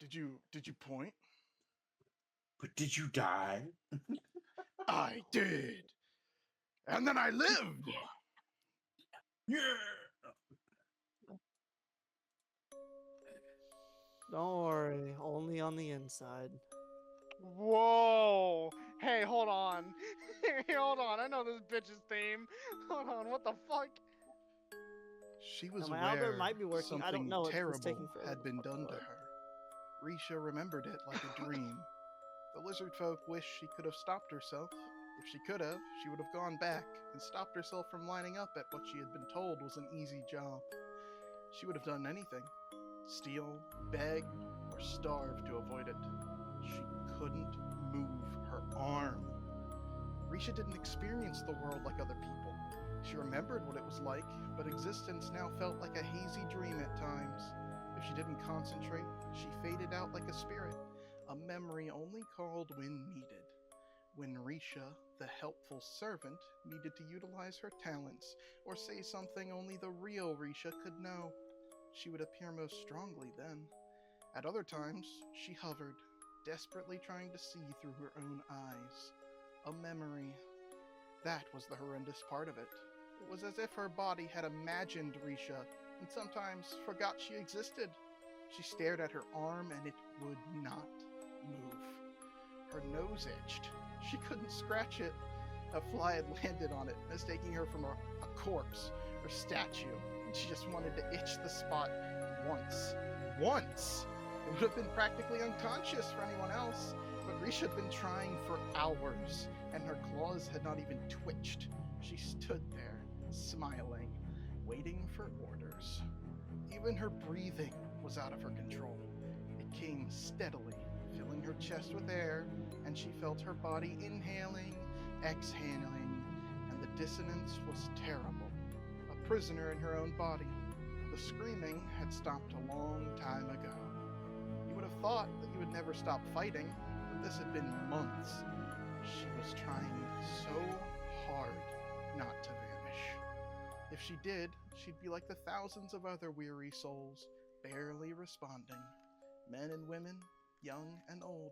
Did you point? But did you die? I did. And then I lived. Yeah. Don't worry, only on the inside. Whoa! Hey, hold on. Hey, hold on. I know this bitch's theme. Hold on. What the fuck? She was Now, my algorithm aware might be working. I don't something know. It's taking terrible forever had to been done to upload. her. Risha remembered it like a dream. The lizard folk wished she could have stopped herself. If she could have, she would have gone back and stopped herself from lining up at what she had been told was an easy job. She would have done anything. Steal, beg, or starve to avoid it. She couldn't move her arm. Risha didn't experience the world like other people. She remembered what it was like, but existence now felt like a hazy dream at times. If she didn't concentrate, she faded out like a spirit, a memory only called when needed. When Risha, the helpful servant, needed to utilize her talents or say something only the real Risha could know, she would appear most strongly then. At other times, she hovered, desperately trying to see through her own eyes. A memory. That was the horrendous part of it. It was as if her body had imagined Risha and sometimes forgot she existed. She stared at her arm and it would not move. Her nose itched. She couldn't scratch it. A fly had landed on it, mistaking her for a corpse or statue, and she just wanted to itch the spot once. Once! It would have been practically unconscious for anyone else, but Risha had been trying for hours, and her claws had not even twitched. She stood there, smiling, waiting for orders. Even her breathing was out of her control. It came steadily, filling her chest with air, and she felt her body inhaling, exhaling, and the dissonance was terrible. A prisoner in her own body. The screaming had stopped a long time ago. You would have thought that you would never stop fighting, but this had been months. She was trying so hard not to vanish. If she did, she'd be like the thousands of other weary souls, barely responding. Men and women, young and old,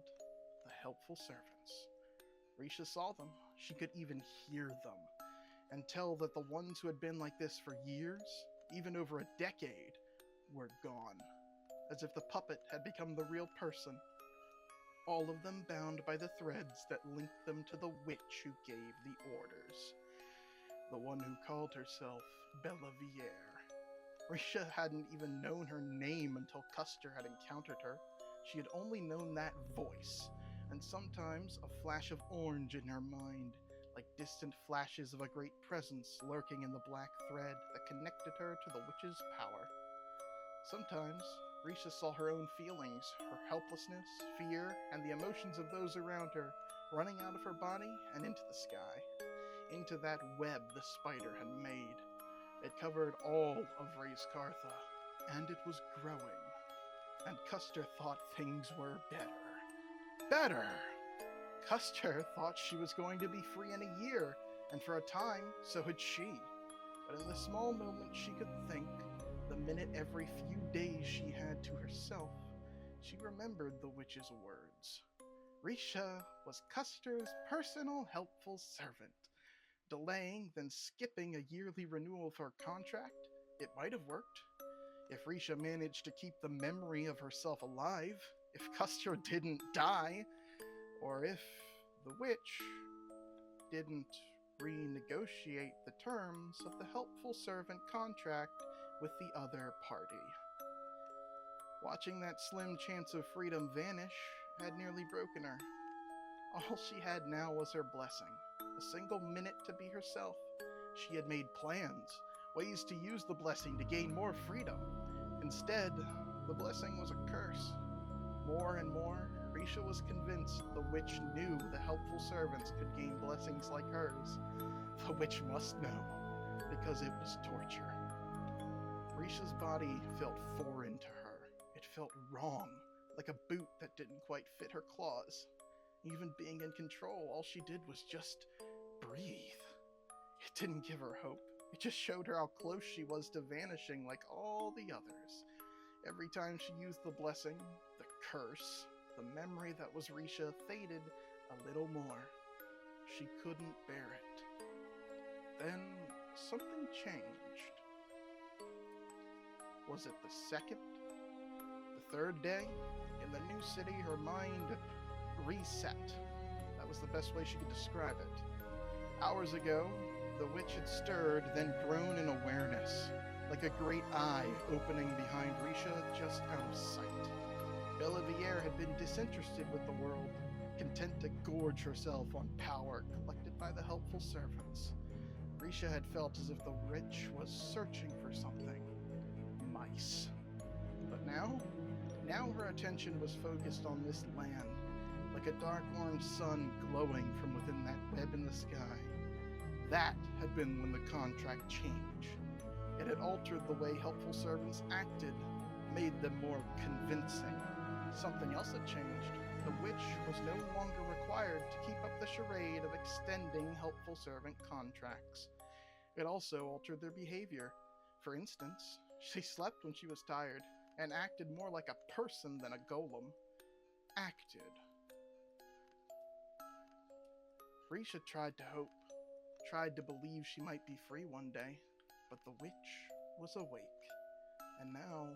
the helpful servants. Risha saw them. She could even hear them, and tell that the ones who had been like this for years, even over a decade, were gone. As if the puppet had become the real person. All of them bound by the threads that linked them to the witch who gave the orders. The one who called herself Bellaviere. Risha hadn't even known her name until Kuster had encountered her. She had only known that voice, and sometimes a flash of orange in her mind, like distant flashes of a great presence lurking in the black thread that connected her to the witch's power. Sometimes, Risha saw her own feelings, her helplessness, fear, and the emotions of those around her running out of her body and into the sky, into that web the spider had made. It covered all of Raiskartha, and it was growing. And Kuster thought things were better. Better! Kuster thought she was going to be free in a year, and for a time, so had she. But in the small moment she could think, the minute every few days she had to herself, she remembered the witch's words. Risha was Kuster's personal helpful servant. Delaying, then skipping a yearly renewal of her contract, it might have worked. If Risha managed to keep the memory of herself alive, if Kuster didn't die, or if the witch didn't renegotiate the terms of the helpful servant contract with the other party. Watching that slim chance of freedom vanish had nearly broken her. All she had now was her blessing, a single minute to be herself. She had made plans, ways to use the blessing to gain more freedom. Instead, the blessing was a curse. More and more, Risha was convinced the witch knew the helpful servants could gain blessings like hers. The witch must know, because it was torture. Risha's body felt foreign to her. It felt wrong, like a boot that didn't quite fit her claws. Even being in control, all she did was just breathe. It didn't give her hope. It just showed her how close she was to vanishing like all the others. Every time she used the blessing, the curse, the memory that was Risha faded a little more. She couldn't bear it. Then something changed. Was it the second? The third day? In the new city, her mind reset. That was the best way she could describe it. Hours ago, the witch had stirred, then grown in awareness, like a great eye opening behind Risha just out of sight. Belleviere had been disinterested with the world, content to gorge herself on power collected by the helpful servants. Risha had felt as if the witch was searching for something. Mice. But now her attention was focused on this land, like a dark orange sun glowing from within that web in the sky. That had been when the contract changed. It had altered the way helpful servants acted, made them more convincing. Something else had changed. The witch was no longer required to keep up the charade of extending helpful servant contracts. It also altered their behavior. For instance, she slept when she was tired, and acted more like a person than a golem. Acted. Risha tried to hope, tried to believe she might be free one day, but the witch was awake. And now,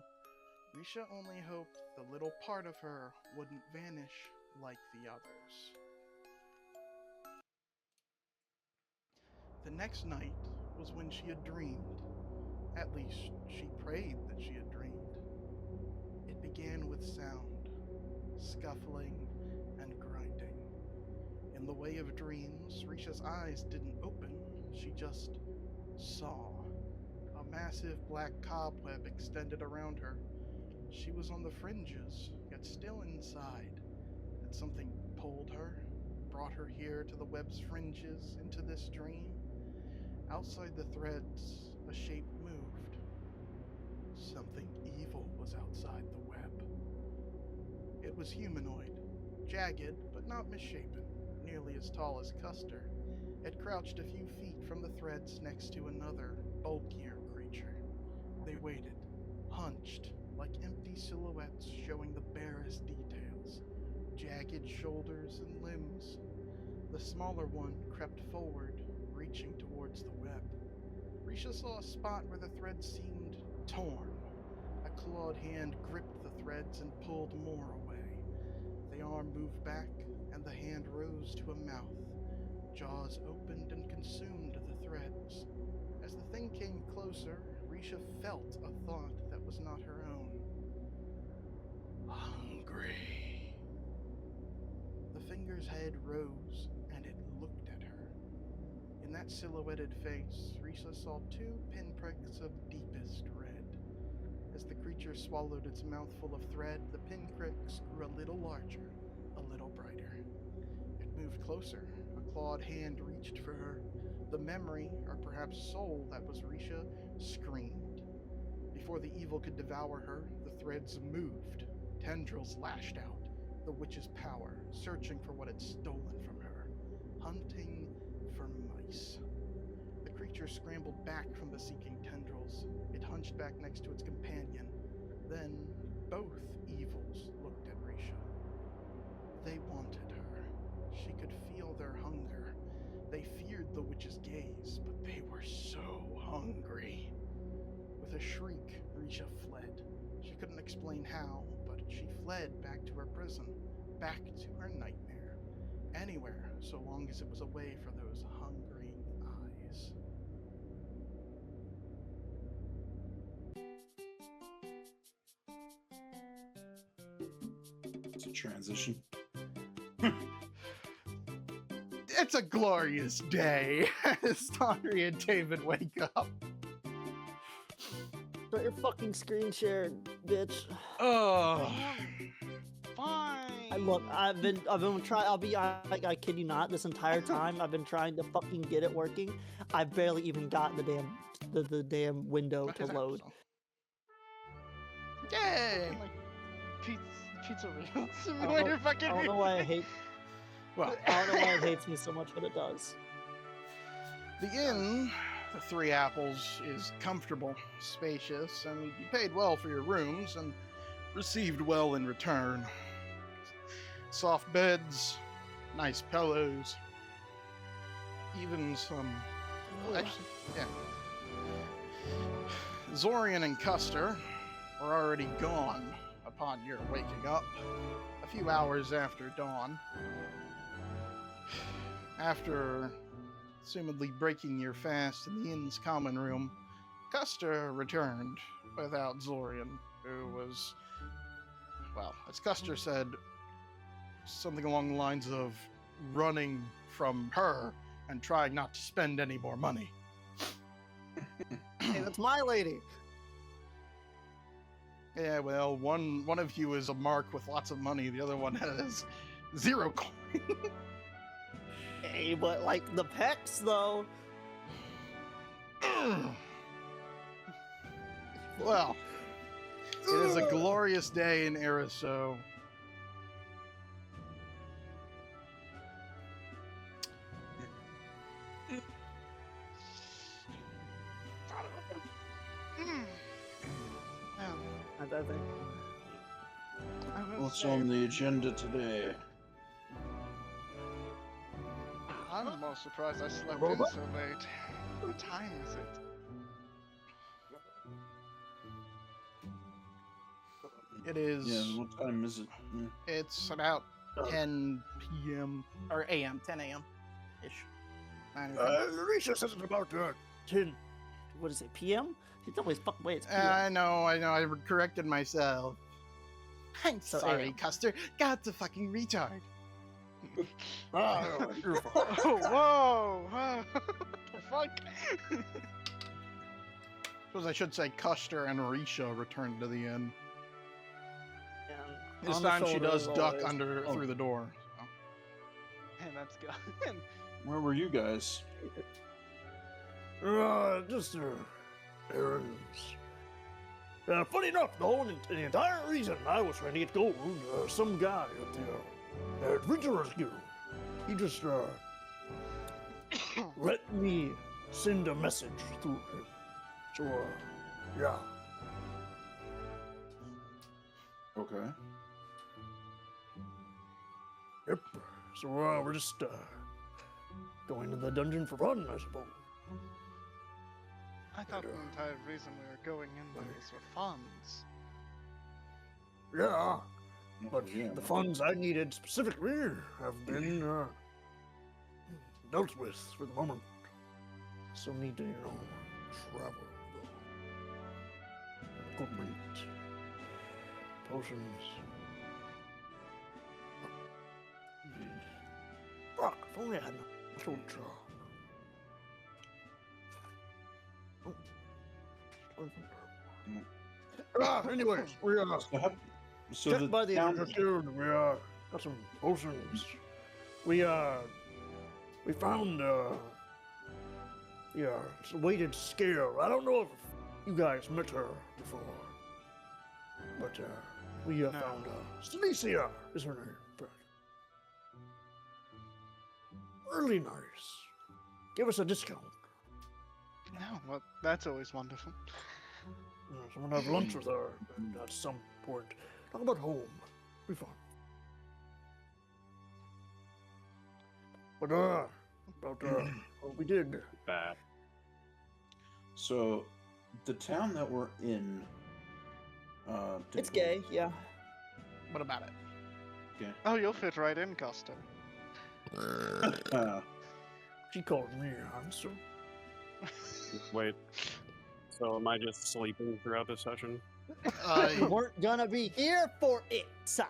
Risha only hoped the little part of her wouldn't vanish like the others. The next night was when she had dreamed. At least, she prayed that she had dreamed. It began with sound, scuffling, and grinding. In the way of dreams, Risha's eyes didn't open, she just saw. A massive black cobweb extended around her. She was on the fringes, yet still inside. Had something pulled her, brought her here to the web's fringes, into this dream? Outside the threads, a shape moved. Something evil was outside the web. It was humanoid, jagged but not misshapen, nearly as tall as Kuster. It crouched a few feet from the threads next to another, bulkier creature. They waited, hunched, like empty silhouettes showing the barest details, jagged shoulders and limbs. The smaller one crept forward, reaching towards the web. Risha saw a spot where the thread seemed torn. A clawed hand gripped the threads and pulled more away. The arm moved back, and the hand rose to a mouth. Jaws opened and consumed the threads. As the thing came closer, Risha felt a thought that was not her own. Hungry. The finger's head rose, and it looked at her. In that silhouetted face, Risha saw two pinpricks of deepest red. As the creature swallowed its mouthful of thread, the pinpricks grew a little larger, a little brighter. It moved closer. A clawed hand reached for her. The memory, or perhaps soul, that was Risha, screamed. Before the evil could devour her, the threads moved. Tendrils lashed out, the witch's power, searching for what had stolen from her, hunting for mice. The creature scrambled back from the seeking tendrils. It hunched back next to its companion. Then both evils looked at Risha. They wanted her. She could feel their hunger. They feared the witch's gaze, but they were so hungry. With a shriek, Risha fled. She couldn't explain how, but she fled back to her prison, back to her nightmare. Anywhere, so long as it was away from those hungry eyes. It's a transition. It's a glorious day as Tawdry and David wake up. Put your fucking screen share, bitch. Oh, Fine. I've been trying. I kid you not. This entire time, I've been trying to fucking get it working. I barely even got the damn window to load. Yay! Like pizza real simulator fucking. I don't know why I hate. Well, I don't know why it hates me so much, but it does. the inn, the Three Apples, is comfortable, spacious, and you paid well for your rooms and received well in return. soft beds, nice pillows, even some. Actually, yeah. Zorian and Kuster were already gone upon your waking up, a few hours after dawn. After assumedly breaking your fast in the inn's common room, Kuster returned without Zorian, who was, well, as Kuster said, something along the lines of running from her and trying not to spend any more money. Hey, that's my lady. Yeah, well, one of you is a mark with lots of money, the other one has 0 coin. Hey, but like the pecs though. Well, it is a glorious day in Ariso. I think. What's on the agenda today? I'm most surprised I slept in so late. What time is it? It is. Yeah, what time is it? Yeah. It's about 10 p.m. or a.m. 10 a.m. ish. 9 or 10. Risha says it's about 10. What is it? PM? He told me it's fucking wait. It's PM. I know. I corrected myself. I'm So sorry, AM. Kuster. God's a fucking retard. Oh, you're fine. Oh, whoa! What the fuck? Suppose I should say Kuster and Risha returned to the inn. And This on the time she shoulder, does as duck always. under through the door. And that's good. Where were you guys? Just errands. Funny enough, though, the entire reason I was trying to get gold, some guy at the Adventurers Guild, he just let me send a message through him. So, yeah. Okay. Yep. So, we're just going to the dungeon for fun, I suppose. I thought the entire reason we were going in there was for funds. Yeah. But Yeah. the funds I needed specifically have been dealt with for the moment. Still need to, travel. Equipment. Potions. Fuck, if only I had an actual job. Anyways, we So checked the by the town, guild. We got some potions. We found some weighted scale. I don't know if you guys met her before, but we found Salissia is her name. But really nice. Give us a discount. No, well, that's always wonderful. So I'm gonna have lunch with her at some point. Talk about home. Be fun. But about what we did. Bad. so the town that we're in. It's gay, yeah. What about it? Oh, you'll fit right in, Kuster. She called me handsome. Wait. So am I just sleeping throughout this session? You weren't gonna be here for it, son.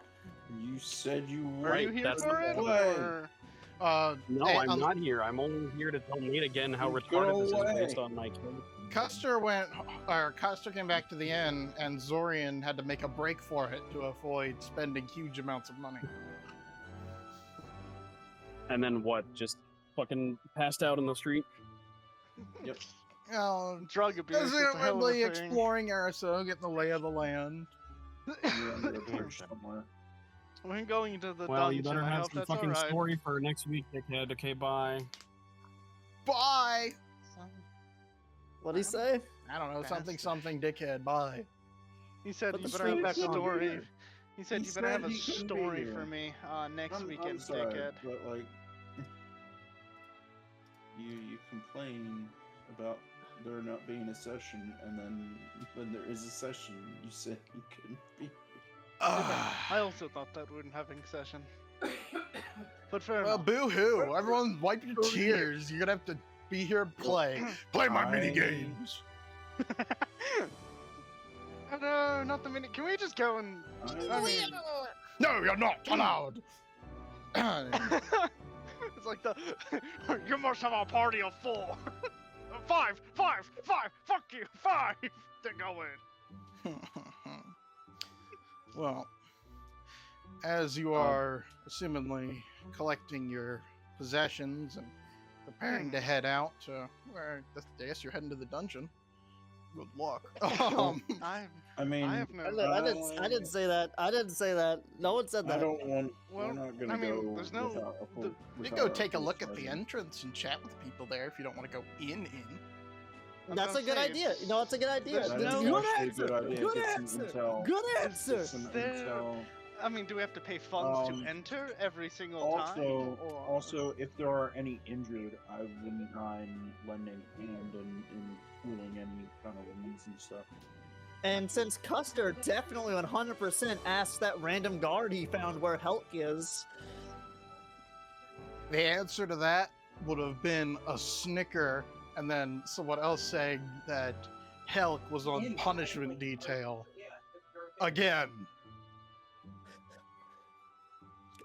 You said you Are were. you here that's for the it? point. Or... No, Hey, I'm not here. I'm only here to tell Nate again how Go retarded this away. is based on my kid. Kuster came back to the inn, and Zorian had to make a break for it to avoid spending huge amounts of money. And then what? Just fucking passed out in the street? Yep. Drug abuse is a hell of Presumably a thing. exploring Ariso, getting the lay of the land. You're under a bridge somewhere. We're going to the Well, you dungeon. better I have hope some that's fucking alright. story for next week, dickhead. Okay, bye. Bye! What'd he say? I don't know, Bastard. something, dickhead, bye. He said Put you the better have string that back on. story. He said He you better have a said he couldn't be story here. for me next I'm weekend, sorry, dickhead. but like, you complain about there not being a session, and then when there is a session, you said you couldn't be. I also thought that we weren't having a session. But fair Well, enough. boo-hoo. Everyone wipe your tears. You're gonna have to be here and play. Play my mini I- games. No, not the minute. Can we just go and? I mean, No, you're not allowed. it's like the. You must have a party of 4. 5. Fuck you, 5 to go in. Well, as you are assumingly collecting your possessions and preparing to head out to where I guess you're heading to the dungeon. Good luck. I mean, I have no. I didn't say that. I didn't say that. No one said I that. don't want. Well, we're not gonna I mean, go. there's no- without a full- the- You without go a take a full look at the session. entrance and chat with people there if you don't want to go in. That's what a good I'm idea. saying. No, it's a good idea. There's That That's is a no- good actually answer. a good idea. Good Get some answer. intel. Good Get answer. some There- intel. I mean, do we have to pay funds Um, to enter every single time? Also, if there are any injured, I wouldn't mind lending a hand in healing any kind of wounds and stuff. And since Kuster definitely 100% asked that random guard he found where Helk is, The answer to that would have been a snicker, and then someone else saying that Helk was on punishment detail. Again.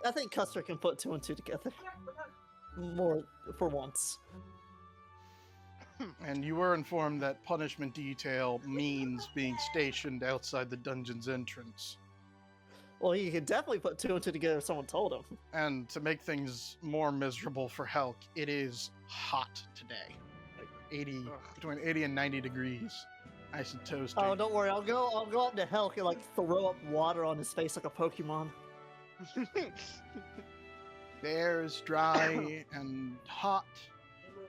I think Kuster can put 2 and 2 together. More for once. And you were informed that punishment detail means being stationed outside the dungeon's entrance. Well, he could definitely put 2 and 2 together if someone told him. And to make things more miserable for Helk, it is hot today. Like 80, Ugh. between 80 and 90 degrees. Nice and toasty. Oh, don't worry. I'll go up to Helk and like throw up water on his face like a Pokemon. The air is dry and hot.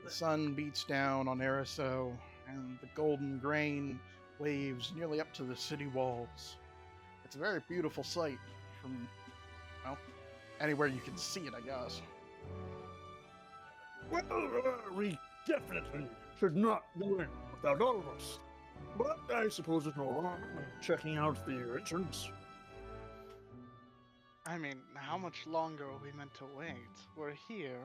The sun beats down on Eriso, and the golden grain waves nearly up to the city walls. It's a very beautiful sight from, well, anywhere you can see it, I guess. Well, we definitely should not go in without all of us. But I suppose it's no harm in checking out the entrance. I mean, how much longer are we meant to wait? We're here.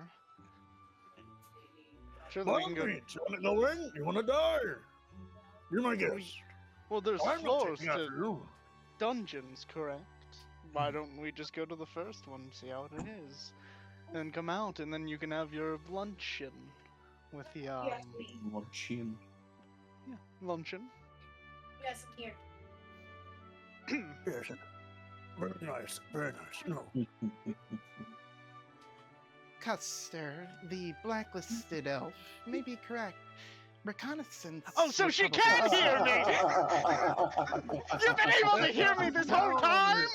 Surely we Well, can go. you want to go in? You want to die? You're my guest. Well, there's I'm not floors taking after to you. dungeons, correct? Why don't we just go to the first one, see how it is, then come out, and then you can have your luncheon with the Luncheon. yeah, luncheon. Yes, I'm here. Yes. Very nice. Very nice. No. Custer, the blacklisted elf, may be correct. Reconnaissance. Oh, so was she probably- can hear me! You've been able to hear me this whole time!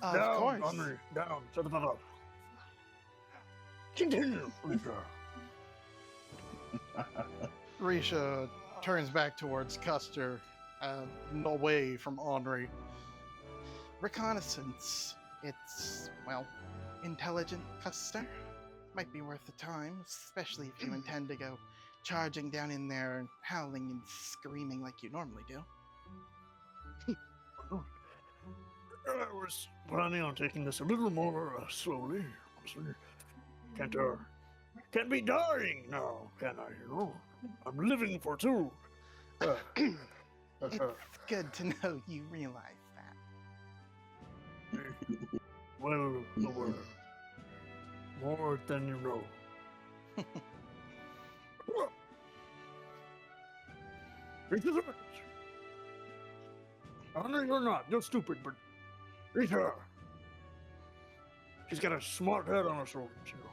Of Down, course. Henry. Down. Shut the fuck up. Continue, Risha. Risha turns back towards Custer, away from Henri. Reconnaissance. It's, well, intelligent, Custer. Might be worth the time, especially if you intend to go charging down in there and howling and screaming like you normally do. I was planning on taking this a little more slowly. Honestly. Can't be dying now, can I? You know, I'm living for 2. It's good to know you realize that. Well, more than you know. Rita, Honor or not, you're stupid, but Rita, she's got a smart head on her shoulders, you know.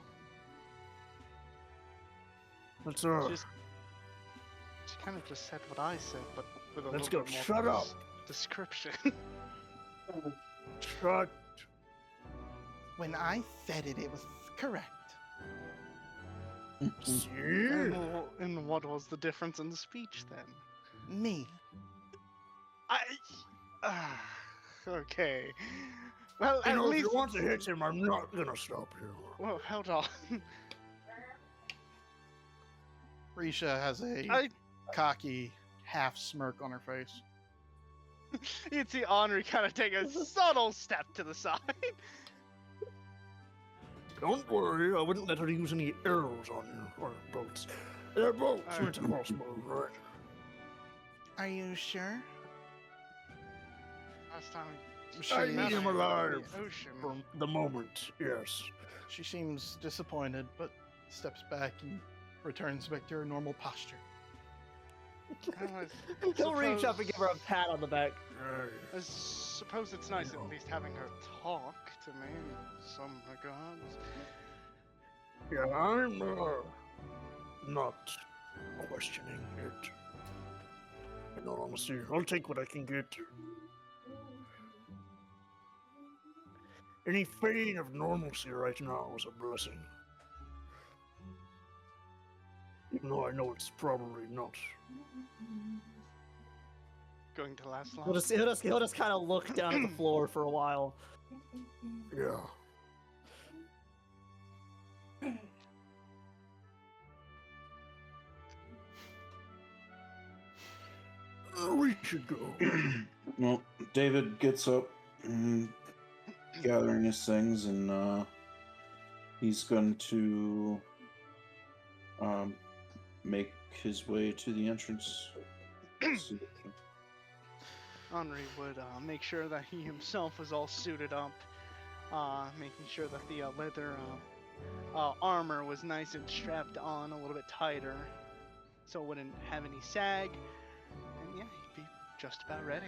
Let's She kind of just said what I said, but with a Let's little go. bit more Shut up. description. shut. When I said it, it was correct. See? And what was the difference in the speech then? Me. Okay. Well, You at know, if least. you want to hit him, I'm not gonna stop you. Whoa, hold on. Risha has a I. cocky half smirk on her face. You'd see Henri kind of take a subtle step to the side. Don't worry, I wouldn't let her use any arrows on you, or bolts. They're bolts with a crossbow, right? Are you sure? Last time I She, need him met alive. the ocean. From the moment, yes. she seems disappointed, but steps back and returns back to her normal posture. He'll reach up and give her a pat on the back. I suppose it's nice at least having her talk to me in some regards. Yeah, I'm not questioning it. In all honesty, I'll take what I can get. Any feign of normalcy right now is a blessing. Even though I know it's probably not. Going to last long. He'll just kind of look down at the floor for a while. Yeah. We should go. Well, David gets up, gathering his things, and he's going to make his way to the entrance. Henri would make sure that he himself was all suited up, making sure that the leather armor was nice and strapped on a little bit tighter, so it wouldn't have any sag. And yeah, he'd be just about ready.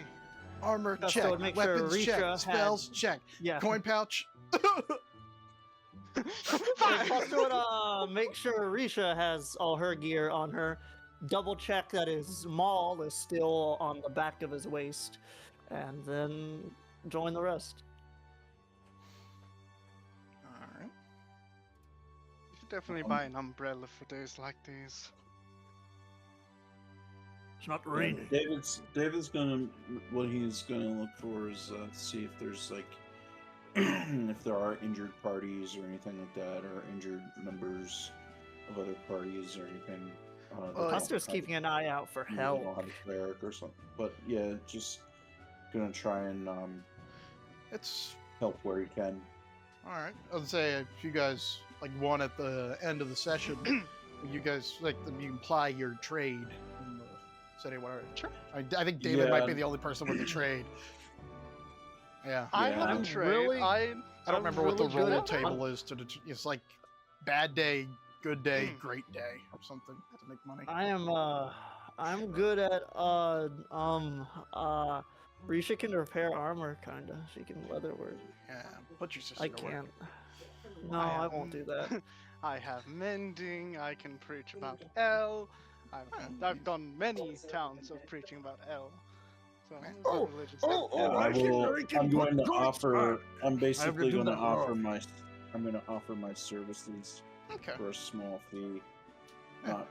Armor Just check, would make sure weapons Risha check, had- spells check, Yeah. coin pouch. Kuster would make sure Risha has all her gear on her. Double check that his maul is still on the back of his waist, and then join the rest. Alright. You should definitely buy an umbrella for days like these. It's not raining. David's gonna, what he's gonna look for is see if there's like if there are injured parties or anything like that, or injured members of other parties or anything. Kuster's keeping an eye out for I help. don't have a cleric or something, but yeah, just gonna try and It's help where he can. alright. I would say if you guys like won at the end of the session, you guys like you can ply your trade in the city, whatever. Sure. I think David might Yeah. be the only person with the trade. Yeah. I Yeah. have a I'm trade. really- I don't remember what the really good roll at table is to. It's like bad day, good day, Mm. great day, or something to make money. I'm good at Risha can repair armor kinda. She can leatherwork. Yeah, put your sister I to work. can't. No, I won't do that. I have mending. I can preach about L. I've done many towns of preaching about L. So it's a Oh, religious oh, thing. Yeah, oh, I I can will. drink I'm and going to put offer. joints I'm I basically have to do going to that offer wrong. my. I'm going to offer my services Okay. for a small fee. Yeah. Not,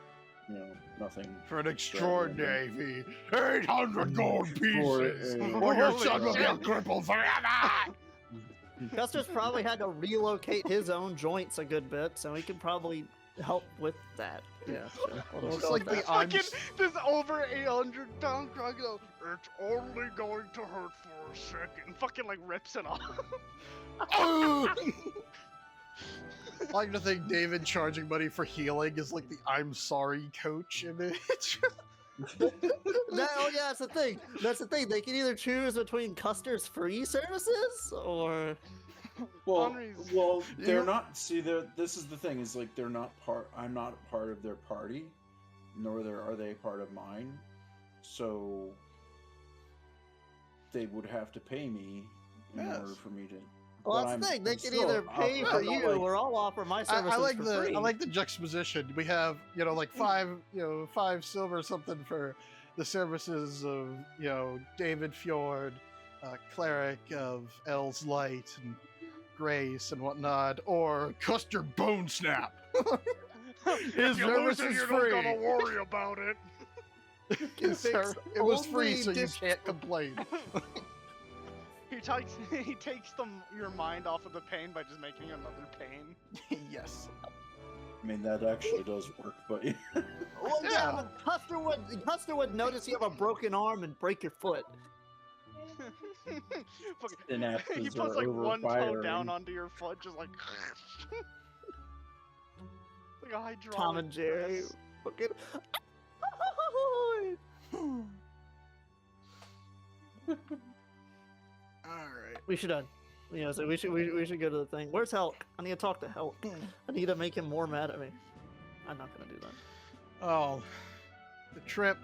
nothing. For an extraordinary extraordinary fee, 800 gold For pieces, a- or your Holy son will be shit. crippled forever. Kuster's probably had to relocate his own joints a good bit, so he could probably help with that. Yeah, sure. We'll It's go like with the that. Fucking this over 800-pound crocodile. It's only going to hurt for a second. Fucking like rips it off. I like to think David charging money for healing is like the I'm sorry coach image. Oh yeah, that's the thing. That's the thing. They can either choose between Kuster's free services or Well, Henri's- they're You- not. See, this is the thing. Is like they're not part. I'm not part of their party, nor are they part of mine. So they would have to pay me in Yes. order for me to. well, but that's the I'm- thing. They I'm can still either pay for I'm not you like- or I'll offer my I services like for the free. I like the juxtaposition. We have like 5 silver or something for the services of David Fjord, cleric of L's Light and Grace and whatnot, or Custer Bone Snap. His service is free. worry about it. Yes, Fix sir. It was free, only so you diff- can't complain. He he takes your mind off of the pain by just making another pain. Yes. I mean, that actually does work, but yeah. Well, yeah, but Custer would notice you have a broken arm and break your foot. Fucking- Synapses he puts are like one toe overfiring. down onto your foot, just like like a hydraulic Tom and Jerry. press. Fucking. Alright. We should so we should go to the thing. Where's Helk? I need to talk to Helk. I need to make him more mad at me. I'm not gonna do that. Oh, the trip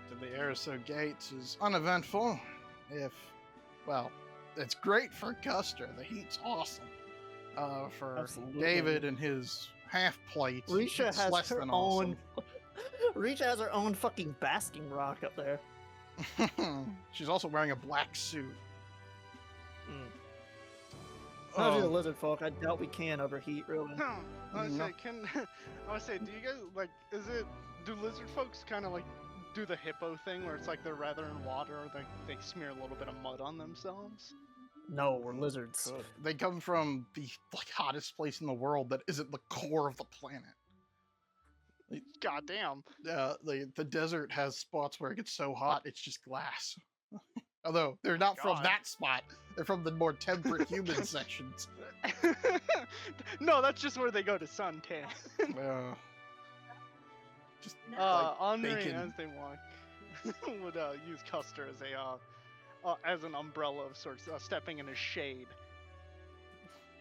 to the Ariso Gates is uneventful. Well, it's great for Kuster. The heat's awesome. For Absolutely. David and his half plate, Risha it's has less her than own. Risha has her own fucking basking rock up there. awesome. She's also wearing a black suit. How's the Oh, lizard folk? I doubt we can overheat, really. I No. would say, do you guys like? Do lizard folks kind of like do the hippo thing where it's like they're rather in water, or they smear a little bit of mud on themselves? No, we're lizards. they come from the hottest place in the world that isn't the core of the planet. God damn. The desert has spots where it gets so hot it's just glass. Although they're not from God. that spot, they're from the more temperate human sections. No, that's just where they go to suntan. Just Henri, bacon. as they walk, would use Custer as an umbrella of sorts, stepping in his shade.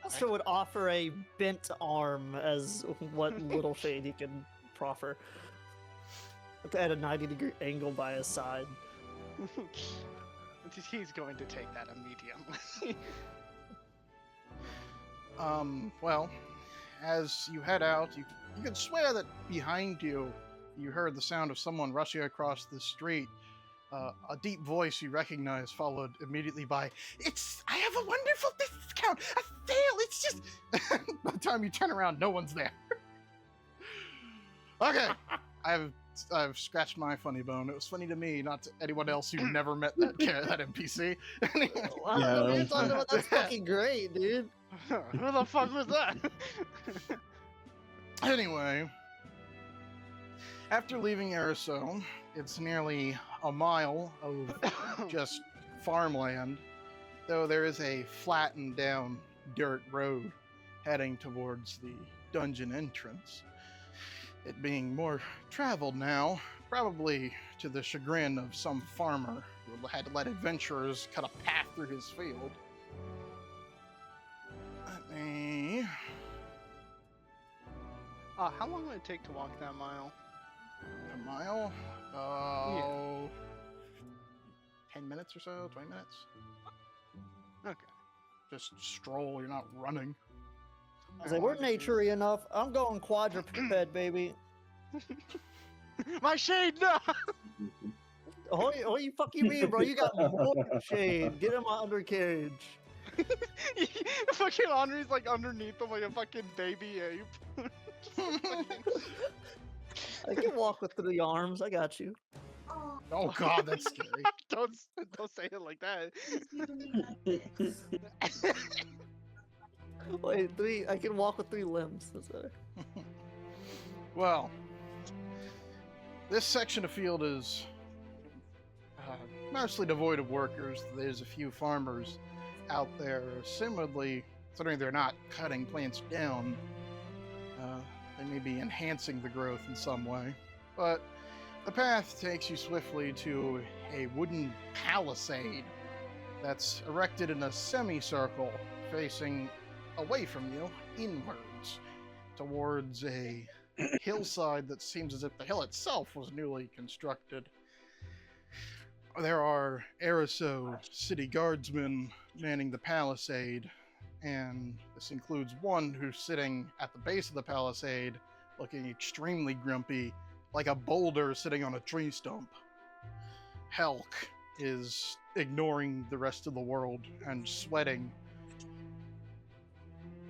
Custer would offer a bent arm as what little shade he can proffer. At a 90-degree angle by his side. He's going to take that immediately. Well, as you head out, you can swear that behind you, you heard the sound of someone rushing across the street. A deep voice you recognize, followed immediately by, I have a wonderful discount, a sale, it's just... By the time you turn around, no one's there. Okay, I've scratched my funny bone. It was funny to me, not to anyone else who never met that NPC. Wow, Yeah. you're talking about that's fucking great, dude. Who the fuck was that? Anyway, after leaving Ariso, it's nearly a mile of just farmland, though there is a flattened down dirt road heading towards the dungeon entrance. It being more traveled now, probably to the chagrin of some farmer who had to let adventurers cut a path through his field. Let me... How long would it take to walk that mile? A mile? Oh, 10 minutes or so, 20 minutes. Okay. Just stroll, you're not running. I say, we're naturey enough. I'm going quadruped, baby. My shade, no! Oh, you fuck you mean, bro? You got more shade. Get in my undercarriage. Fucking Henri's like underneath him like a fucking baby ape. I can walk with 3 arms. I got you. Oh god, that's scary. don't say it like that. Wait, 3. I can walk with 3 limbs. That's better. Well, this section of field is mostly devoid of workers. There's a few farmers out there. Similarly, considering they're not cutting plants down, they may be enhancing the growth in some way. But the path takes you swiftly to a wooden palisade that's erected in a semicircle facing away from you, inwards, towards a hillside that seems as if the hill itself was newly constructed. There are Ariso city guardsmen manning the palisade, and this includes one who's sitting at the base of the palisade, looking extremely grumpy, like a boulder sitting on a tree stump. Helk is ignoring the rest of the world and sweating,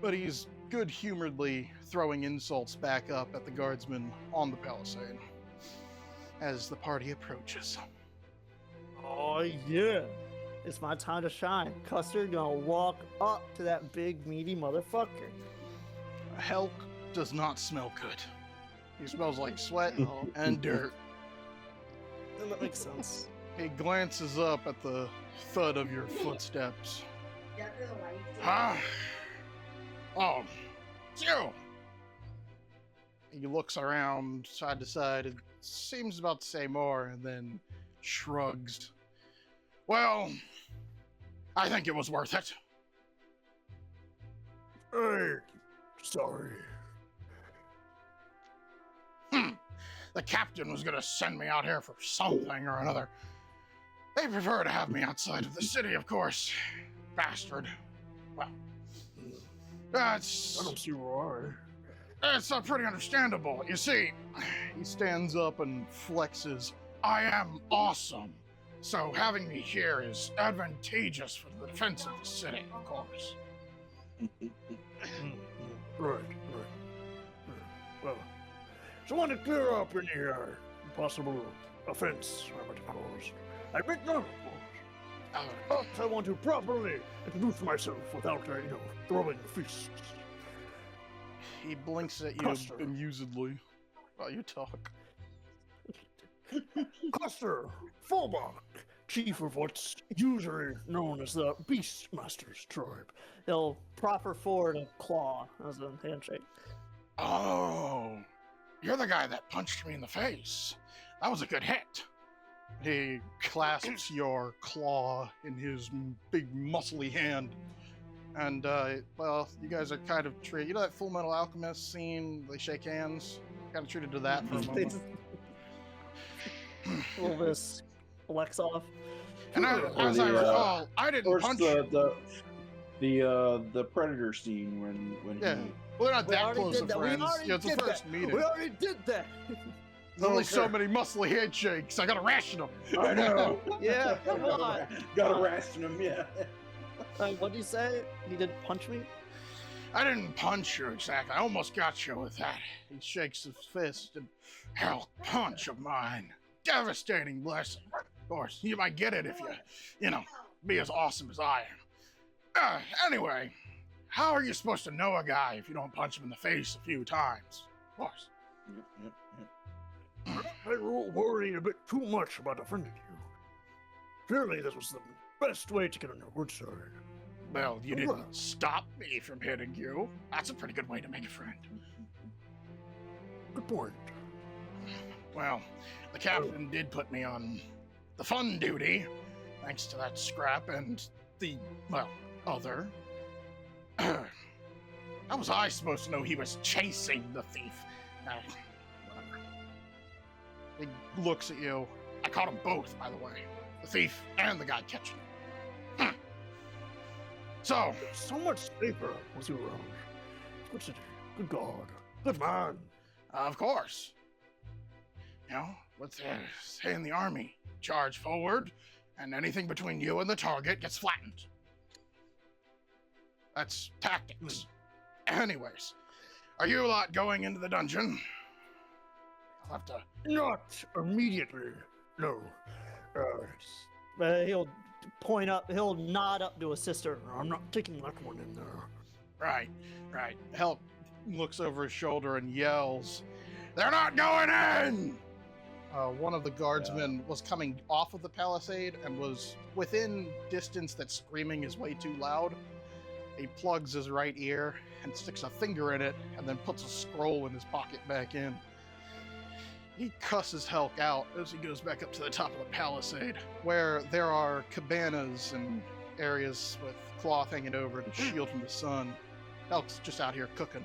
but he's good-humoredly throwing insults back up at the guardsmen on the palisade as the party approaches. Oh, yeah. it's my time to shine. Custer gonna walk up to that big meaty motherfucker. Helk does not smell good. He smells like sweat and dirt. That makes sense. He glances up at the thud of your footsteps. Yeah, there's a light. Huh? Oh, it's you! He looks around side to side and seems about to say more and then shrugs. Well, I think it was worth it. Hey, sorry. The captain was gonna send me out here for something or another. They prefer to have me outside of the city, of course. Bastard. Well, I it's don't see why. pretty understandable. You see, he stands up and flexes. I am awesome. So having me here is advantageous for the defense of the city, of course. Right. Well, so I want to clear up any possible offense I might have caused. I admit none, of course. But I want to properly introduce myself without, throwing fists. He blinks at you Kuster. amusedly while you talk. Kuster Fulbach, chief of what's usually known as the Beastmasters tribe. He'll proffer forward a claw as a handshake. Oh, you're the guy that punched me in the face. That was a good hit. He clasps your claw in his big muscly hand. And, well, you guys are kind of treated. You know that Full Metal Alchemist scene? They shake hands? Kind of treated to that for a They moment. just- a little bit of flex off. And as I recall, I didn't Or punch you. the predator scene when Yeah. he Well, they're not We that already close did of that. We friends. already Yeah, it's the did first that. meeting. We already did that. There's only so Okay. many muscly handshakes. I gotta ration them. I know. Yeah, come on. Gotta ration him, yeah. What did you say? He didn't punch me? I didn't punch you exactly. I almost got you with that. He shakes his fist and hell, punch of mine. Devastating blessing. Of course, you might get it if you be as awesome as I am. Anyway, how are you supposed to know a guy if you don't punch him in the face a few times? Of course. I worry a bit too much about offending you. Surely this was the best way to get on your good side. Well, you didn't stop me from hitting you. That's a pretty good way to make a friend. Good point. Well, the captain did put me on the fun duty, thanks to that scrap and the, other. How was I supposed to know he was chasing the thief? Whatever. He looks at you. I caught them both, by the way. The thief and the guy catching him. So, So much safer with you around. Good city. Good God. Good man. of course. What's they say in the army? Charge forward, and anything between you and the target gets flattened. That's tactics. Anyways, are you lot going into the dungeon? I'll have to... Not immediately. No. He'll point up, he'll nod up to his sister. I'm not taking that one in there. Right. Help looks over his shoulder and yells, "They're not going in!" One of the guardsmen was coming off of the palisade and was within distance that screaming is way too loud. He plugs his right ear and sticks a finger in it and then puts a scroll in his pocket back in. He cusses Helk out as he goes back up to the top of the palisade, where there are cabanas and areas with cloth hanging over to shield from the sun. Helk's just out here cooking.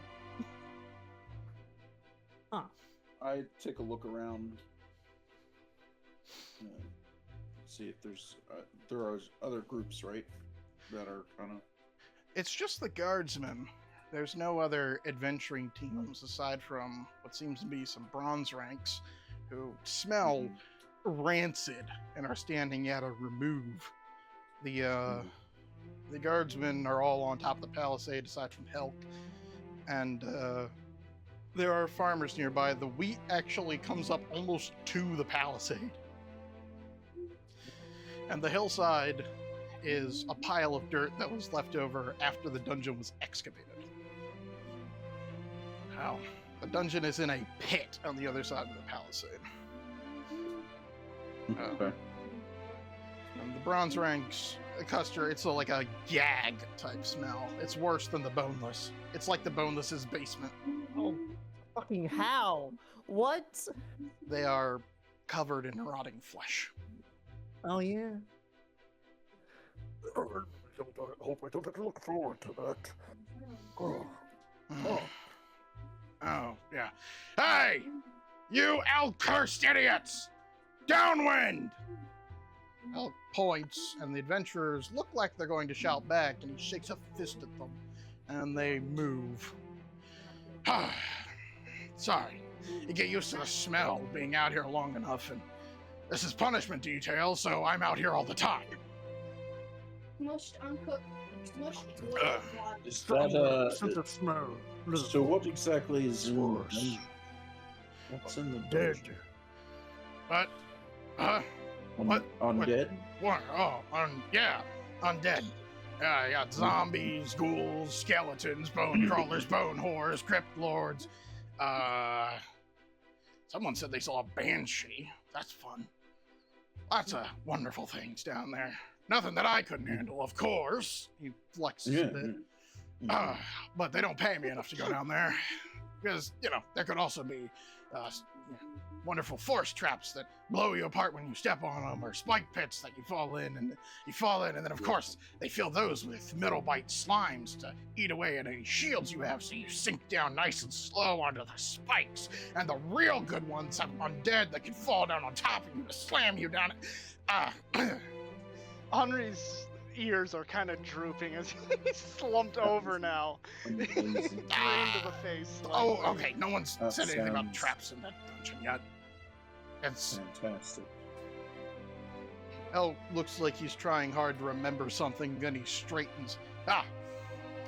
I take a look around, see if there are other groups, right, that are kind of. It's just the guardsmen. There's no other adventuring teams aside from what seems to be some bronze ranks who smell rancid and are standing at a remove. The guardsmen are all on top of the palisade aside from Helk. And there are farmers nearby. The wheat actually comes up almost to the palisade. And the hillside is a pile of dirt that was left over after the dungeon was excavated. Now, the dungeon is in a pit on the other side of the palisade. Okay. And the bronze ranks, Custer, it's like a gag type smell. It's worse than the boneless. It's like the boneless's basement. Oh, fucking how? What? They are covered in rotting flesh. Oh yeah. I hope I don't have to look forward to that. Oh. Oh, yeah. Hey! You elk-cursed idiots! Downwind! Elk points, and the adventurers look like they're going to shout back, and he shakes a fist at them, and they move. Sorry. You get used to the smell being out here long enough, and this is punishment detail, so I'm out here all the time. Smushed, uncooked, smushed. Is that Sense of smell. So what exactly is in the Force. dungeon? What's in the Dead. dungeon? But, what? Undead? What? Oh, yeah, undead. You got zombies, ghouls, skeletons, bone crawlers, bone whores, crypt lords. Someone said they saw a banshee. That's fun. Lots of wonderful things down there. Nothing that I couldn't handle, of course. He flexes a bit. But they don't pay me enough to go down there. Because, there could also be wonderful force traps that blow you apart when you step on them, or spike pits that you fall in, and then, of course, they fill those with metal bite slimes to eat away at any shields you have, so you sink down nice and slow onto the spikes. And the real good ones have undead that can fall down on top of you to slam you down. Henri's ears are kind of drooping as he's slumped over now. He's green to the face. Oh, slightly. okay. No one's That said anything about sounds- traps in that dungeon yet. It's Fantastic. El looks like he's trying hard to remember something, then he straightens.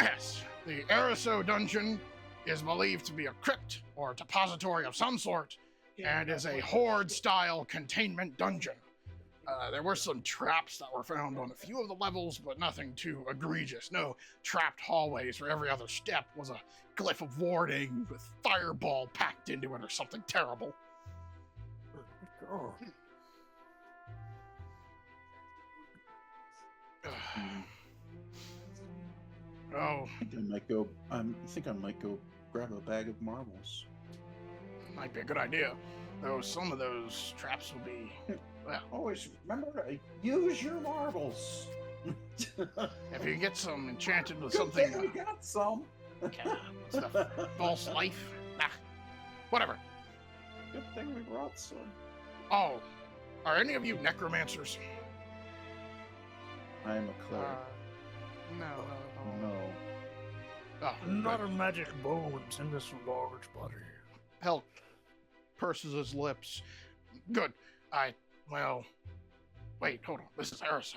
Yes. The Ariso dungeon is believed to be a crypt or depository of some sort, and is a horde-style containment dungeon. There were some traps that were found on a few of the levels, but nothing too egregious. No trapped hallways where every other step was a glyph of warding with fireball packed into it or something terrible. Oh. Oh, I think I might go grab a bag of marbles. might be a good idea. Though some of those traps will be, well, Always remember to use your marbles. if you get some enchanted with Good something, thing we got some. what's the false life? Nah, whatever. Good thing we brought some. Oh, are any of you necromancers? I am a cleric. No, No. Oh, Not a magic bones in this large body. Hell purses his lips. Good. Wait, hold on. This is Arisa.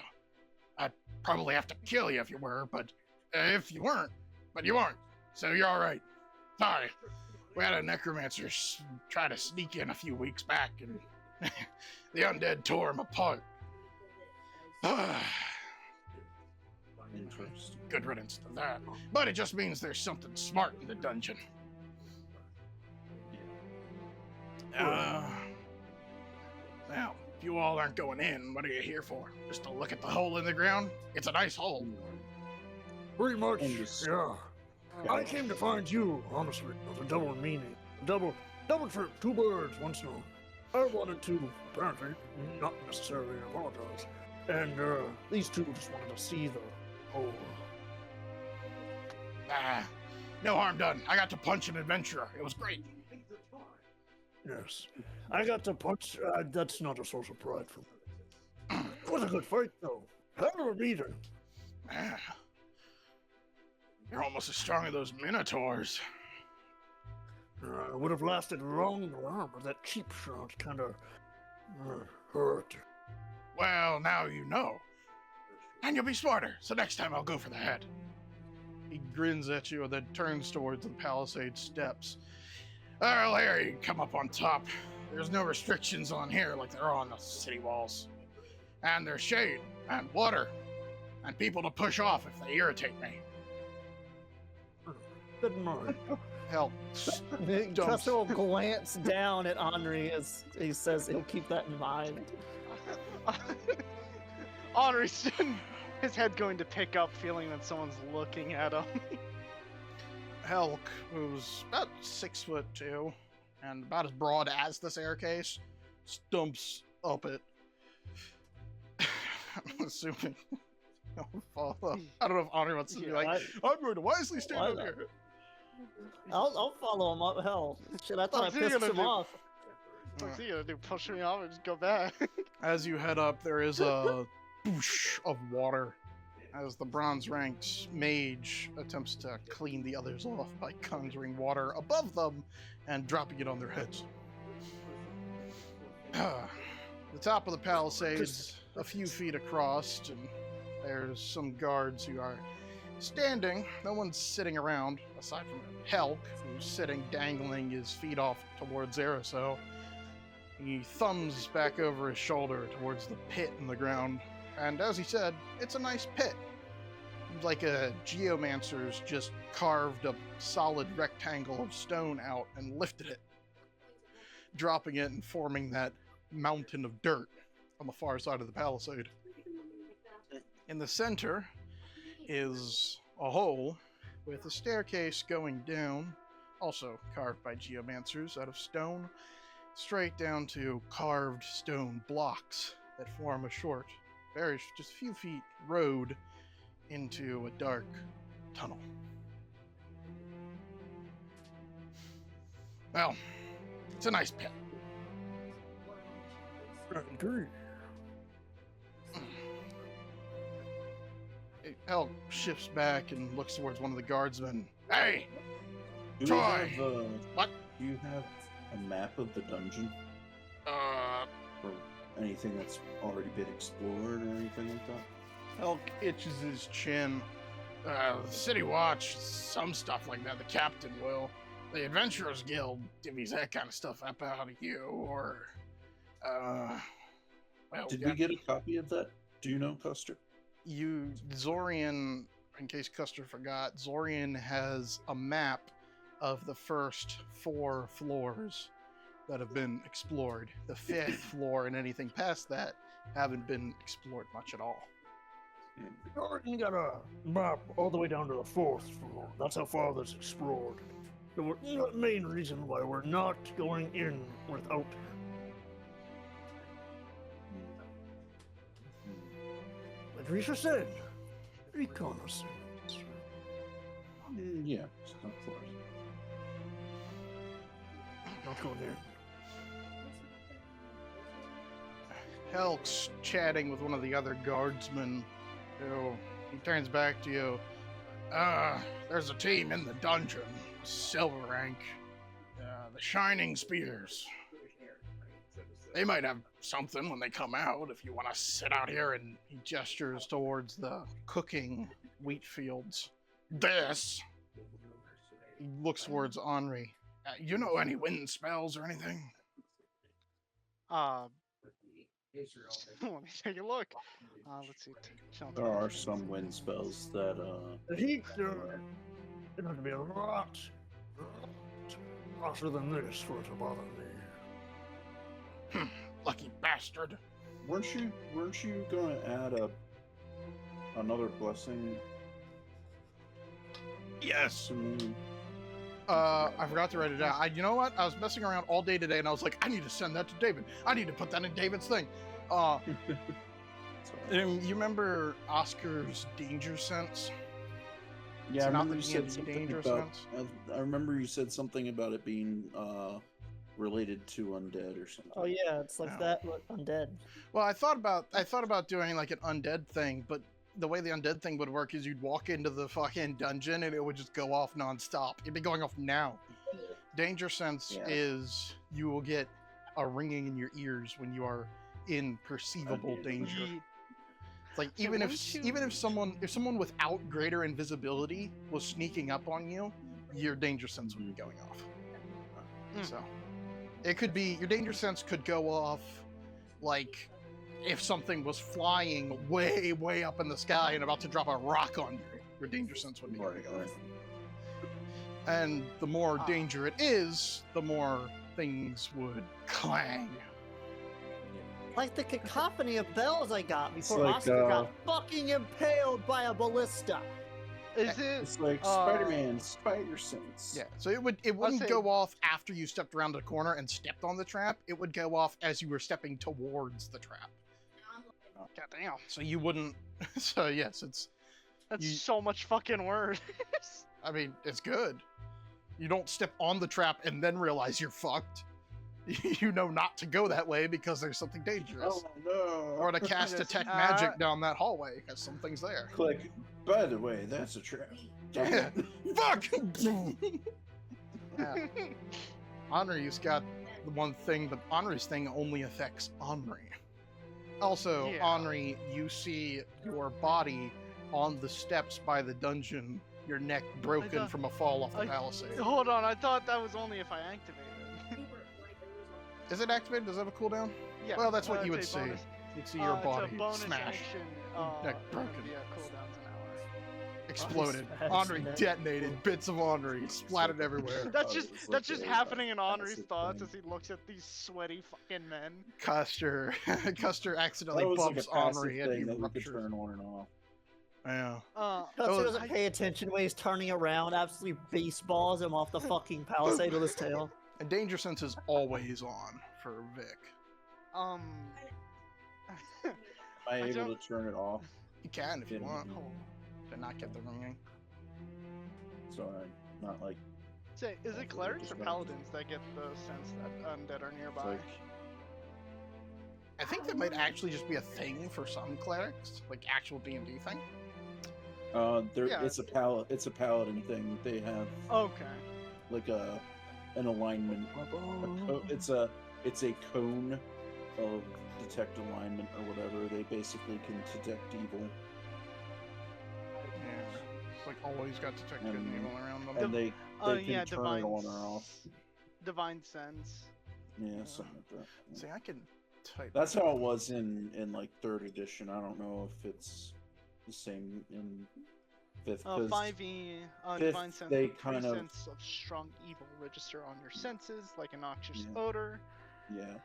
I'd probably have to kill you if you were, but if you weren't, but you aren't, so you're all right. Sorry. We had a necromancer try to sneak in a few weeks back, and the undead tore him apart. Interesting. Good riddance to that. But it just means there's something smart in the dungeon. Now, if you all aren't going in, what are you here for? Just to look at the hole in the ground? It's a nice hole. Pretty much, Understood. yeah. I came to find you, honestly, with a double meaning. Double trip, two birds, one stone. I wanted to, apparently, not necessarily apologize. And, these two just wanted to see the hole. No harm done. I got to punch an adventurer. It was great. Yes. I got to punch, that's not a source of pride for me. It was a good fight, though. Hell of a beater. Ah. You're almost as strong as those minotaurs. It would have lasted longer, but that cheap shot kind of hurt. Well, now you know. And you'll be smarter, so next time I'll go for the head. He grins at you and then turns towards the palisade steps. Well, here, you can come up on top. There's no restrictions on here like there are on the city walls. And there's shade and water. and people to push off if they irritate me. Good morning. Hell, Custer will glance down at Henri as he says he'll keep that in mind. Henri's his head going to pick up, feeling that someone's looking at him. Helk, who's about 6'2" and about as broad as the staircase, stumps up it. I'm assuming he'll follow. I don't know if Henri wants to be like, I'm going to wisely stand up here. I'll follow him up. Hell, shit, I thought What's I he pissed gonna him do? off. What's he gonna do? Push me off and just go back? As you head up, there is a boosh of water as the bronze-ranked mage attempts to clean the others off by conjuring water above them and dropping it on their heads. The top of the palisades, a few feet across, and there's some guards who are standing. No one's sitting around, aside from Helk, who's sitting dangling his feet off towards Erisel. He thumbs back over his shoulder towards the pit in the ground, and as he said, it's a nice pit. Like a geomancer's just carved a solid rectangle of stone out and lifted it, dropping it and forming that mountain of dirt on the far side of the palisade. In the center is a hole with a staircase going down, also carved by geomancers out of stone, straight down to carved stone blocks that form a short, just a few feet road into a dark tunnel. Well, it's a nice pit. I agree. Elk shifts back and looks towards one of the guardsmen. Hey! Do Troy! you have, What? Do you have a map of the dungeon? Or anything that's already been explored or anything like that? Elk itches his chin. The City Watch, some stuff like that, the captain will. The Adventurers Guild divvies that kind of stuff up out of you, or... well, Did we get a copy of that? Do you know, Kuster? Zorian, in case Kuster forgot, Zorian has a map of the first 4 floors that have been explored. The 5th floor and anything past that haven't been explored much at all. You got a map all the way down to the 4th floor. That's how far this explored. The main reason why we're not going in without. Like Risha said, reconnaissance. Yeah, of course. Not going in. Helk's chatting with one of the other guardsmen, who he turns back to you. There's a team in the dungeon, silver rank, the Shining Spears. They might have something when they come out if you want to sit out here, and he gestures towards the cooking wheat fields. This. He looks towards Henri. You know any wind spells or anything? Let me take a look. Let's see. There are some wind spells that, The heat, it'd have to be a lot hotter than this for it to bother me. Lucky bastard. weren't you going to add another blessing? Yes. To me? I forgot to write it down. You know what? I was messing around all day today, and I was like, I need to send that to David. I need to put that in David's thing. You remember Oscar's danger sense? Yeah, I It's not remember that you he said has something danger about. sense. I remember you said something about it being related to undead or something. Oh yeah, it's like No. that, but undead. Well, I thought about doing like an undead thing, but the way the undead thing would work is you'd walk into the fucking dungeon and it would just go off nonstop. It'd be going off now. Danger sense Yeah. is you will get a ringing in your ears when you are in perceivable danger. It's like So even wouldn't if someone without greater invisibility was sneaking up on you, your danger sense would be going off. Mm. So it could be your danger sense could go off like if something was flying way, way up in the sky and about to drop a rock on you, your danger sense would be going off. And the more danger it is, the more things would clang. Like the cacophony of bells I got before like, Oscar got fucking impaled by a ballista. Is it? It's like Spider-Man, Spider Sense. Yeah, so it wouldn't go off after you stepped around the corner and stepped on the trap. It would go off as you were stepping towards the trap. God damn. So you wouldn't. So yes, That's so much fucking worse. I mean, it's good. You don't step on the trap and then realize you're fucked. You know not to go that way because there's something dangerous. Oh no! Or to cast detect magic down that hallway because something's there. Click. By the way, that's a trap. Yeah. Fuck! Yeah. Henri's got the one thing, but Henri's thing only affects Henri. Also, Yeah. Henri, you see your body on the steps by the dungeon, your neck broken from a fall off the palisade. Hold on, I thought that was only if I activated. Is it activated? Does it have a cooldown? Yeah. Well, that's what you would it's a see. bonus- You'd see your it's body a bonus smash, action. neck broken. Yeah, cooldown's an hour. exploded. Smash Henri neck. detonated. Bits of Henri splattered everywhere. That's it's just like a happening in Henri's classic thoughts thing. as he looks at these sweaty fucking men. Custer accidentally That was bumps like a passive Henri and he thing that we could ruptures. turn on and off. Yeah. Custer doesn't pay attention when he's turning around, absolutely baseballs him off the fucking palisade with his tail. And danger sense is always on for Vic. Am I able to turn it off? You can if you Yeah. want. To not get the ringing. So I'm not like Say, is it clerics or paladins that get the sense that undead are it's nearby? like I think that might actually just be a thing for some clerics, like actual D&D thing. Yeah. it's a paladin thing. They have Okay. like an alignment. It's a cone of detect alignment or whatever. They basically can detect evil, Yeah. It's like always got detect good and evil around them. and they can Yeah, turn divine it on or off. Divine sense. Yeah, something like that. See, I can type. That's how it was in like 3rd edition. I don't know if it's the same in 5th. 'cause 5e, fifth, divine sense. they With kind of- sense of strong evil register on your senses, like a noxious Yeah. odor. Yeah,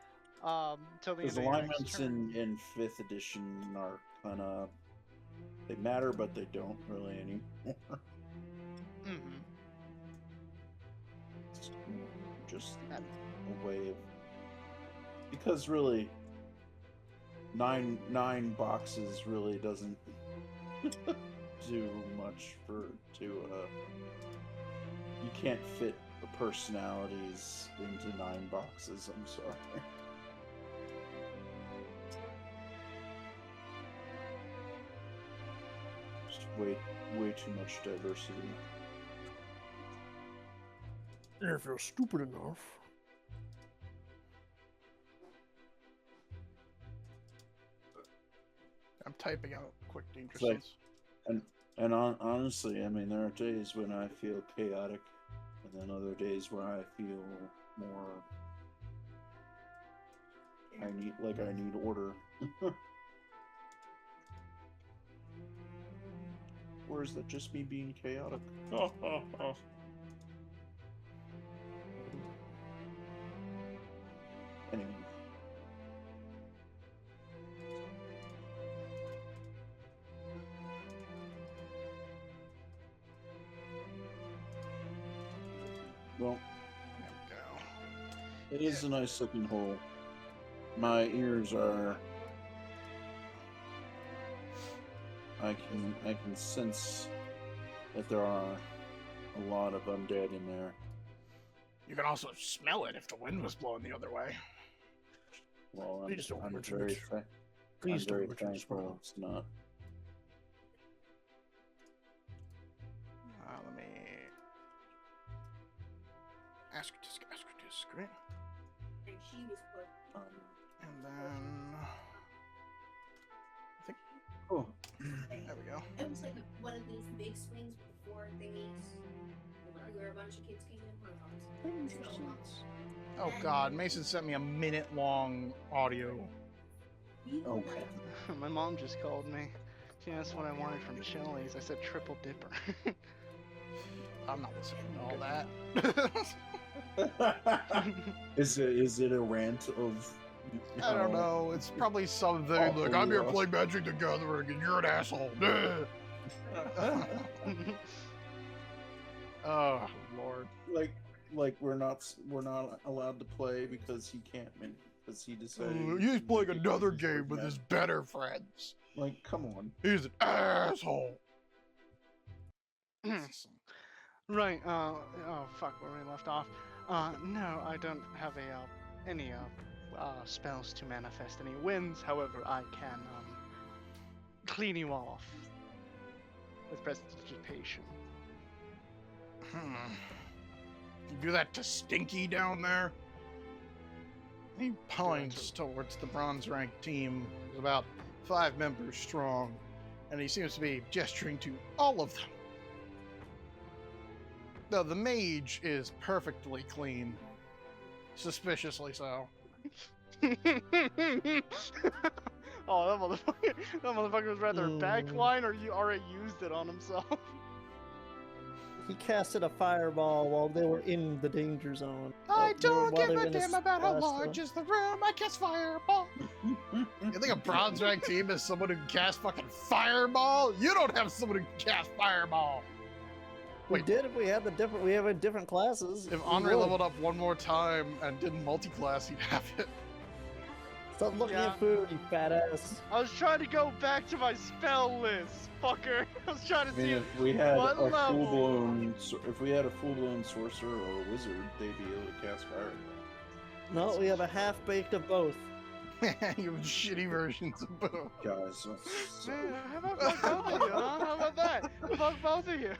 Till the because end of your next alignments turn. in 5th edition are kind of they matter, but they don't really anymore. Mhm. It's just a way of because really nine boxes really doesn't do much you can't fit the personalities into 9 boxes. I'm sorry. Just way too much diversity. And if you're stupid enough, I'm typing out quick danger It's like- sense. Honestly, I mean, there are days when I feel chaotic, and then other days where I feel more. I need order. Or is that just me being chaotic? Anyway. Well, There we go. it is a nice looking hole. My ears are. I can sense that there are a lot of undead in there. You can also smell it if the wind was blowing the other way. Well, Please don't I'm mention very, it. I'm please very don't mention this thankful now. it's not. Let me ask disc, right? And she was put. And then I think Oh, there we go. It was like one of these big swings with 4 thingies. Where a bunch of kids came in. One of them. Oh God, Mason sent me a minute-long audio Oh, My mom just called me. She asked what I wanted from Chili's. I said triple dipper. I'm not listening to all that. Is it a rant of? I don't know. It's probably something Awful like, I'm here rough. playing Magic the Gathering and you're an asshole. Oh, Lord. Like we're not allowed to play because he can't win because he decided He's playing another game with his better friends. Like, come on. He's an asshole. Right. Oh fuck, where we left off. No, I don't have any spells to manifest any winds. However, I can clean you off with prestidigitation. You do that to Stinky down there? He points towards the bronze rank team. There's about 5 members strong, and he seems to be gesturing to all of them. No, the mage is perfectly clean. Suspiciously so. Oh, that motherfucker was rather backline, or you already used it on himself. He casted a fireball while they were in the danger zone. I don't while give they were a in the damn about how splash large zone. is the room. I cast fireball. You think a bronze rank team is someone who can cast fucking fireball? You don't have someone who can cast fireball. We Wait. did if we had we have different classes. If we Andre would. leveled up one more time and did multi-class, he'd have it. Stop looking Yeah. at food, you fat ass. I was trying to go back to my spell list, fucker. I was trying to I see mean, if we had what a level. full-blown sorcerer or a wizard, they'd be able to cast fire. No, we have a half-baked of both. You have shitty versions of both. Guys, How about fuck both of you, huh? How about that? Fuck both of you.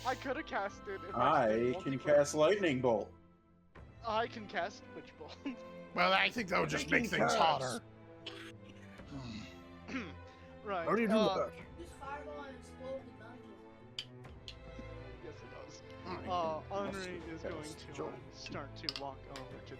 I could have casted. If I did can multi-class. cast lightning bolt. I can cast Witch Bolt. Well, I think that would just make things hotter. Right. How do you do that? Just fireball and explode the dungeon. Yes, it does. Alright. Henri is going Yes, to Joel. start to walk over to the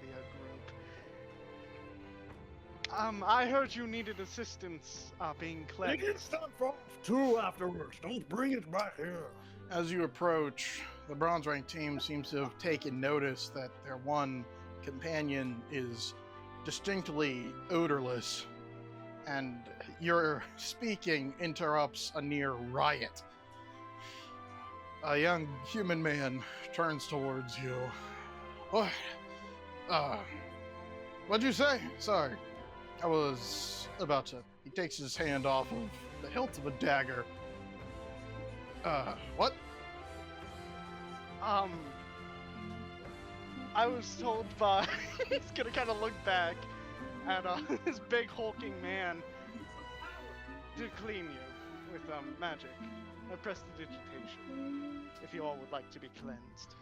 group. I heard you needed assistance being Take cleansed. it stuff off too afterwards. Don't bring it back here. As you approach, the bronze rank team seems to have taken notice that their one companion is distinctly odorless, and your speaking interrupts a near riot. A young human man turns towards you. What? What'd you say? Sorry. I was about to... He takes his hand off of the hilt of a dagger. What? I was told by... He's gonna kind of look back at this big hulking man to clean you with magic. Prestidigitation. If you all would like to be cleansed.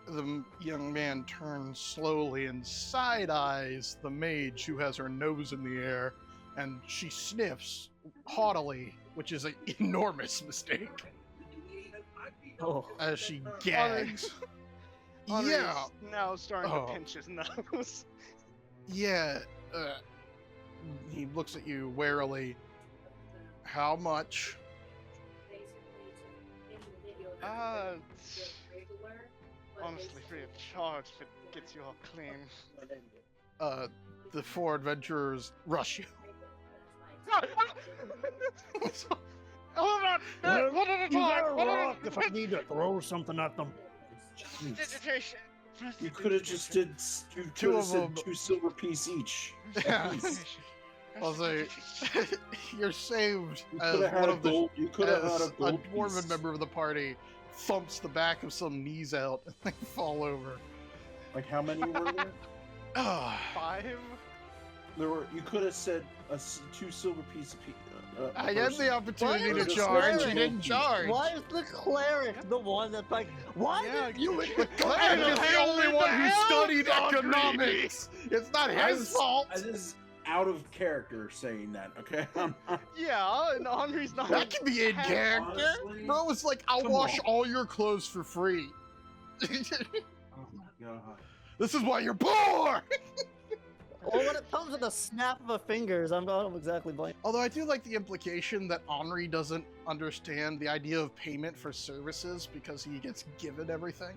The young man turns slowly and side-eyes the mage who has her nose in the air, and she sniffs haughtily, which is an enormous mistake, Oh, as she gags. Henri's Yeah, now starting Oh. to pinch his nose. yeah. He looks at you warily. How much? Honestly, free of charge if it gets you all clean. The 4 adventurers rush you. Hold on! Well, One at a You time! got a One at rock if I need to throw something at them. Prestidigitation! You could have just did. You Two could have of said them. 2 silver piece each. Yeah. I'll say, you're saved You as could have had one a of the gold. You could have had as a gold dwarven piece. member of the party thumps the back of some knees out and they fall over. Like how many were there? Ah, 5? There were. You could have said 2 silver piece. I had the opportunity Why to is charge, this you didn't charge. why is the cleric the one that's like, why Yeah, did you... The cleric is the only one who studied economics. It's not I his was- fault. I just out of character saying that. Okay. Yeah, and Henri's not. That can be in Heck, character. honestly, Bro, it's like, I'll come wash on. all your clothes for free. Oh my god. This is why you're poor. Well, when it comes to the snap of a fingers, I'm not exactly blaming. Although I do like the implication that Henri doesn't understand the idea of payment for services because he gets given everything.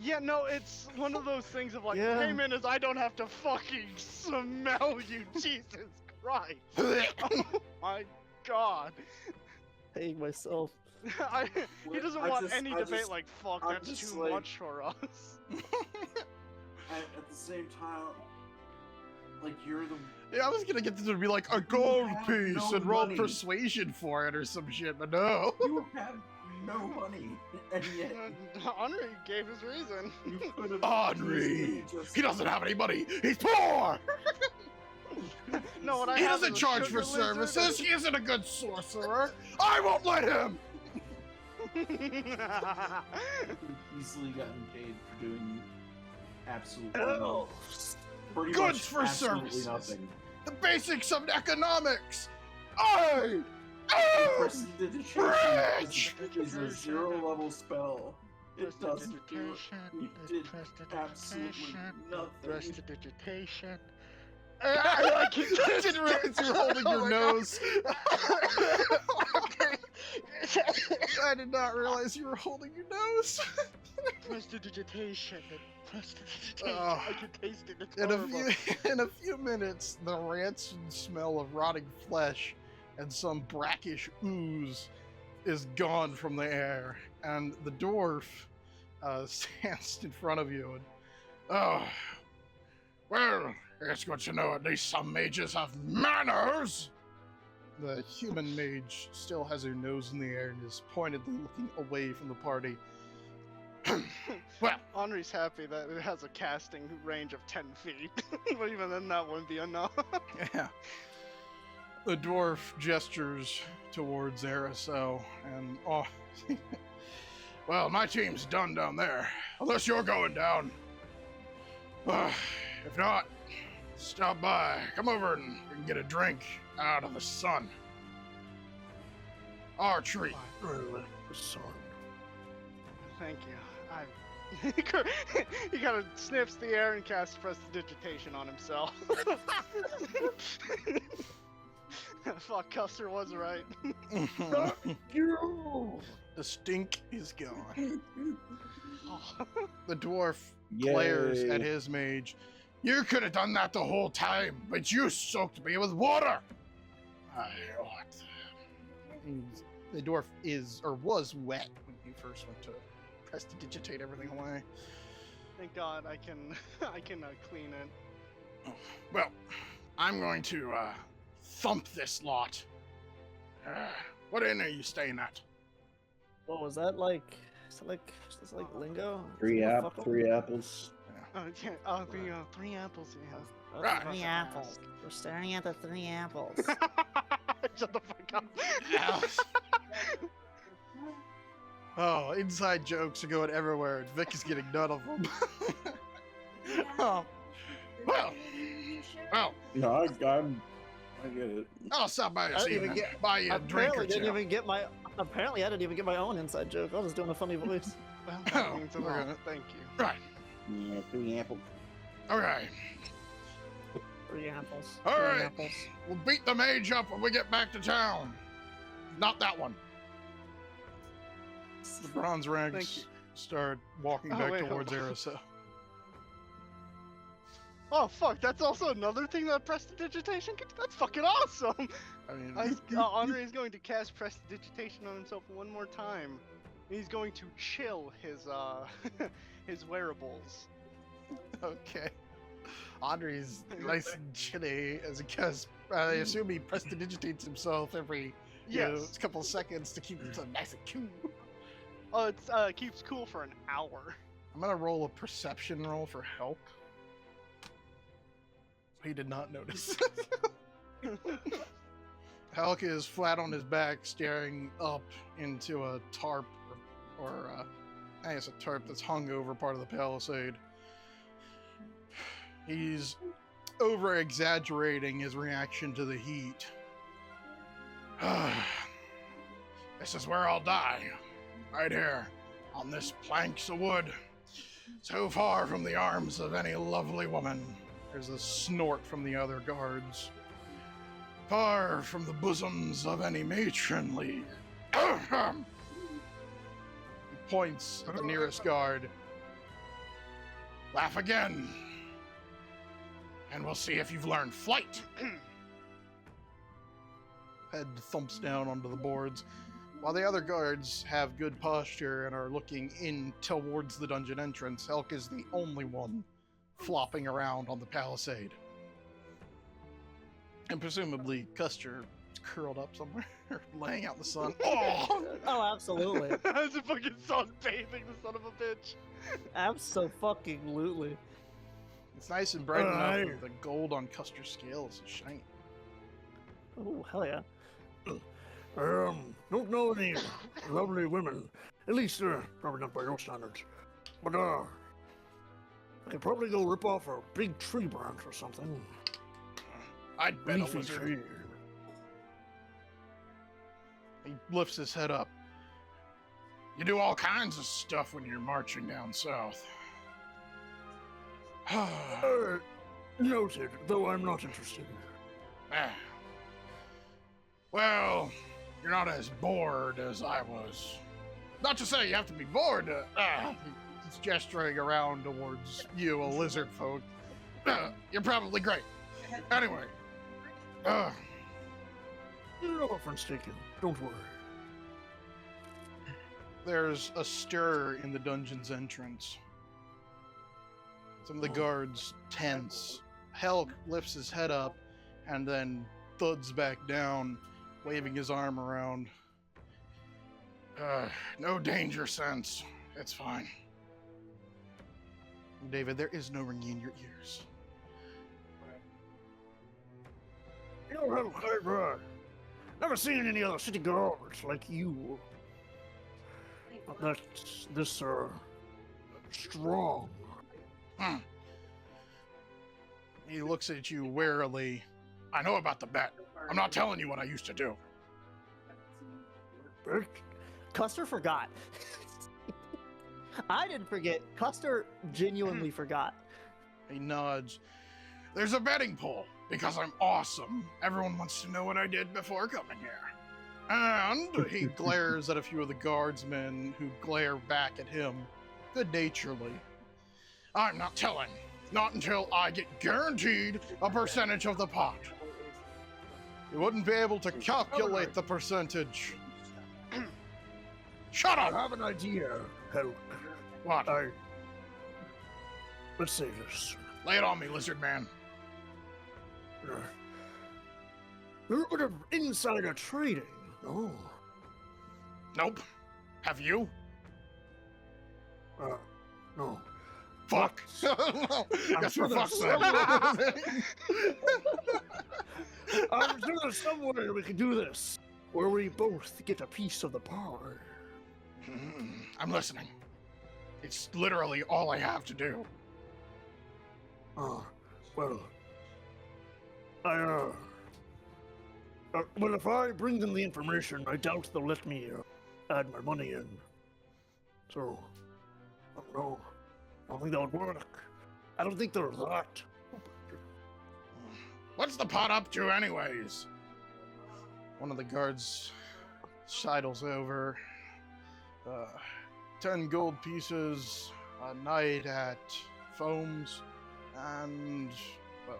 Yeah, no, it's one of those things of like, Yeah. payment is I don't have to fucking smell you, Jesus Christ. Oh my God. Paying myself. He doesn't I want just- any I debate just- like, fuck, I'm that's just too like- much for us. At the same time, like you're the Yeah, I was gonna get to be like a gold have piece no and roll money. persuasion for it or some shit, but no. you have no money, and yet Henri gave his reason. you could have Henri! just- He doesn't have any money. He's poor. No, what I He have doesn't is a charge sugar for services. lizard He isn't a good sorcerer. I won't let him. easily gotten paid for doing absolutely Oh. pretty Goods much for absolutely services. nothing. The basics of economics. I. Prestidigitation Rich! is a zero-level spell. It doesn't do it. You did absolutely nothing. Prestidigitation. I didn't realize you were holding Oh your my nose. Okay. I did not realize you were holding your nose. Prestidigitation. Prestidigitation. Oh. I can taste it. It's In a horrible. in a few minutes, the rancid smell of rotting flesh and some brackish ooze is gone from the air, and the dwarf stands in front of you. And, oh, well, it's good to know at least some mages have manners. The human mage still has her nose in the air and is pointedly looking away from the party. Well, Henri's happy that it has a casting range of 10 feet. But even then, that wouldn't be enough. yeah. The dwarf gestures towards Ariso and well, my team's done down there. Unless you're going down. If not, stop by. Come over and we can get a drink out of the sun. Our treat. Son. Thank you. He kind of sniffs the air and casts prestidigitation on himself. Fuck, Kuster was right. You. The stink is gone. Oh. The dwarf glares Yay. at his mage. You could have done that the whole time, but you soaked me with water. The dwarf is or was wet when he first went to prestidigitate everything away. Thank God I can clean it. Well, I'm going to thump this lot. What inn are you staying at? What was that like? Is this like lingo? Three Fuck 'em? apples. Yeah, the 3 apples. Yeah. Oh, Right. 3 apples. We're staring at the 3 apples. Shut the fuck up. Oh, inside jokes are going everywhere, and Vic is getting none of them. Oh, well, well, No, I get it. I'll stop by this I didn't even evening, get- buy you a drink or Apparently, didn't two. even get my. Apparently, I didn't even get my own inside joke. I was doing a funny voice. Well, Oh, that means a we're lot. gonna- Thank you. Right, Yeah, 3 apples. okay. 3 apples. All 3 right. apples. We'll beat the mage up when we get back to town. Not that one. The bronze Thank you. ranks start walking Oh, back wait, towards hold on. Ariso. Oh fuck, that's also another thing that prestidigitation can do. That's fucking awesome. I mean, Andre is going to cast prestidigitation on himself one more time. He's going to chill his his wearables. okay. Andre's nice and chilly as a cast. I assume he prestidigitates himself every Yes. couple seconds to keep himself nice and cool. Oh, it's keeps cool for an hour. I'm gonna roll a perception roll for help. He did not notice. Hulk is flat on his back, staring up into a tarp, or I guess a tarp that's hung over part of the palisade. He's over-exaggerating his reaction to the heat. This is where I'll die. Right here, on this planks of wood. So far from the arms of any lovely woman. There's a snort from the other guards. Far from the bosoms of any matronly. He points at the nearest guard. Laugh again, and we'll see if you've learned flight. Head thumps down onto the boards. While the other guards have good posture and are looking in towards the dungeon entrance, Helk is the only one flopping around on the palisade. And presumably Kuster is curled up somewhere, laying out in the sun. Oh! Oh, absolutely. As a fucking sunbathing, the son of a bitch. Absolutely. It's nice and bright enough that the gold on Kuster's scales is shiny. Oh, hell yeah. Don't know any lovely women. At least, probably not by your standards. But, I could probably go rip off a big tree branch or something. I'd bet a Leafy lizard. tree. He lifts his head up. You do all kinds of stuff when you're marching down south. Noted, though I'm not interested. Well, you're not as bored as I was. Not to say you have to be bored. He's gesturing around towards you, a lizard folk. You're probably great. Anyway. No offense taken. Don't worry. There's a stir in the dungeon's entrance. Some of the guards tense. Helk lifts his head up and then thuds back down, waving his arm around. No danger sense. It's fine. David, there is no ringing in your ears. You know, I've never seen any other city guards like you. That's this, strong. He looks at you warily. I know about the bet. I'm not telling you what I used to do. Kuster forgot. I didn't forget. Kuster genuinely forgot. He nods. There's a betting pool, because I'm awesome. Everyone wants to know what I did before coming here. And he glares at a few of the guardsmen who glare back at him, good-naturedly. I'm not telling. Not until I get guaranteed a percentage of the pot. You wouldn't be able to calculate the percentage. Shut I up! have an idea, Helk. What? Let's say this. Lay it on me, lizard man. A little bit of insider trading. Oh. Nope. Have you? No. Fuck. That's sure for fuck's there's sake. I'm sure there's somewhere we can do this, where we both get a piece of the pie. I'm listening. It's literally all I have to do. Well, well, if I bring them the information, I doubt they'll let me add my money in. So, I don't know. I don't think that would work. I don't think they're that. What's the pot up to anyways? One of the guards sidles over. 10 gold pieces a night at Foam's, and, well,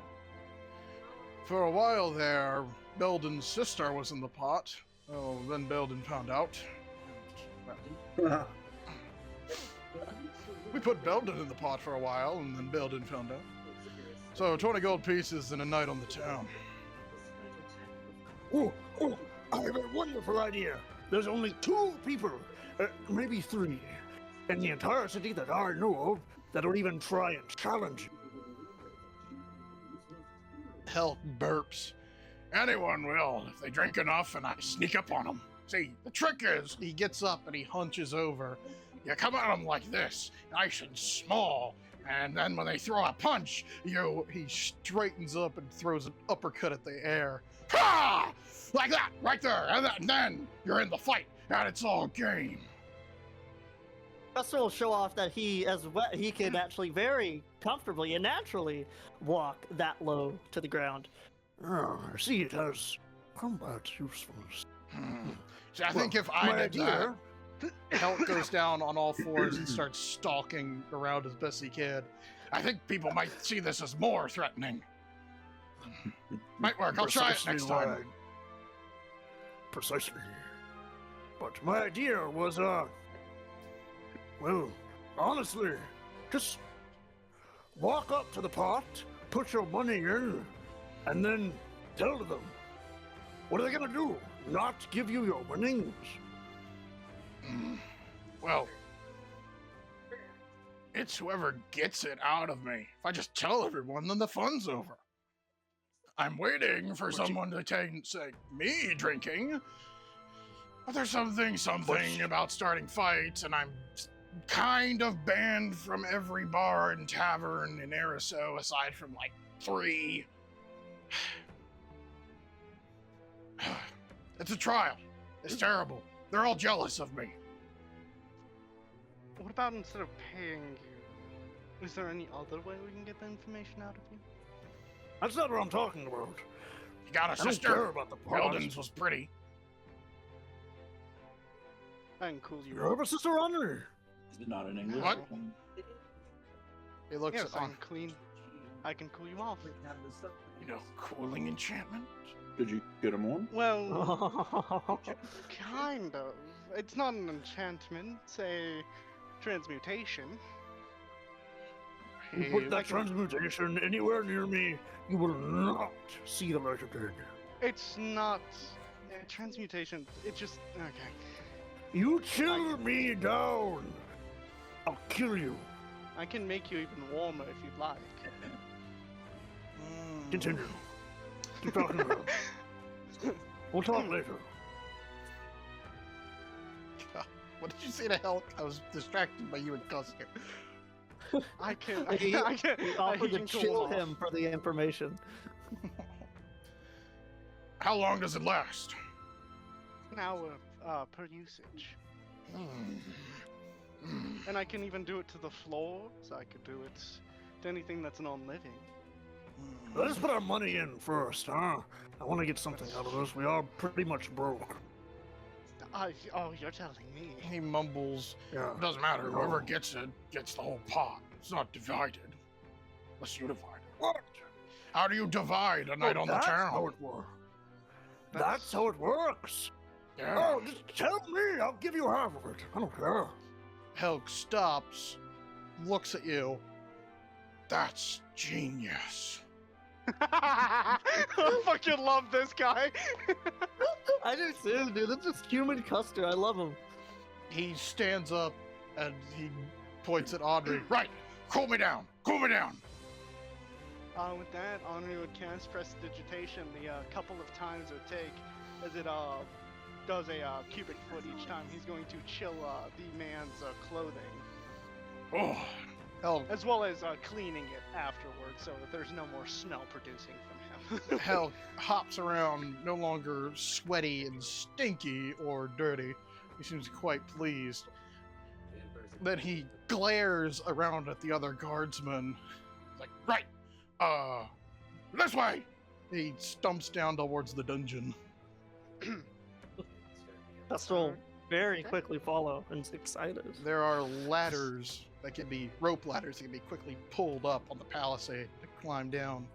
for a while there, Belden's sister was in the pot. Oh, then Belden found out. Well, we put Belden in the pot for a while, and then Belden found out. So, 20 gold pieces and a night on the town. Oh, I have a wonderful idea. There's only 2 people, maybe 3, in the entire city that I know of that would even try and challenge you. Helk burps. Anyone will, if they drink enough and I sneak up on them. See, the trick is, he gets up and he hunches over. You come at them like this, nice and small, and then when they throw a punch, he straightens up and throws an uppercut at the air. Ha! Like that, right there, and then you're in the fight, and it's all game. Custer will show off that he he can actually very comfortably and naturally walk that low to the ground. Oh, I see it has combat usefulness. See, I think if I my did idea- that, Helk goes down on all fours and starts stalking around as best he can. I think people might see this as more threatening. Might work. I'll try it Precisely next time. why- Precisely. But my idea was, well, honestly, just walk up to the pot, put your money in, and then tell them. What are they gonna do? Not give you your winnings? Well, it's whoever gets it out of me. If I just tell everyone, then the fun's over. I'm waiting for someone to say me drinking. But there's something about starting fights, and I'm kind of banned from every bar and tavern in Ariso aside from like 3. It's a trial. It's terrible. They're all jealous of me. What about instead of paying you? Is there any other way we can get the information out of you? That's not what I'm talking about. You got a I don't sister? care about the pot. Eldon's was pretty. I can cool you. You have a sister on me. Is it not in English? What? He looks Yes, I on. can clean. I can cool you off. You know, cooling enchantment. Did you get him on? Well, kind of. It's not an enchantment. It's a transmutation. You put that transmutation anywhere near me, you will not see the light of day. It's not a transmutation. It just okay. You chill me down. I'll kill you. I can make you even warmer if you'd like. Continue. Keep talking about it. We'll talk later. What did you say to Helk? I was distracted by you and Custer. I can. He I can. offered to can cool chill off. him for the information. How long does it last? An hour per usage. And I can even do it to the floor, so I could do it to anything that's non-living. Let's put our money in first, huh? I want to get something out of this. We are pretty much broke. Oh, you're telling me. He mumbles. Yeah. It doesn't matter. Whoever gets it gets the whole pot. It's not divided. Unless you divide it. What? How do you divide a night on the That's town? how it works. That's how it works. Yeah. Oh, just tell me. I'll give you half of it. I don't care. Helk stops, looks at you. That's genius. I fucking love this guy. I do too, dude. That's just human Custer. I love him. He stands up and he points at Audrey. Right, cool me down. Cool me down. With that, Henri would cast Prestidigitation the couple of times it would take, as it does a cubic foot each time. He's going to chill the man's clothing, Oh, Helk, as well as cleaning it afterwards, so that there's no more smell producing from him. Helk hops around, no longer sweaty and stinky or dirty. He seems quite pleased. Then he glares around at the other guardsmen. Like, right, this way! He stumps down towards the dungeon. Custer will very quickly follow and is excited. There are ladders that can be rope ladders that can be quickly pulled up on the palisade to climb down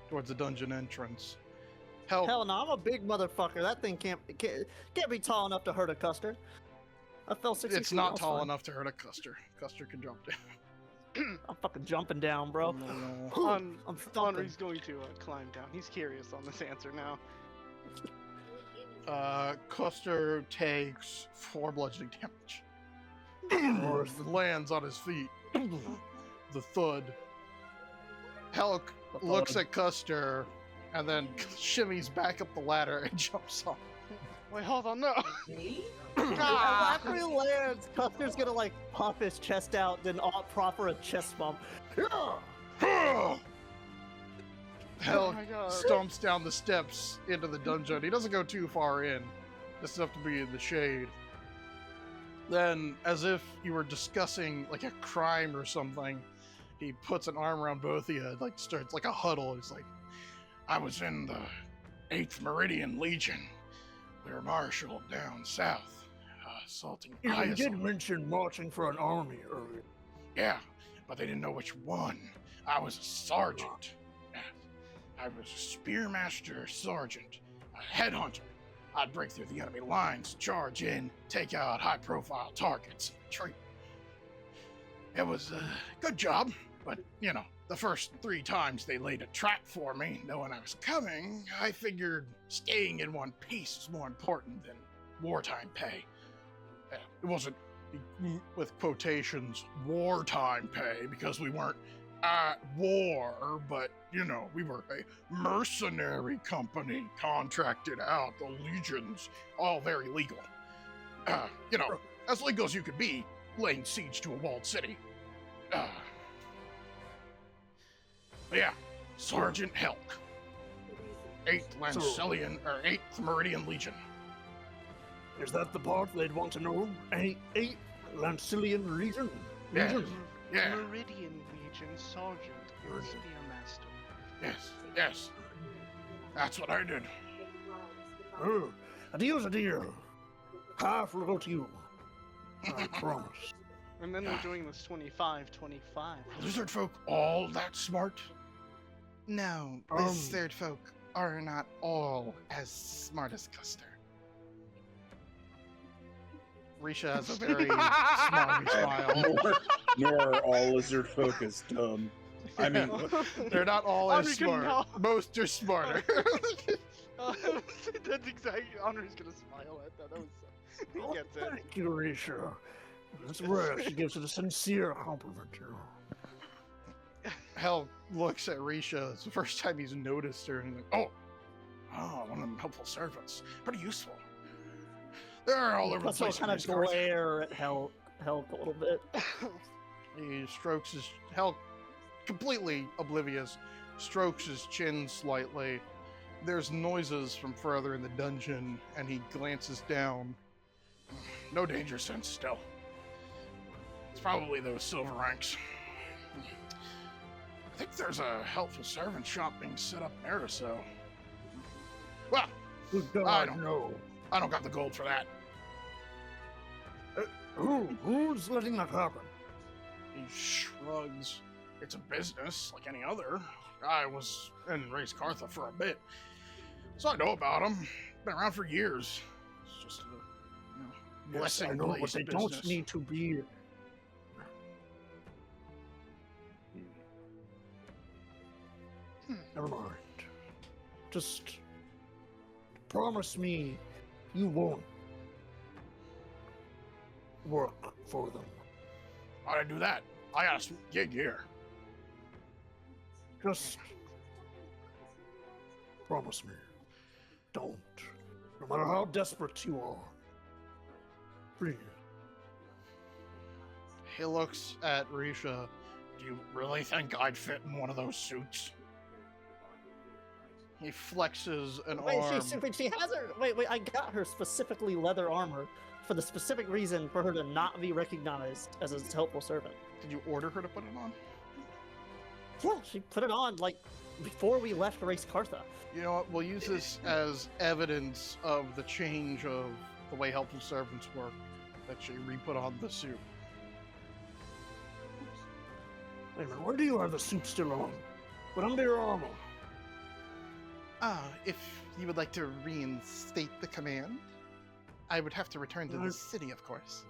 towards the dungeon entrance. Hell no, I'm a big motherfucker. That thing can't be tall enough to hurt a Custer. I fell 60 It's feet, not I was tall fine. enough to hurt a Custer. Custer can jump down. I'm fucking jumping down, bro. I'm stomping. Henri's going to climb down. He's curious on this answer now. Custer takes 4 bludgeoning damage. Lands on his feet. The thud. Helk looks at Custer and then shimmies back up the ladder and jumps off. Wait, hold on, no. After he lands, Custer's gonna like pop his chest out, then proffer a chest bump. Helk my God. stomps down the steps into the dungeon. He doesn't go too far in, just enough to be in the shade. Then, as if you were discussing like a crime or something, he puts an arm around both of you, like starts like a huddle. He's like, I was in the 8th Meridian Legion. We were marshaled down south, assaulting You Iosol. did mention marching for an army earlier. Yeah, but they didn't know which one. I was a sergeant. I was a spearmaster sergeant, a headhunter. I'd break through the enemy lines, charge in, take out high-profile targets, and retreat. It was a good job, but, you know, the first 3 times they laid a trap for me, knowing I was coming, I figured staying in one piece was more important than wartime pay. It wasn't, with quotations, wartime pay, because we weren't at war, but, you know, we were a mercenary company contracted out, the legions, all very legal. You know, as legal as you could be, laying siege to a walled city. But yeah, Sergeant Helk, 8th Lancelian, or 8th Meridian Legion. Is that the part they'd want to know? 8th Lancelian Legion? Yeah. Legion? Yeah, Meridian Legion Sergeant and Spearmaster. yes. That's what I did. Oh, a deal's a deal. Half will go to you. I promise. And then we're doing this 25-25. Lizard folk all that smart? No, lizard folk are not all as smart as Kuster. Risha has a very smiley smile. Nor are all lizard folk as dumb. I mean, They're not all as Andre couldn't smart. help. Most are smarter. That's exactly. Andre's gonna smile at that. That was. He gets it. Thank you, Risha. That's rare. She gives it a sincere compliment. Hell looks at Risha. It's the first time he's noticed her, and he's like, oh, one of them helpful servants. Pretty useful. They're all over the Plus, I'll place. kind of glare at Helk a little bit. He strokes his Helk, completely oblivious, strokes his chin slightly. There's noises from further in the dungeon, and he glances down. No danger sense still. It's probably those silver ranks. I think there's a helpful servant shop being set up there or so. Well, I don't know. I don't got the gold for that. Who's letting that happen? He shrugs. It's a business like any other. I was in Race Cartha for a bit, so I know about him. Been around for years. It's just a blessing. I know, but they don't need to be. Never mind. Just promise me you won't work for them. How'd I do that? I got a sweet gig here. Just promise me. Don't. No matter how desperate you are. Please. He looks at Risha. Do you really think I'd fit in one of those suits? He flexes an arm. She has her. Wait, I got her specifically leather armor for the specific reason for her to not be recognized as a helpful servant. Did you order her to put it on? Yeah, she put it on like before we left Race Cartha. You know what? We'll use this as evidence of the change of the way helpful servants work. That she re-put on the suit. Wait a minute, why do you have the suit still on? But under your armor. If you would like to reinstate the command, I would have to return to the city, of course.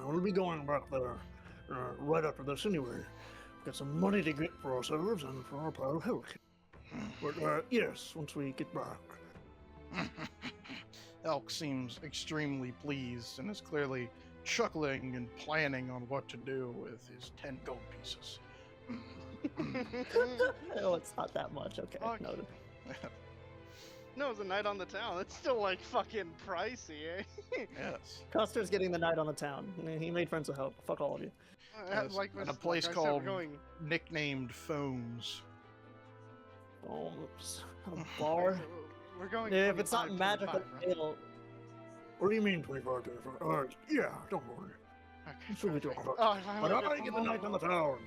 We'll be going back there right after this anyway. Got some money to get for ourselves and for our pal Helk. But yes, once we get back. Elk seems extremely pleased and is clearly chuckling and planning on what to do with his 10 gold pieces. Oh, it's not that much. Okay, Fuck. noted. No, it's a night on the town. That's still like fucking pricey, eh? Yes. Custer's getting the night on the town. He made friends with Helk. Fuck all of you. Yes, at a place like I said, called we're going. nicknamed Foams. Oh, oops. A bar. We're going. Yeah, if it's not 25, magical 25, right? ale. What do you mean 25, 25? Yeah, don't worry. Okay, That's what we talk perfect. about. Oh, if I But would've I been- get the night on the town.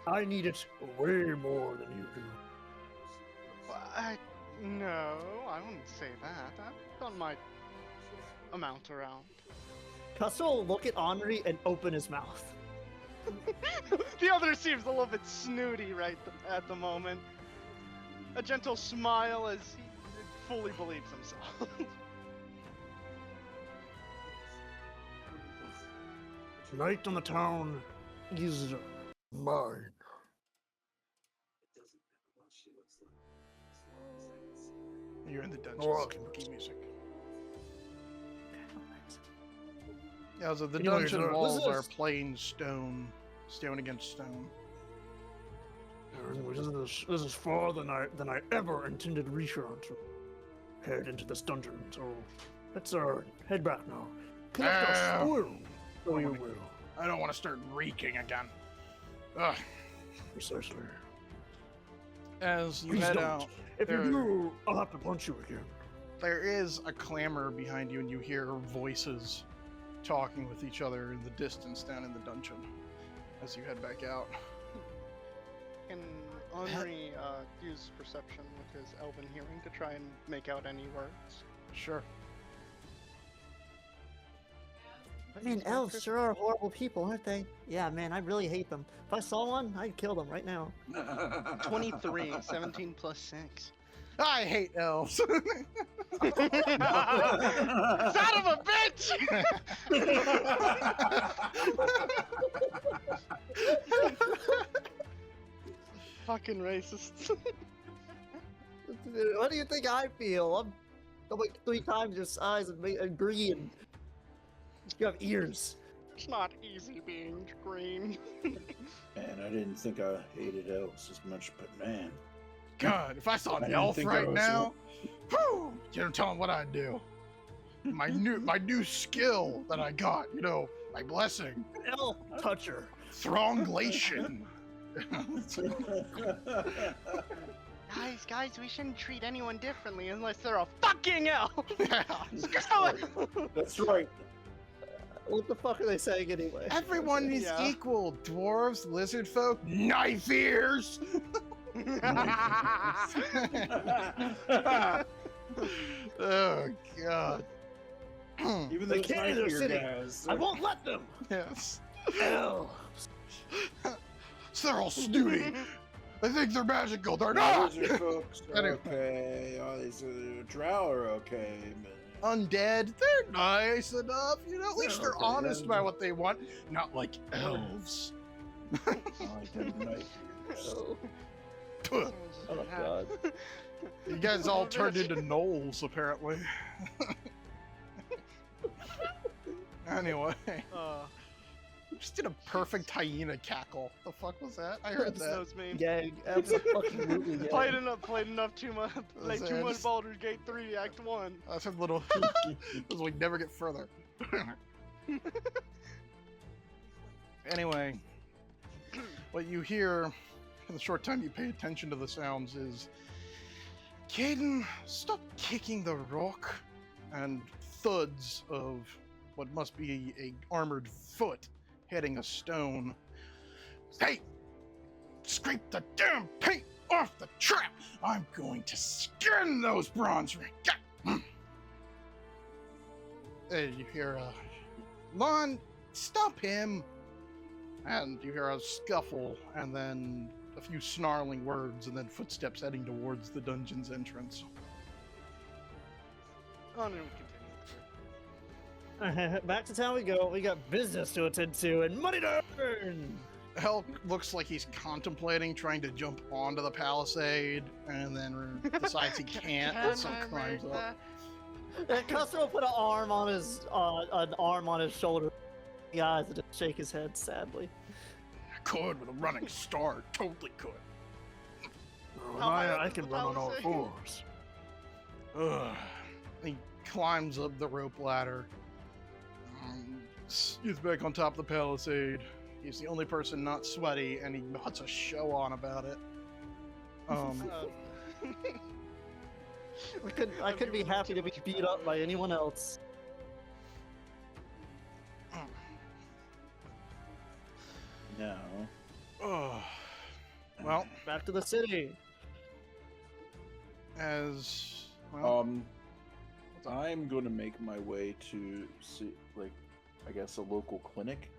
I need it way more than you do. Well, no, I wouldn't say that. I've done my amount around. Custer will look at Henri and open his mouth. The other seems a little bit snooty at the moment. A gentle smile as he fully believes himself. Night on the town is mine. You're in the dungeon. Oh, Spooky music. Yeah, so the Anyways, dungeon this walls are is- plain stone against stone. This is farther than I ever intended Risha to head into this dungeon. So let's head back now. Collect our spoil, so you will. I don't want to start reeking again. Ugh. Precisely. As you Please head don't. out, If there- you do, I'll have to punch you again. there is a clamor behind you, and you hear voices talking with each other in the distance down in the dungeon as you head back out. Can Henri use perception with his elven hearing to try and make out any words? Sure. I mean, elves sure are horrible people, aren't they? Yeah, man, I really hate them. If I saw one, I'd kill them right now. 23, 17 plus 6. I hate elves. Son of a bitch! Fucking racist. What do you think I feel? I'm like 3 times your size and green. You have ears. It's not easy being green. Man, I didn't think I hated elves as much, but man, God, if I saw I an didn't elf think I right was now, whew, you know, tell him what I'd do. My new skill that I got, you know, my blessing, Elf toucher. throngulation. Guys, we shouldn't treat anyone differently unless they're a fucking elf. Yeah. That's right. What the fuck are they saying anyway? Everyone is Yeah. equal. Dwarves, lizard folk, knife ears. Oh God. Even They those can't in knife their ear city. guys. I won't let them. Yes. Elves. So they're all snooty. They think they're magical. They're The not. lizard folks are Anyway. okay. All these drow are okay, but Undead, they're nice enough. You know, at least They're they're okay, honest yeah. about what they want. Not like elves. I like them knife ears. Oh, Puh. oh god. You guys all turned into gnolls, apparently. Anyway, just did a perfect hyena cackle. The fuck was that? I heard that. Knows me. Gag. Absolutely gag. Played enough too much. Played That's too it. much Baldur's Gate 3 Act 1. I said little. Because we never get further. Anyway, what you hear in the short time you pay attention to the sounds is, Caden, stop kicking the rock, and thuds of what must be a armored foot hitting a stone. Hey, scrape the damn paint off the trap. I'm going to skin those bronze rings. And you hear Lon, stop him. And you hear a scuffle, and then a few snarling words, and then footsteps heading towards the dungeon's entrance. Oh, no, we continue. Back to town we go. We got business to attend to and money to earn. Helk looks like he's contemplating trying to jump onto the palisade, and then decides he can't, and so climbs up. And Custer will put an arm on his shoulder. The eyes and just shake his head sadly. I could with a running start, totally could. Oh, I can run on all fours. Ugh. He climbs up the rope ladder. He's back on top of the palisade. He's the only person not sweaty, and he puts a show on about it. I couldn't be happy to be beat up by anyone else. now. Oh, well, Back to the city. as well. I'm going to make my way to see, like, I guess a local clinic.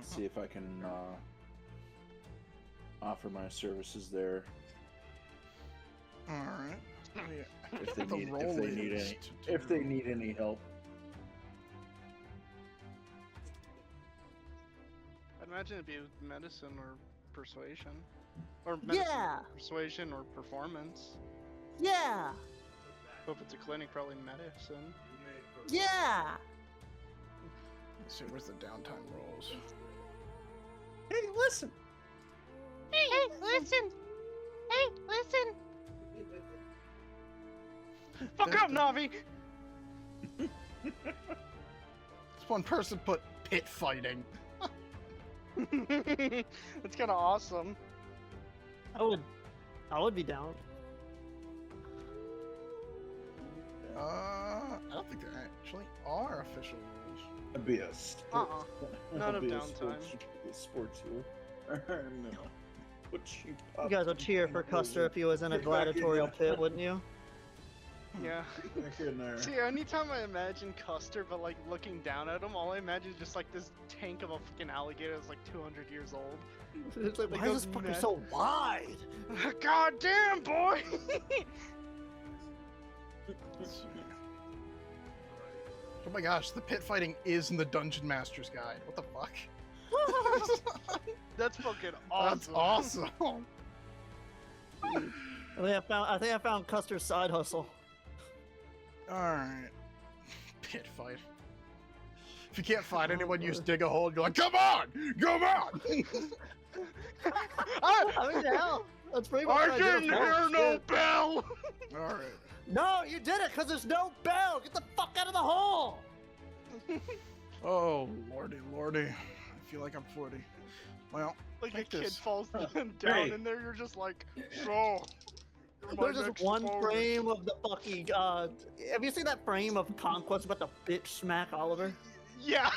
See if I can offer my services there. All right. If they The need, roll is if they need any help. I'd imagine it'd be medicine or persuasion. Or medicine, Yeah. persuasion or performance. Yeah. But if it's a clinic, probably medicine. Yeah. Let's see, where's the downtime rolls? Hey, listen! Hey, listen! Hey, listen! Fuck up, Navi! This one person put pit fighting. That's kind of awesome. I would be down. I don't think there actually are official rules. It'd be a sport. None of It'd be a downtime. Sports rule. No. What you You guys would cheer for Custer if he was in a gladiatorial pit, wouldn't you? Yeah. Back in there. See, anytime I imagine Custer, but like looking down at him, all I imagine is just like this tank of a fucking alligator that's like 200 years old. It's like, Like why is those this fucker men- so wide? God damn, boy! Oh my gosh, the pit fighting is in the Dungeon Master's Guide. What the fuck? That's fucking awesome. That's awesome. I think I found Custer's side hustle. Alright. Pit fight. If you can't find anyone, you just dig a hole and you're like, come on! Come on! I mean, hell, that's pretty much I what did didn't with hear Forrest, no yeah. bell! Alright. No, you did it because there's no bell. Get the fuck out of the hole. Oh, lordy, lordy. I feel like I'm 40. Well, Like a Like kid this. falls down Hey. in there, you're just like, so. you're my There's just next one opponent." frame of the fucking. Have you seen that frame of Conquest about the bitch smack Oliver? Yeah.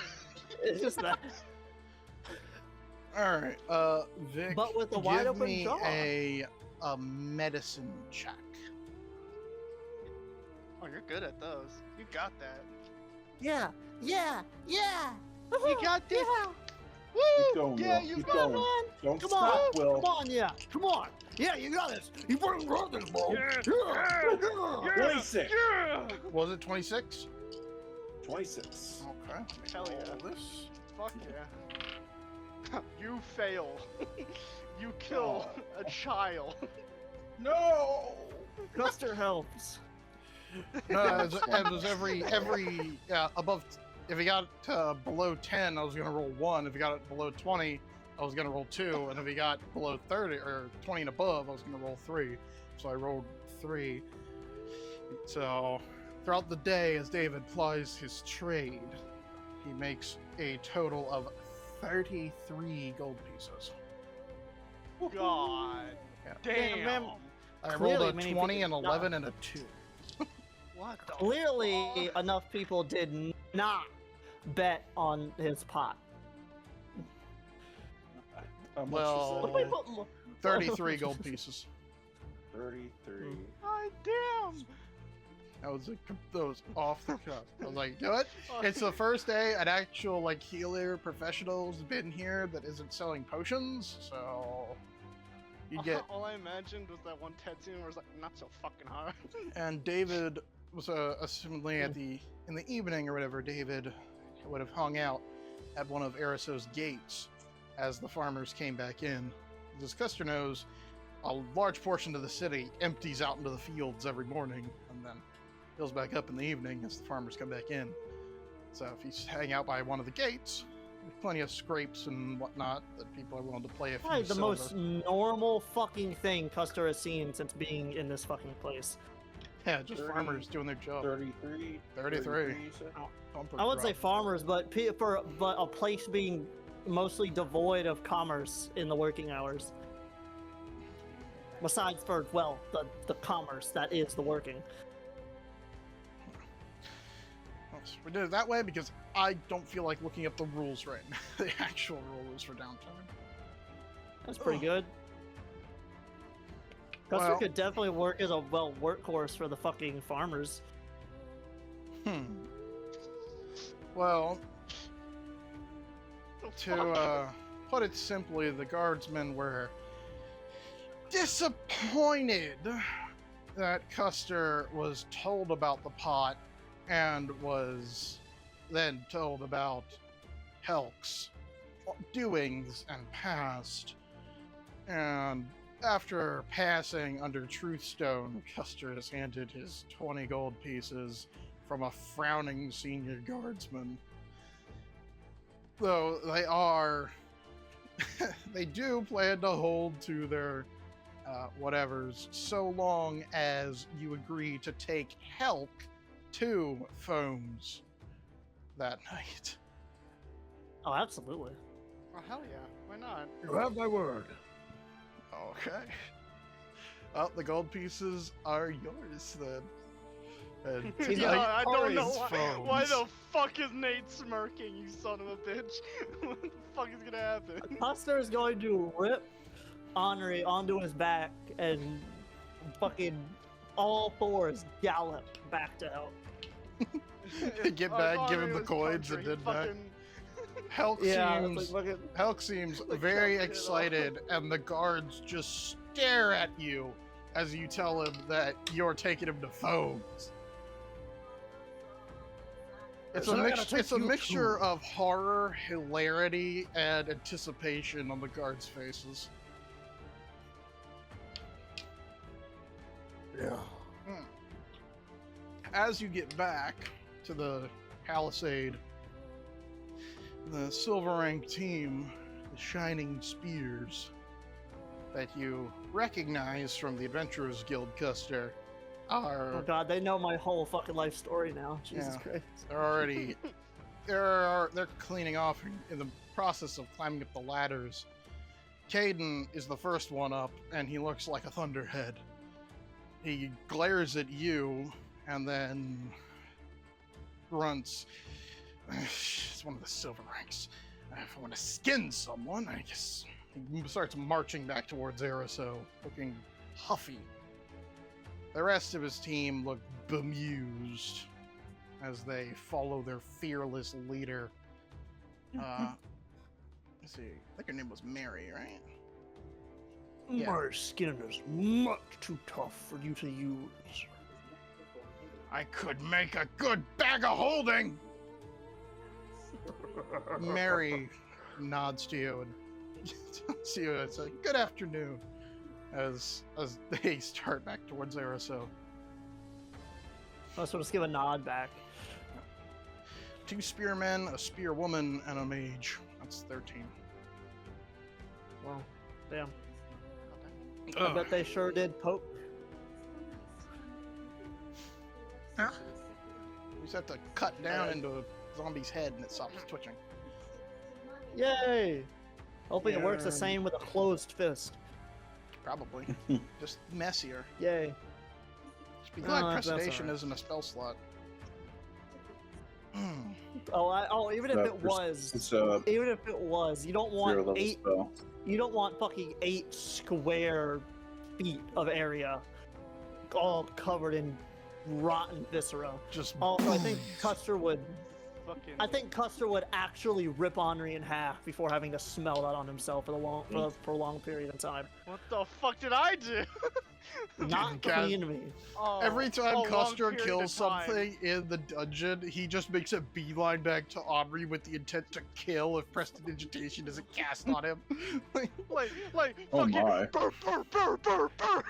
It's just that. alright. Vic, But with a wide give open me jaw. a medicine check. Oh, you're good at those. You got that. Yeah. You got this. Yeah. Keep Woo! going, Yeah, Will. you Keep got going. on. Don't Come stop, on. Will. Come on, yeah. Come on. Yeah, you got this. You fucking got this, bro. Yeah. 26. Yeah. Was it 26? 26. Okay. Hell yeah. Roll this. Fuck yeah. You fail. You kill a child. No! Custer helps. No, it was every above. If he got below 10, I was gonna roll 1. If he got it below 20, I was gonna roll 2. And if he got below 30 or 20 and above, I was gonna roll 3. So I rolled 3. So throughout the day, as David plies his trade, he makes a total of 33 gold pieces. God. Yeah. Damn. man. I Clearly rolled a many 20, people- an 11, and a 2. What the Clearly, fuck? enough people did not bet on his pot. How much Well, What do we put? 33 gold pieces. 33. God damn. That was off the cuff. I was like, you know what? It's the first day an actual like healer professional's been here that isn't selling potions, so you get. All I imagined was that one Tetsuya where it's like, not so fucking hard. And David was assumedly in the evening or whatever. David would have hung out at one of Ariso's gates as the farmers came back in. As Custer knows, a large portion of the city empties out into the fields every morning, and then fills back up in the evening as the farmers come back in. So if you hang out by one of the gates, there's plenty of scrapes and whatnot that people are willing to play a few Probably the silver. most normal fucking thing Custer has seen since being in this fucking place. Yeah, just 30, farmers doing their job. 33. 33. you said? Bumper I would say crop. farmers, but but a place being mostly devoid of commerce in the working hours. Besides for, well, the commerce that is the working. Yes, we did it that way because I don't feel like looking up the rules right now. The actual rules for downtime. That's pretty Ugh. good. Custer Well- could definitely work as a workhorse for the fucking farmers. Well, to put it simply, the guardsmen were disappointed that Custer was told about the pot and was then told about Helk's doings and past. And after passing under Truthstone, Custer is handed his 20 gold pieces from a frowning senior guardsman. Though they are, they do plan to hold to their whatevers so long as you agree to take Helk to Foams that night. Oh, absolutely. Oh, hell yeah. Why not? You have my word. Okay. Well, the gold pieces are yours then. And He's Yeah, tonight I don't know is why Foams. the fuck is Nate smirking, you son of a bitch? What the fuck is gonna happen? Custer is going to rip Henri onto his back and fucking all fours gallop back to hell. Get back, give him the coins, and then back. Helk Yeah, seems it's like fucking Helk seems Like very chopping it off. excited, and the guards just stare at you as you tell him that you're taking him to Foams. It's So I a, gotta take it's a you mixture to- of horror, hilarity, and anticipation on the guards' faces. Yeah. As you get back to the Palisade, the silver rank team, the Shining Spears, that you recognize from the Adventurers Guild Custer, are Oh god, they know my whole fucking life story now. Jesus Yeah. Christ. they're already they're cleaning off in the process of climbing up the ladders. Caden is the first one up, and he looks like a thunderhead. He glares at you and then grunts. It's one of the silver ranks. If I want to skin someone, I guess. He starts marching back towards Ariso, looking huffy. The rest of his team look bemused as they follow their fearless leader. Let's see. I think her name was Mary, right? Yeah. My skin is much too tough for you to use. I could make a good bag of holding! Mary nods to you and tells you it's a good afternoon as they start back towards Ariso. Oh, so just give a nod back. 2 spearmen, a spearwoman, and a mage. That's their team. Well, damn. I bet they sure did poke. You just have to cut down into a zombie's head and it stops twitching. Yay! Hoping it works the Yeah. same with a closed fist. Probably. Just messier. Yay. Just be glad Oh, that's Prestidigitation alright. isn't a spell slot. Even if it was, even if it was, you don't zero want level 8. spell. You don't want fucking 8 square feet of area, all covered in rotten viscera. Just Also, I think Custer would. Fucking. I think Custer would actually rip Henri in half before having to smell that on himself for a prolonged period of time. What the fuck did I do? Not God. clean me. Oh, every a time long Custer period kills of time. something in the dungeon, he just makes a beeline back to Henri with the intent to kill if Prestidigitation isn't cast on him. Like, Like, Oh fucking my. burr, burr, burr, burr, burr.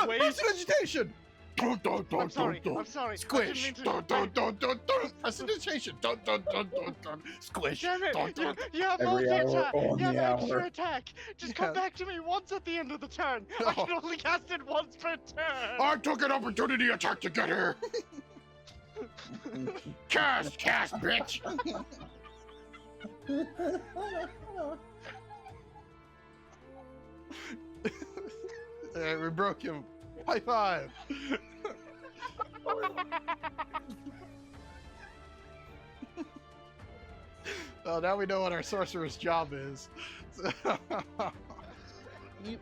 Wait. Prestidigitation! Dun, dun, dun, I'm sorry, dun, dun. I'm sorry. I Squish! didn't mean Dun, to. dun, dun, dun, dun. Prestidigitation! Dun, dun, dun, dun, dun. Squish! Damn it! Dun, dun. You have Every multi-attack! hour on You have the extra hour. attack! Just Yeah. come back to me once at the end of the turn! I can only cast it once per turn! I took an opportunity attack to get here! Cast, bitch! Alright, we broke him. High five! Well, now we know what our sorcerer's job is. You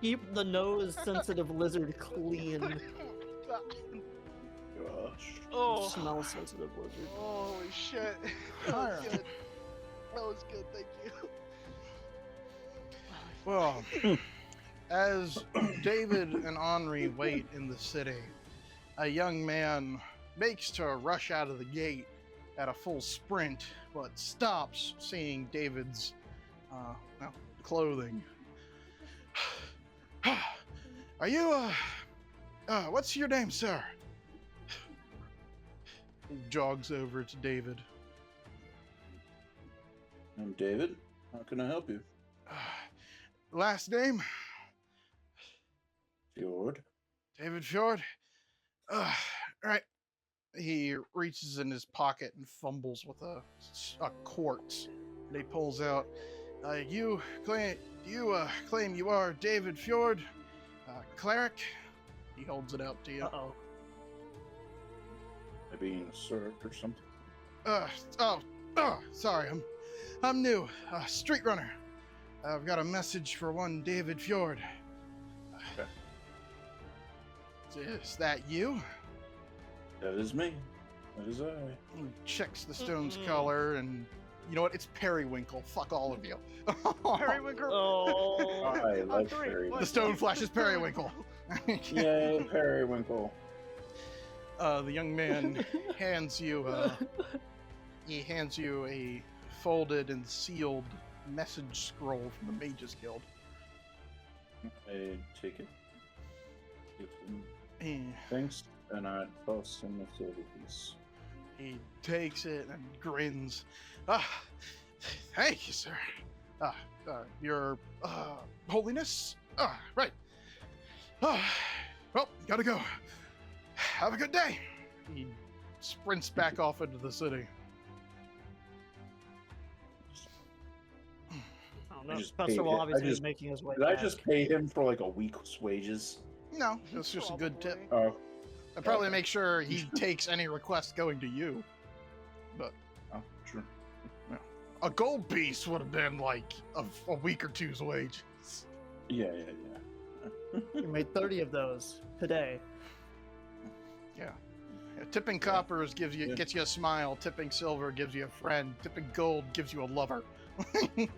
keep the nose-sensitive lizard clean. Gosh. Oh, Smell-sensitive lizard. holy shit. That was Alright. good. That was good, thank you. Well, as David and Henri wait in the city, a young man makes to rush out of the gate at a full sprint, but stops seeing David's clothing. Are you, what's your name, sir? He jogs over to David. I'm David. How can I help you? Last name? Fjord. David Fjord? Right. He reaches in his pocket and fumbles with a quartz. And he pulls out, you claim you are David Fjord, cleric? He holds it out to you. Uh-oh. Maybe in a syrup or something. Sorry, I'm new, street runner. I've got a message for one David Fjord. Okay. Is that you? That is me. That is I. He checks the stone's color, and you know what? It's periwinkle. Fuck all of you. Periwinkle. Oh. I like three, periwinkle. one, The stone flashes periwinkle. Yay, periwinkle. The young man hands you a folded and sealed message scroll from the Mages Guild. I take it. Give him He, thanks, and I toss him a silver piece. he takes it and grins. Thank you, sir. Your holiness. Right. Well, gotta go. Have a good day. He sprints back off into the city. Oh, no. I just Professor paid will it. obviously be making his way Did I back. just pay him for like a week's wages? No, it's just a good tip. Probably. Oh, I probably Okay. make sure he takes any request going to you. oh, sure. A gold piece would have been like a week or two's wage. Yeah. You made 30 of those today. Yeah, tipping coppers gets you a smile. Tipping silver gives you a friend. Tipping gold gives you a lover. Dang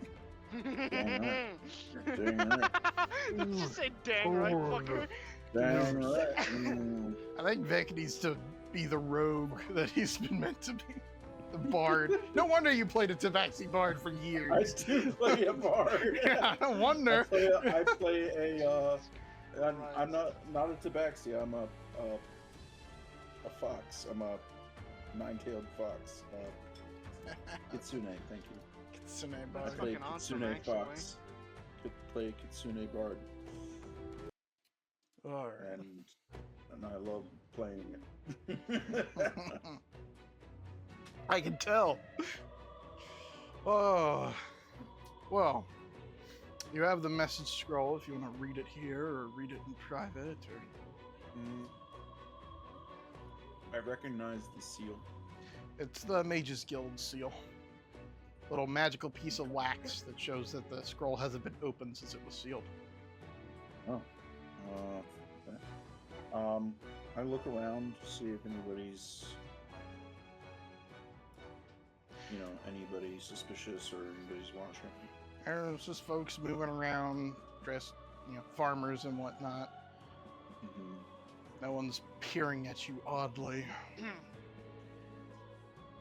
right. You said dang right, fucker. Dang right. Mm. I think Vic needs to be the rogue that he's been meant to be. The bard. No wonder you played a Tabaxi bard for I years. do play a bard. Yeah, no I wonder. play a. I'm not a tabaxi. I'm a fox. I'm a nine-tailed fox. Kitsune. Thank you. Kitsune I bard. play fucking awesome, Kitsune actually. fox. Could play Kitsune bard, Alright. and I love playing it. I can tell. Oh, well, you have the message scroll if you want to read it here or read it in private. Or I recognize the seal. it's the Mages Guild seal. Little magical piece of wax that shows that the scroll hasn't been opened since it was sealed. Oh. Okay. I look around to see if anybody's, anybody suspicious or anybody's watching. There's just folks moving around, dressed, farmers and whatnot. Mm-hmm. No one's peering at you oddly.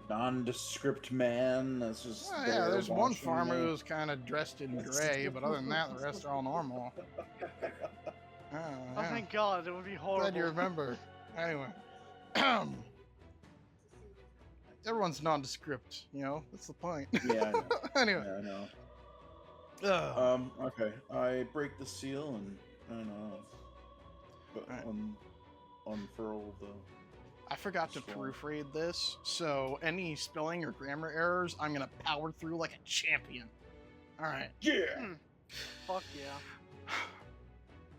Nondescript man. That's just. Oh, yeah, there there's one watching farmer me. who's kind of dressed in gray, but other than that, the rest are all normal. Oh, Oh, yeah. thank God, it would be horrible. Glad you remember. Anyway. Everyone's nondescript, that's the point. Yeah, I know. Anyway. Yeah, I know. Okay. I break the seal and Alright. unfurl the. I forgot to Strong. proofread this, so any spelling or grammar errors, I'm gonna power through like a champion. Alright. Yeah. Fuck yeah.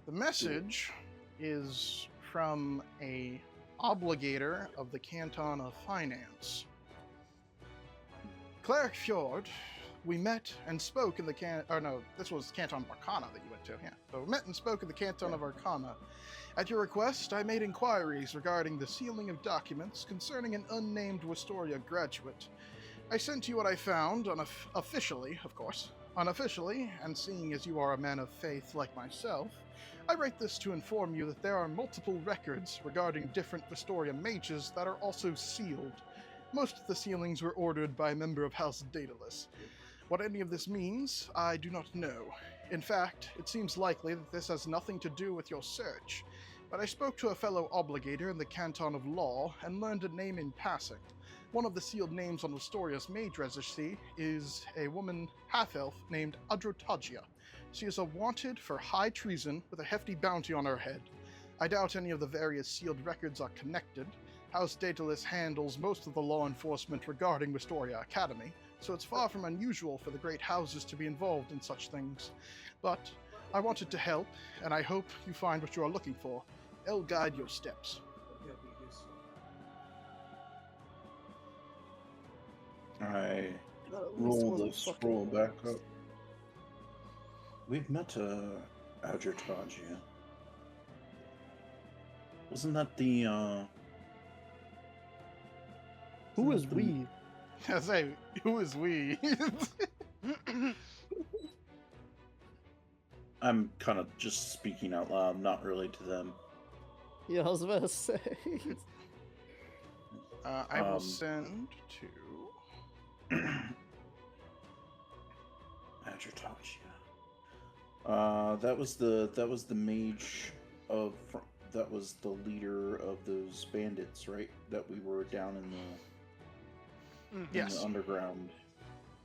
The message is from a obligator of the Canton of Finance. Cleric Fjord, we met and spoke in the this was Canton of Arcana that you went to, yeah. So we met and spoke in the Canton of Arcana. At your request, I made inquiries regarding the sealing of documents concerning an unnamed Wistoria graduate. I sent you what I found, officially, of course. Unofficially, and seeing as you are a man of faith like myself, I write this to inform you that there are multiple records regarding different Wistoria mages that are also sealed. Most of the sealings were ordered by a member of House Daedalus. What any of this means, I do not know. In fact, it seems likely that this has nothing to do with your search. But I spoke to a fellow obligator in the Canton of Law and learned a name in passing. One of the sealed names on Wistoria's mage registry is a woman half-elf named Adrotagia. She is a wanted for high treason with a hefty bounty on her head. I doubt any of the various sealed records are connected. House Daedalus handles most of the law enforcement regarding Wistoria Academy, so it's far from unusual for the great houses to be involved in such things. But I wanted to help, and I hope you find what you are looking for. I'll guide your steps. I roll the scroll back up. We've met Adrotagia. Wasn't that the Who is we? I say, who is we? I'm kind of just speaking out loud, not really to them. Yeah, I was about to say. I will send to Adrotagia. That was the mage of. That was the leader of those bandits, right? That we were down in the yes, underground.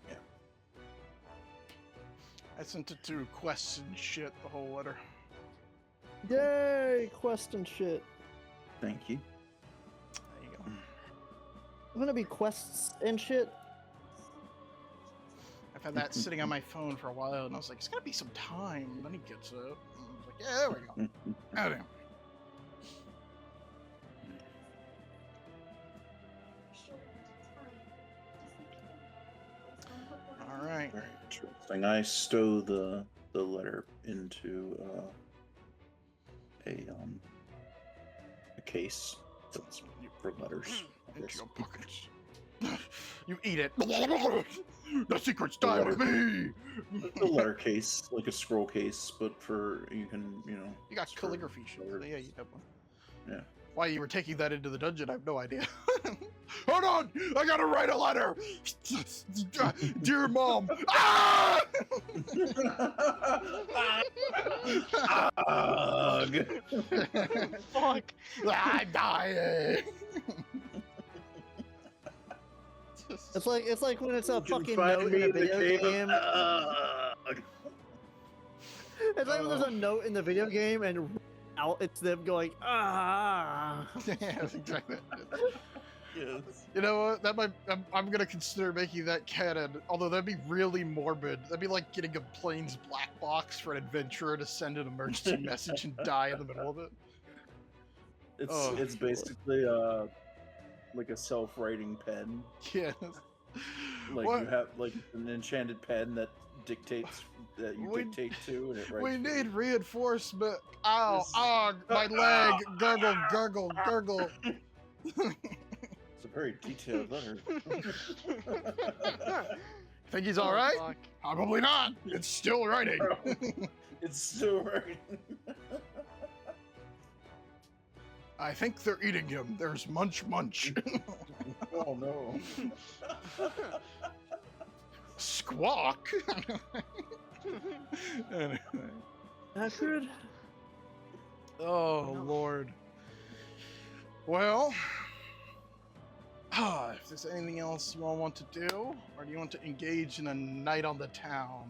Yeah. I sent it to quests and shit, the whole letter. Yay, quest and shit. Thank you. There you go. I'm gonna be quests and shit. I've had that sitting on my phone for a while, and I was like, it's gotta be some time. And then he gets up. And I was like, yeah, there we go. Oh, damn. All right. Very interesting. I stow the letter into a case that's for letters. I Into guess. your pockets. You eat it. The secrets die with me. A letter case, like a scroll case, but for you can, You got it's for calligraphy shit. letters. Yeah, you have one. Yeah. Why you were taking that into the dungeon, I have no idea. Hold on! I gotta write a letter! Dear Mom! Ah! Ugh. Fuck. I'm dying! It's like when it's a You can fucking find note me in a in the video cave of game. Ugh. It's like when there's a note in the video game and out it's them going ah. Yeah, exactly. Yes. You know what? That might. I'm gonna consider making that canon. Although that'd be really morbid. That'd be like getting a plane's black box for an adventurer to send an emergency message and die in the middle of it. It's basically like a self-writing pen. Yes. Like What? you have like an enchanted pen that dictates that you We- dictate to, and it writes. We for you. need reinforcement. Ow! This- Ah! My leg! Gurgle! Gurgle! Gurgle! It's a very detailed letter. Think he's all right? Fuck. Probably not. It's still writing. It's still writing. I think they're eating him. There's munch munch. Oh no. Squawk. Anyway. Accurate. Oh Lord. Well, if there's anything else you all want to do, or do you want to engage in a night on the town?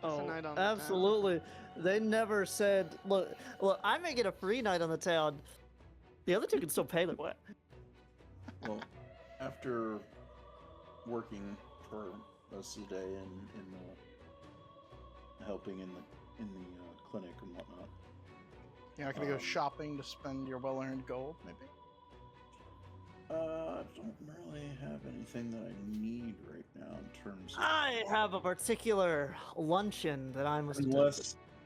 Oh, night on the town. absolutely. They never said. Look, I may get a free night on the town. The other two can still pay. Like what? Well, after working for most of the day and helping in the clinic and whatnot, You're not gonna go shopping to spend your well-earned gold, maybe? I don't really have anything that I need right now in terms of I have a particular luncheon that I must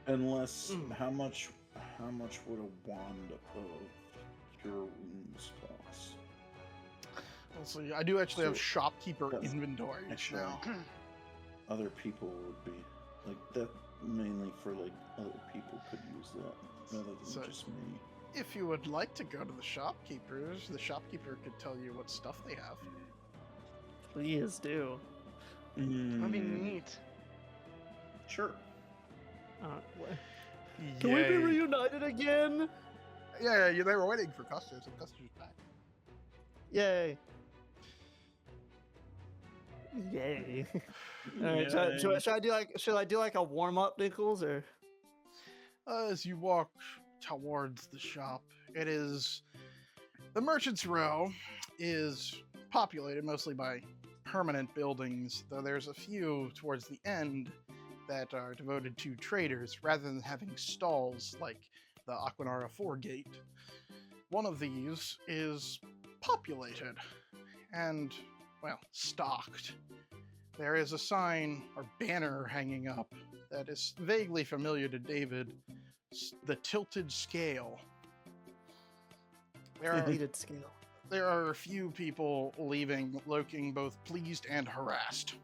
unless Mm. how much would a wand of cure wounds cost? Let's see. I do actually have So, shopkeeper that's inventories actually- now. Other people would be like that mainly for like other people could use that rather than So- just me. If you would like to go to the shopkeeper could tell you what stuff they have. Please do. That'd be Mm, neat. Sure. Can we be Yay. reunited again? Yeah, they were waiting for Custer, so Custer's back. Yay. Yay. Alright, should I do like a warm up, Nichols, or As you walk towards the shop, it is the Merchant's Row is populated mostly by permanent buildings, though there's a few towards the end that are devoted to traders rather than having stalls like the Aquanara 4 gate. One of these is populated and, well, stocked. There is a sign or banner hanging up that is vaguely familiar to David, the Tilted Scale. needed scale? There are a few people leaving looking both pleased and harassed.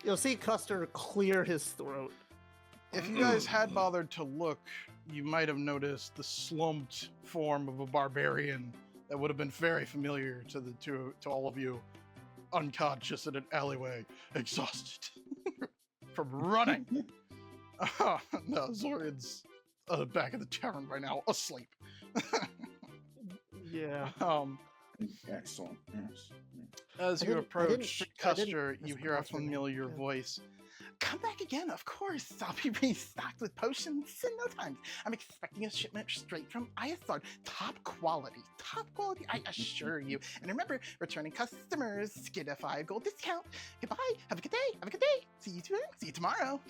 You'll see Custer clear his throat. If you guys had bothered to look, you might have noticed the slumped form of a barbarian that would have been very familiar to all of you, unconscious in an alleyway, exhausted from running. No, Zorin's back at the tavern by now, asleep. Yeah. Excellent. Yes. As I you didn't- approach I didn't- Custer, you hear a Custer name, familiar yeah. voice. Come back again, of course. I'll be restocked with potions in no time. I'm expecting a shipment straight from Iasard. Top quality, I assure you. And remember, returning customers get a 5 gold discount. Goodbye. Have a good day. See you soon. See you tomorrow.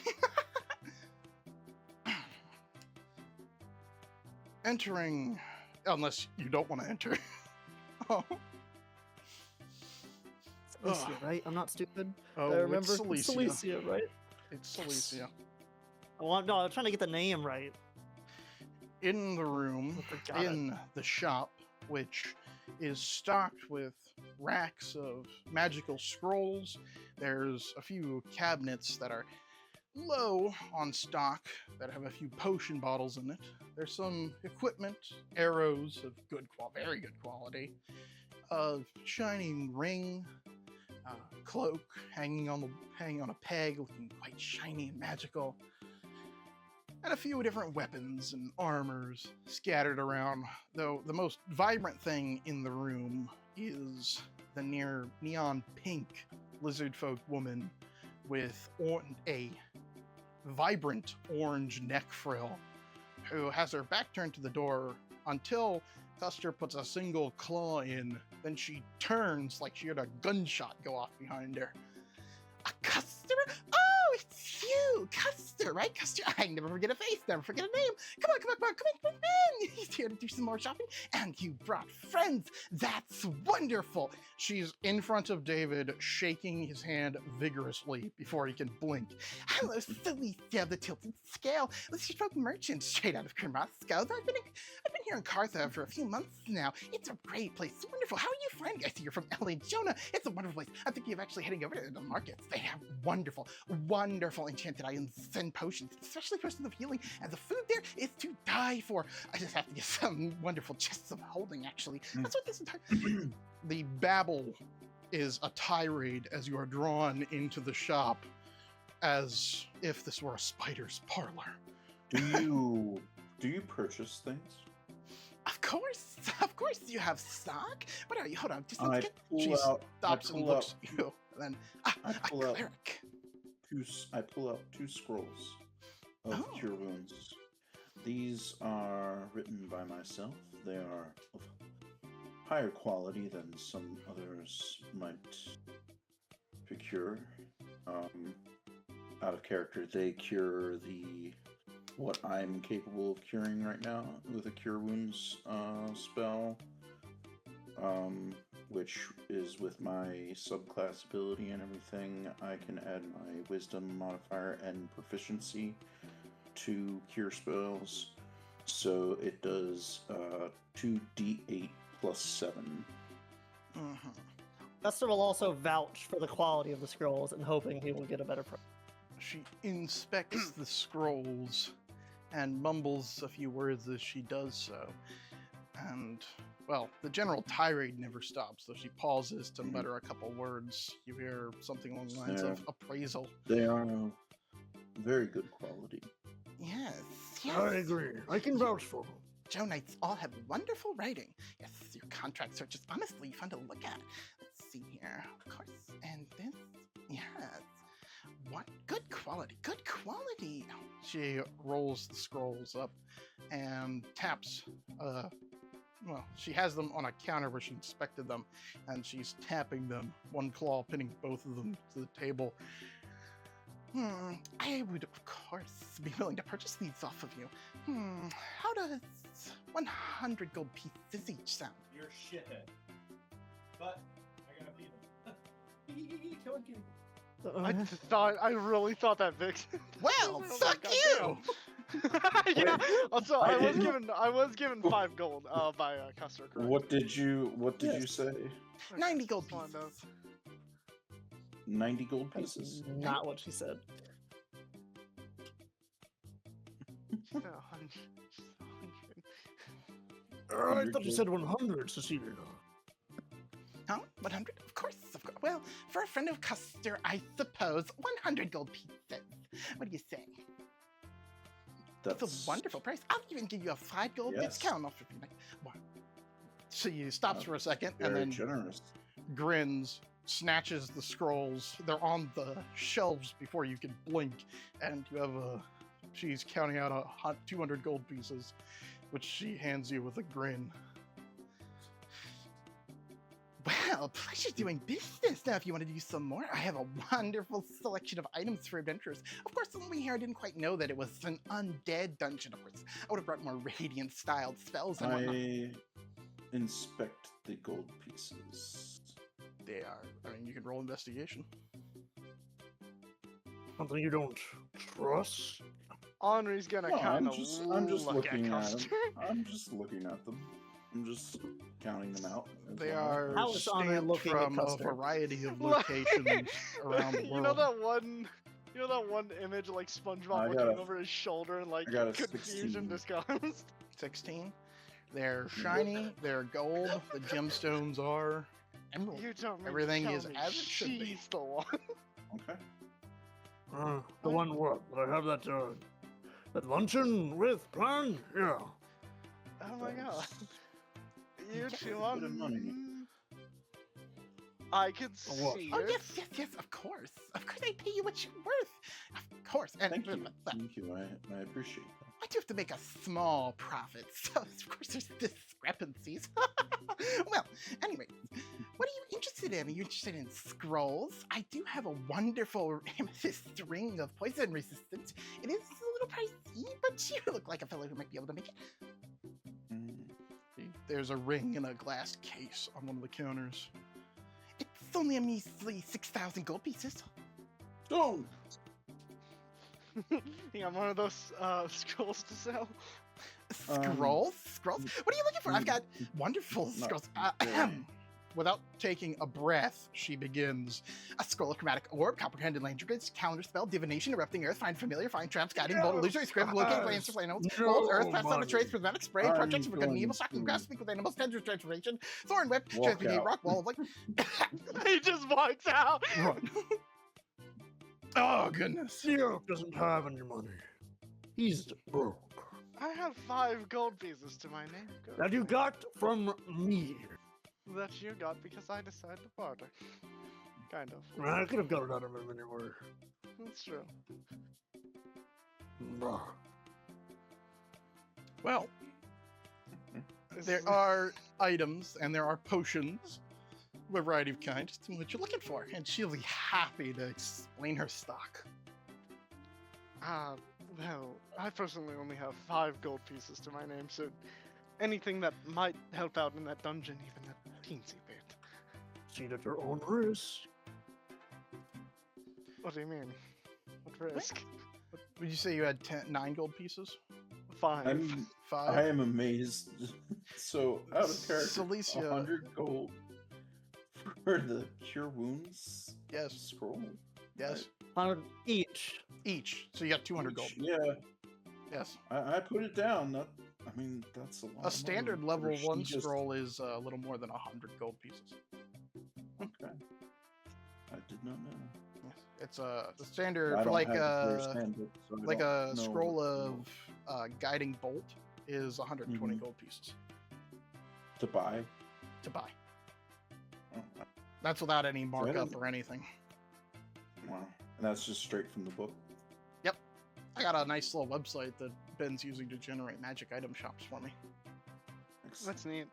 Entering, unless you don't want to enter. Oh. Salissia, Ugh. right? I'm not stupid. Oh, I remember. it's Salissia. Salissia, right? It's Salissia. Oh, no, I'm trying to get the name right. In the room, I forgot it. in the shop, which is stocked with racks of magical scrolls. There's a few cabinets that are low on stock that have a few potion bottles in it. There's some equipment, arrows of very good quality, a shining ring, cloak hanging on a peg, looking quite shiny and magical, and a few different weapons and armors scattered around. Though the most vibrant thing in the room is the near neon pink lizard folk woman with a vibrant orange neck frill, who has her back turned to the door until Custer puts a single claw in. Then she turns like she heard a gunshot go off behind her. A customer? Oh, it's you, Custer, right? Custer, I never forget a face, never forget a name. Come on. He's here to do some more shopping, and you brought friends. That's wonderful. She's in front of David, shaking his hand vigorously before he can blink. Hello, Salissia of the Tilted Scale. Lizard folk merchant straight out of Kermosco. I've been here in Cartha for a few months now. It's a great place. It's wonderful. How are you, friend? I see you're from LA Jonah. It's a wonderful place. I'm thinking of actually heading over to the markets. They have wonderful enchanted items and potions, especially potions of healing. And the food there is to die for. I just have to get some wonderful chests of holding, actually. That's what this entire... The babble is a tirade as you are drawn into the shop, as if this were a spider's parlor. Do you purchase things? Of course, you have stock. What are you? Hold on, just I let's get. She pull out. stops I and pull looks out. at you, and then I a pull out cleric. I pull out 2 scrolls of Oh. cure wounds. These are written by myself. They are of higher quality than some others might procure. Out of character, they cure the what I'm capable of curing right now with a Cure Wounds spell, which is with my subclass ability and everything. I can add my Wisdom modifier and proficiency to cure spells, so it does 2d8 plus 7. Mm-hmm. Custer will also vouch for the quality of the scrolls and hoping he will get a better price. She inspects the scrolls and mumbles a few words as she does so. And, well, the general tirade never stops, though she pauses to mutter a couple words. You hear something along the lines of appraisal. They are very good quality. Yes, I agree. I can vouch for them. Joe Knights all have wonderful writing. Yes, your contracts are just honestly fun to look at. Let's see here. Of course, and this, yes. What? Good quality, good quality. She rolls the scrolls up and taps, well, she has them on a counter where she inspected them, and she's tapping them, one claw pinning both of them to the table. I would, of course, be willing to purchase these off of you. How does 100 gold pieces each sound? You're a shithead. But I gotta beat him. Kill and kill. I really thought that Vixen. Well, I was fuck like, you! Yeah. Also, I was didn't- given 5 gold by Kuster. Correct? What did you say? Okay, 90 gold just wanted to- pieces. 90 gold That's pieces. not what she said. Yeah, 100. I thought you said 100, Cecilia. Huh? 100? Of course, of course. Well, for a friend of Kuster, I suppose 100 gold pieces. What do you say? That's a wonderful price. I'll even give you a 5 gold discount off of your next one. She stops for a second and Very then generous. grins, snatches the scrolls. They're on the shelves before you can blink, and you have she's counting out 200 gold pieces, which she hands you with a grin. Well, pleasure doing business. Now, if you want to do some more, I have a wonderful selection of items for adventurers. Of course, when we here, I didn't quite know that it was an undead dungeon. Of course, I would have brought more radiant-styled spells and whatnot. I inspect the gold pieces. They are. I mean, you can roll investigation. Something you don't trust? Henri's gonna No, kind of I'm just look at looking at Kuster. them. I'm just looking at them. I'm just counting them out. as They well. are How is Honor stamped looking at from a Custer? variety of Like- locations around the world. You know that one image of like SpongeBob I got looking a- over his shoulder and like I got a confusion 16. disguised. 16. They're shiny. They're gold. The gemstones are emerald. You don't mean to Everything tell is me as it should be. she's the one. Okay. The one what? That I have that luncheon with plan? Yeah. Oh my god. That's- You That's two a on bit of money. I can what? see Oh it. yes, of course. Of course, I pay you what you're worth. Of course, and Thank you. but Thank you. I appreciate that. I do have to make a small profit, so of course there's discrepancies. Well, anyway, what are you interested in? Are you interested in scrolls? I do have a wonderful amethyst ring of poison resistance. It is a little pricey, but you look like a fellow who might be able to make it. Mm. There's a ring in a glass case on one of the counters. It's only a measly 6,000 gold pieces. Oh, You got one of those scrolls to sell. Scrolls? Scrolls? What are you looking for? I've got wonderful No, scrolls. yeah. Without taking a breath, she begins. A scroll of chromatic orb, comprehended languages, calendar spell, divination, erupting earth, find familiar, find traps, guiding bolt, illusory script, locate plants, play notes, bolt, earth, pass on a trace, prismatic spray, I'm projects for good and going evil, shocking grass, to speak with animals, tender transformation, thorn whip, walk transmutate out. rock, wall of light. He just walks out. Run. Oh, goodness. Theo doesn't have any money. He's broke. I have 5 gold pieces to my name. Good. That you got from me. That you got because I decided to barter. Kind of. I could have got it out of him anywhere. That's true. Bruh. Well, This there is- are items and there are potions of a variety of kinds to what you're looking for, and she'll be happy to explain her stock. Well, I personally only have 5 gold pieces to my name, so anything that might help out in that dungeon, even a teensy bit. See at your own risk. What do you mean? What risk? Would you say you had 9 gold pieces? 5. I'm, 5? I am amazed. So, out of character, Salissia. 100 gold for the Cure Wounds Yes. scroll. Yes. 100 each. Each. So you got 200 gold. Yeah, Yes. I put it down. That's a lot. A standard of money. level Or she 1 just- scroll is a little more than 100 gold pieces. Okay. I did not know. Yes. It's the standard I for don't like have the first handbook, so I like don't a know scroll what- of guiding bolt is 120 Mhm. gold pieces to buy. to buy. Oh, That's without any markup didn't- or anything. wow. And that's just straight from the book. I got a nice little website that Ben's using to generate magic item shops for me. That's neat.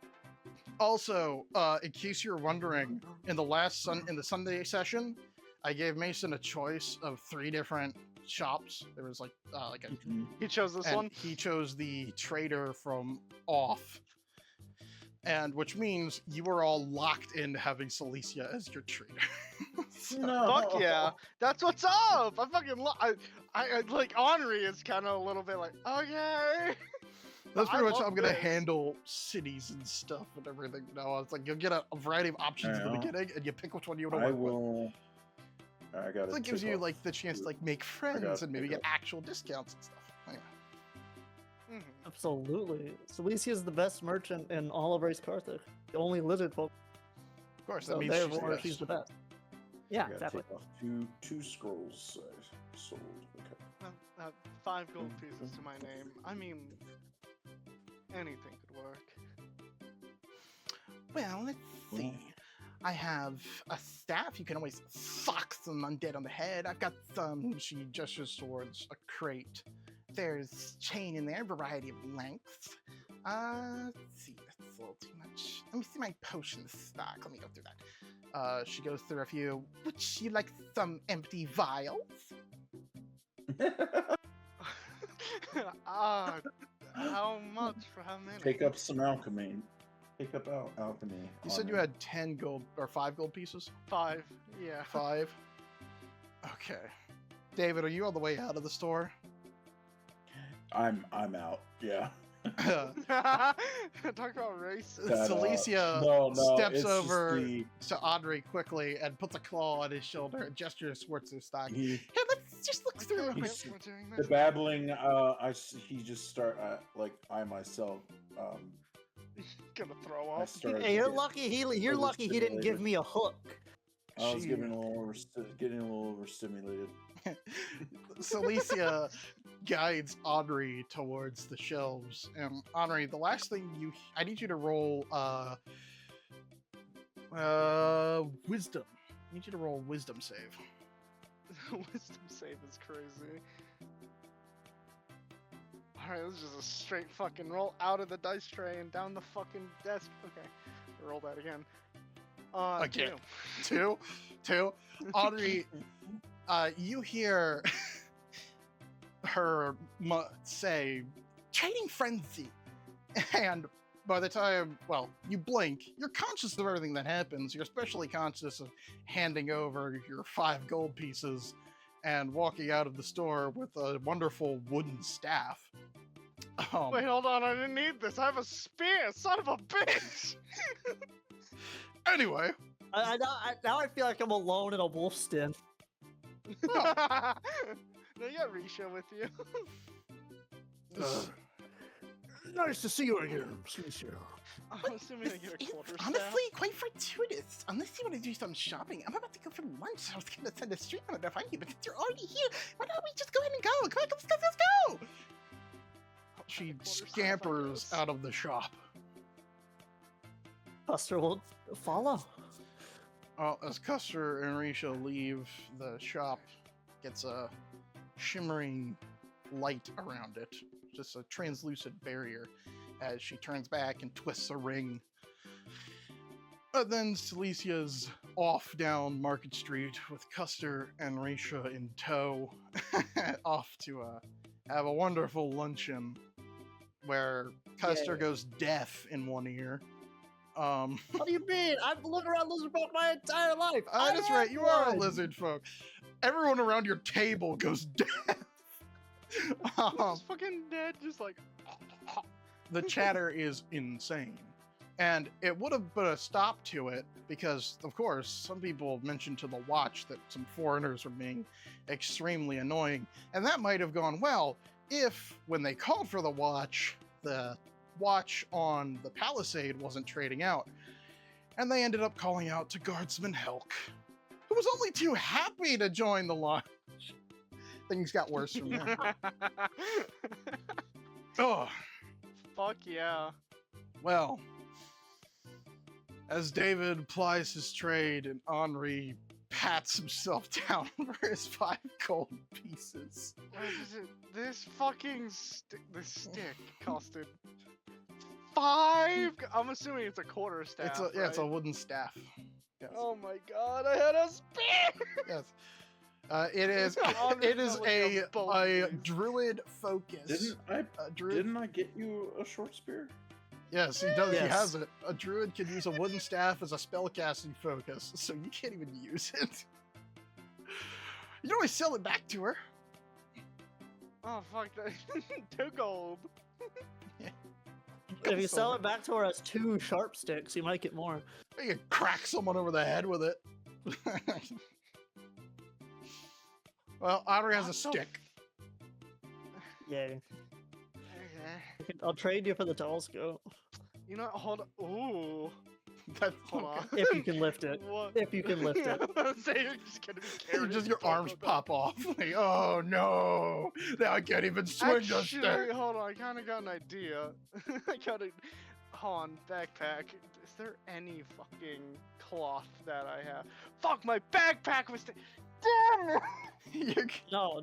Also, in case you're wondering, in the Sunday session, I gave Mason a choice of 3 different shops. There was like a Mhm. He chose this and one. he chose the trader from off, and which means you were all locked into having Salissia as your trader. So- No. Fuck yeah, that's what's up. I fucking I like Henri is kind of a little bit like okay. That's I pretty much love how I'm gonna this. handle cities and stuff and everything. Now it's like you'll get a variety of options in the Yeah. beginning, and you pick which one you want I to work with. will. I gotta. So it gives take you off like the chance to like make gotta friends and maybe pick get actual discounts and stuff. Anyway. Mhm. Absolutely. Salissia is the best merchant in all of Race Carthage. The only lizard folk. Of course, that So means she's the therefore, best. she's the best. Yeah, I gotta exactly. take off two scrolls I sold. Okay. 5 gold pieces to my name. I mean, anything could work. Well, let's see. I have a staff. You can always sock some undead on the head. I've got some. She gestures towards a crate. There's chain in there, variety of lengths. Let's see. That's a little too much. Let me see my potion stock. Let me go through that. She goes through a few. Would she like some empty vials? How much for how many? Take up some alchemy. Take up alchemy. You said you had 10 gold or 5 gold pieces? 5. Yeah. 5. Okay. David, are you on the way out of the store? I'm out. Yeah. Talk about race. Salissia no, steps it's just over the- to Audrey quickly and puts a claw on his shoulder and gestures towards his stock. he, Here, let's just look through it. He's- We're doing the this. babbling. He just start like I myself. Gonna throw I up. started. Hey, you're to get- lucky. You're lucky he didn't give overstimulated. me a hook. I was She- getting a little overstimulated. Salissia guides Audrey towards the shelves. And Audrey, the last thing I need you to roll wisdom. I need you to roll a wisdom save. Wisdom save is crazy. Alright, this is just a straight fucking roll out of the dice tray and down the fucking desk. Okay, roll that again. Again. Two. Audrey, you hear her say, trading frenzy. And by the time, you blink, you're conscious of everything that happens. You're especially conscious of handing over your 5 gold pieces and walking out of the store with a wonderful wooden staff. Wait, hold on, I didn't need this. I have a spear, son of a bitch! Anyway, Now I feel like I'm alone in a wolf's den. No, you got Risha with you. Nice to see you again, Salissia. I'm assuming I get a quarter staff. honestly quite fortuitous. Unless you want to do some shopping, I'm about to go for lunch. I was going to send a street runner to find you, but since you're already here, why don't we just go ahead and go? Come on, let's go! She scampers out of the shop. Kuster will follow. As Kuster and Risha leave the shop, gets a shimmering light around it, just a translucent barrier, as she turns back and twists a ring. And then Salissia's off down Market Street with Kuster and Risha in tow, off to have a wonderful luncheon where Custer Yay. goes deaf in one ear. What do you mean? I've lived around lizard folk my entire life. That's I right, am you are a one. lizard folk. Everyone around your table goes deaf. Just fucking dead, just like. The chatter is insane. And it would have put a stop to it because, of course, some people mentioned to the watch that some foreigners were being extremely annoying. And that might have gone well if, when they called for the watch on the palisade wasn't trading out. And they ended up calling out to Guardsman Helk, who was only too happy to join the launch. Things got worse from there. Oh, Fuck yeah. well, as David plies his trade and Henri pats himself down for his 5 gold pieces. What is it? This fucking this stick costed 5. I'm assuming it's a quarter staff. It's a right? wooden staff. Yes. Oh my god, I had a spear. Yes. It is Henri's it is got, like, bow a piece. druid focus. Didn't I get you a short spear? Yes, he does. He Yes. has it. A druid can use a wooden staff as a spellcasting focus, so you can't even use it. You can always sell it back to her. Oh fuck that. 2 gold. If you sell it back to her as 2 sharp sticks, you might get more. You can crack someone over the head with it. Well, Henri has a What the stick. Yay. Okay. I'll trade you for the telescope You know, hold on. Ooh. That's Hold on. if you can lift it. What? If you can lift it. Say you're just gonna be carrying Just it. your arms pop off. Like, oh no! Now I can't even swing the stick. Actually, hold on. I kind of got an idea. I got a. Hold on, backpack. Is there any fucking cloth that I have? Fuck, my backpack was. Damn it! No.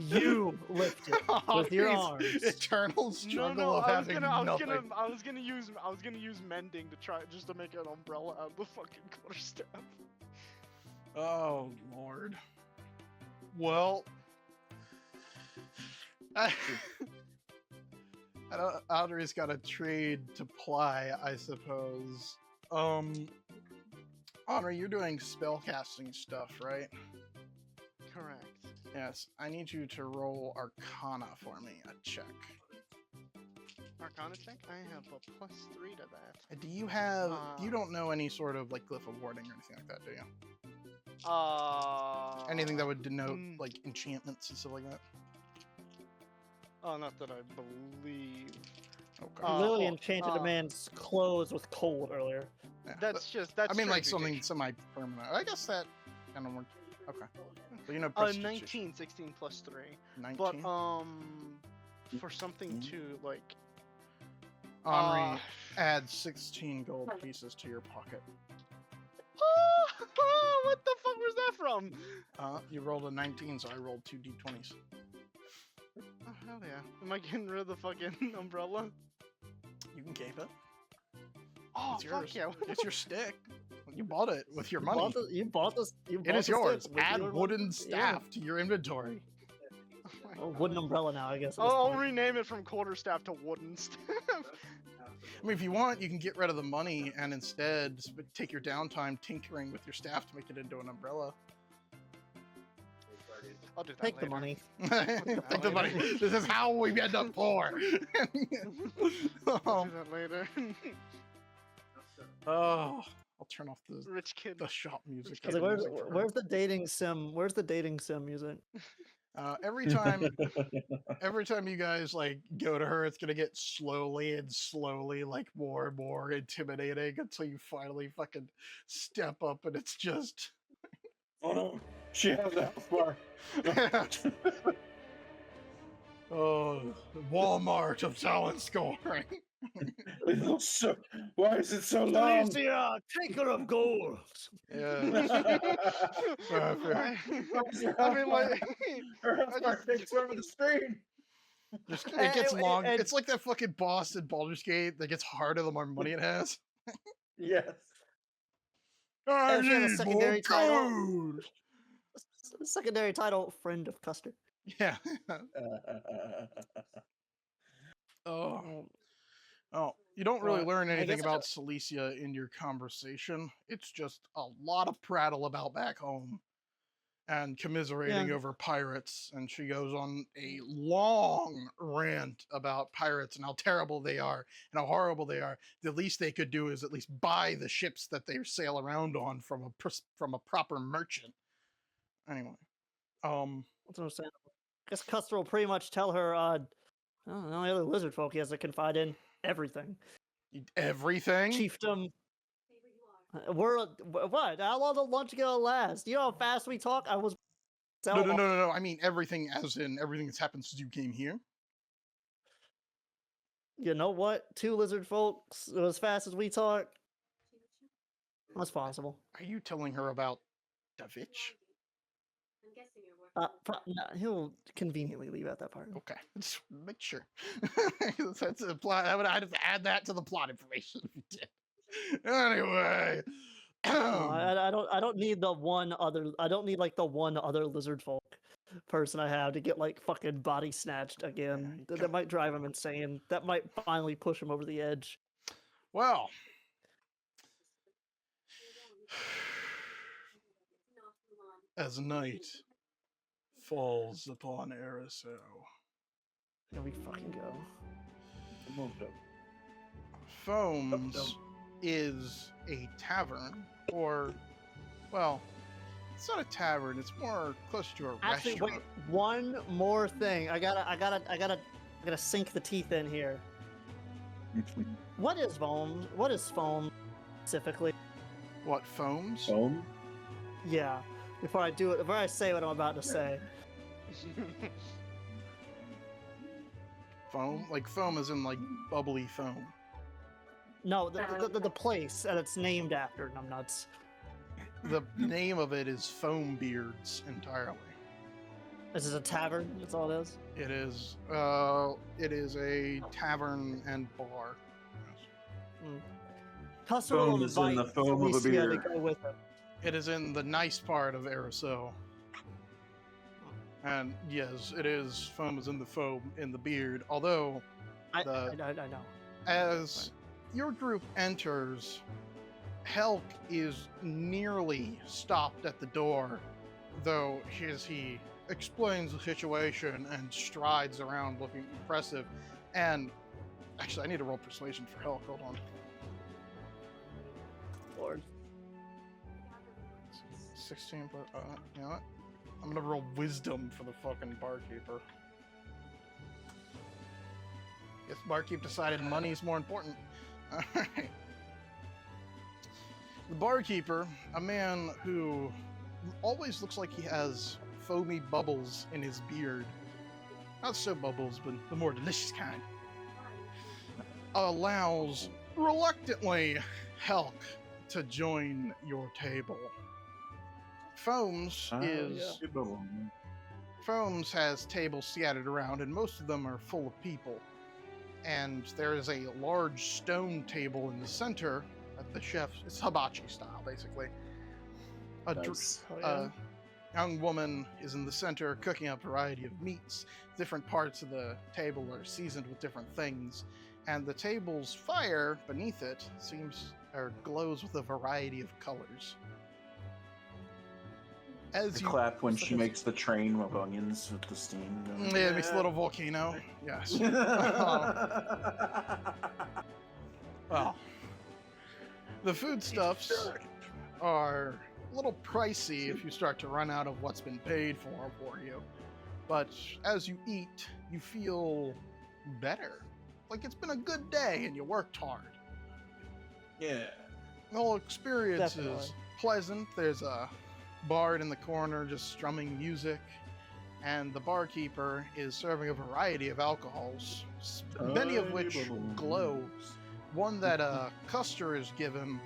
You lift it with your arms. Eternal struggle No, of I was having gonna, nothing. I was gonna use mending to try just to make an umbrella out of the fucking quarterstaff. Oh lord. Well, Audrey's got a trade to ply, I suppose. Henri, you're doing spellcasting stuff, right? Correct. Yes. I need you to roll Arcana for me. A check. Arcana check. I have a +3 to that. Do you have? You don't know any sort of like glyph of warding or anything like that, do you? Anything that would denote like enchantments and stuff like that? Oh, not that I believe. Okay. Lily enchanted a man's clothes with cold earlier. Yeah, That's I mean, like something transmutation. semi-permanent. I guess that kind of works. Okay. So you know, 19, 16 + 3. 19. But for something to like. Henri, add 16 gold pieces to your pocket. What the fuck was that from? You rolled a 19, so I rolled 2 d20s. Oh hell yeah! Am I getting rid of the fucking umbrella? You can keep it. Oh It's fuck yours. yeah! It's your stick. You bought it with your money. You bought this. It is yours. Add wooden staff to your inventory. A wooden umbrella now, I guess. I'll rename it from quarterstaff to wooden staff. I mean, if you want, you can get rid of the money and instead take your downtime tinkering with your staff to make it into an umbrella. I'll do that Take later. the money. Take the money. This is how we end up poor. I'll do that later. Oh, I'll turn off the Rich kid. shop music. I was like, where's the dating sim? Where's the dating sim music? Every time you guys like go to her, it's gonna get slowly like more and more intimidating until you finally fucking step up and it's just. Oh no, she has a health bar. Oh, Walmart of Talinskor. It looks so. Why is it so long? Salissia, taker of gold. Yeah. I mean, like, Her health bar takes over the screen. It gets long. It's like that fucking boss in Baldur's Gate that gets harder the more money it has. Yes. I she has a need secondary more title. code. Secondary title, friend of Kuster. Yeah. Oh. Oh, you don't really learn I anything guess about Salissia in your conversation. It's just a lot of prattle about back home and commiserating Yeah. over pirates. And she goes on a long rant about pirates and how terrible they are and how horrible they are. The least they could do is at least buy the ships that they sail around on from a proper merchant. Anyway, That's what I'm saying. I guess Custer will pretty much tell her, I don't know, the other lizard folk he has to confide in everything. everything. Chiefdom. What? How long the lunch gonna last? You know how fast we talk? I was. No. I mean everything, as in everything that's happened since you came here. You know what? 2 lizard folks as fast as we talk. That's possible. Are you telling her about Davich? I'm guessing you're working. He'll conveniently leave out that part. Okay, just make sure. That's a plot. I'd have to add that to the plot information if you did. Anyway, No, I don't need the one other. I don't need like the one other lizard folk person I have to get like fucking body snatched again. That might drive him insane. That might finally push him over the edge. well, as night falls upon Erisel, Here we fucking go. Foams is a tavern, or, well, it's not a tavern. It's more close to a Actually, restaurant. wait. One more thing. I gotta sink the teeth in here. What is foam? What is foam specifically? What, foams? Foam? Yeah. Before I say what I'm about to say. Foam? Like foam as in like bubbly foam. No, the place that it's named after, numbnuts. The name of it is Foam Beards entirely. This is a tavern. That's all it is. It is a tavern and bar. Custer Foam will is in the invite foam of a Salissia beer. to go with him. It is in the nice part of Erisel. And yes, it is foam is in the foam in the beard. Although, I know. as your group enters, Helk is nearly stopped at the door, though as he explains the situation and strides around looking impressive. And actually, I need to roll persuasion for Helk. Hold on. Lord. 16, but you know what? I'm gonna roll wisdom for the fucking barkeeper. Guess barkeep decided money's more important. Alright. The barkeeper, a man who always looks like he has foamy bubbles in his beard. Not so bubbles, but the more delicious kind. Allows, reluctantly, Helk to join your table. Foams Foams has tables scattered around, and most of them are full of people. And there is a large stone table in the center at the chef's. It's hibachi style, basically. A young woman is in the center cooking up a variety of meats. Different parts of the table are seasoned with different things, and the table's fire beneath it glows with a variety of colors. As You clap when she makes the train of onions with the steam. Yeah, it makes a little volcano. Yes. Well, the foodstuffs are a little pricey if you start to run out of what's been paid for you. But as you eat, you feel better. Like it's been a good day and you worked hard. Yeah. The whole experience Definitely. is pleasant. There's a bard in the corner just strumming music, and the barkeeper is serving a variety of alcohols, many of which glow. One that Kuster is given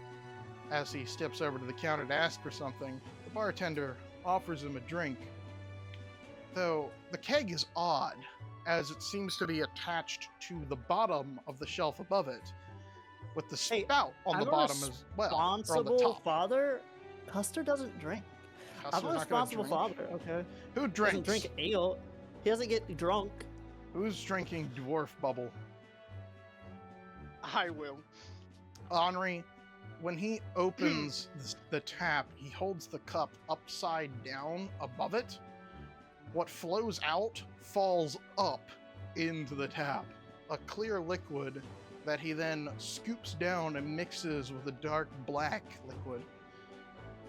as he steps over to the counter to ask for something. The bartender offers him a drink, though the keg is odd, as it seems to be attached to the bottom of the shelf above it, with the spout on the bottom as well. Or on the Responsible top. father. Custer doesn't drink. Custer's I'm a not gonna responsible drink. father. Okay. Who Doesn't drinks? drink ale. He doesn't get drunk. Who's drinking dwarf bubble? I will. Henri, when he opens the tap, he holds the cup upside down above it. What flows out falls up into the tap, a clear liquid that he then scoops down and mixes with a dark black liquid.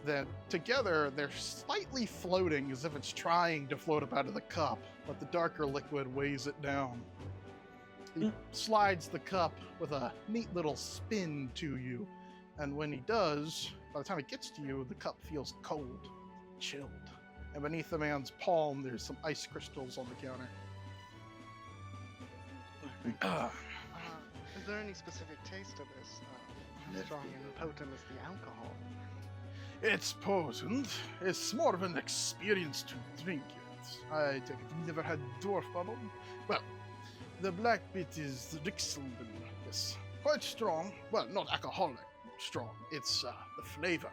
Then together they're slightly floating as if it's trying to float up out of the cup, but the darker liquid weighs it down. He slides the cup with a neat little spin to you, and when he does, by the time it gets to you, the cup feels cold, chilled. And beneath the man's palm, there's some ice crystals on the counter. Is there any specific taste to this? How strong and potent is the alcohol? It's potent. It's more of an experience to drink it. I take it you've never had dwarf bubble? Well, the black bit is Rixelben, yes. Quite strong. Well, not alcoholic strong. It's, the flavor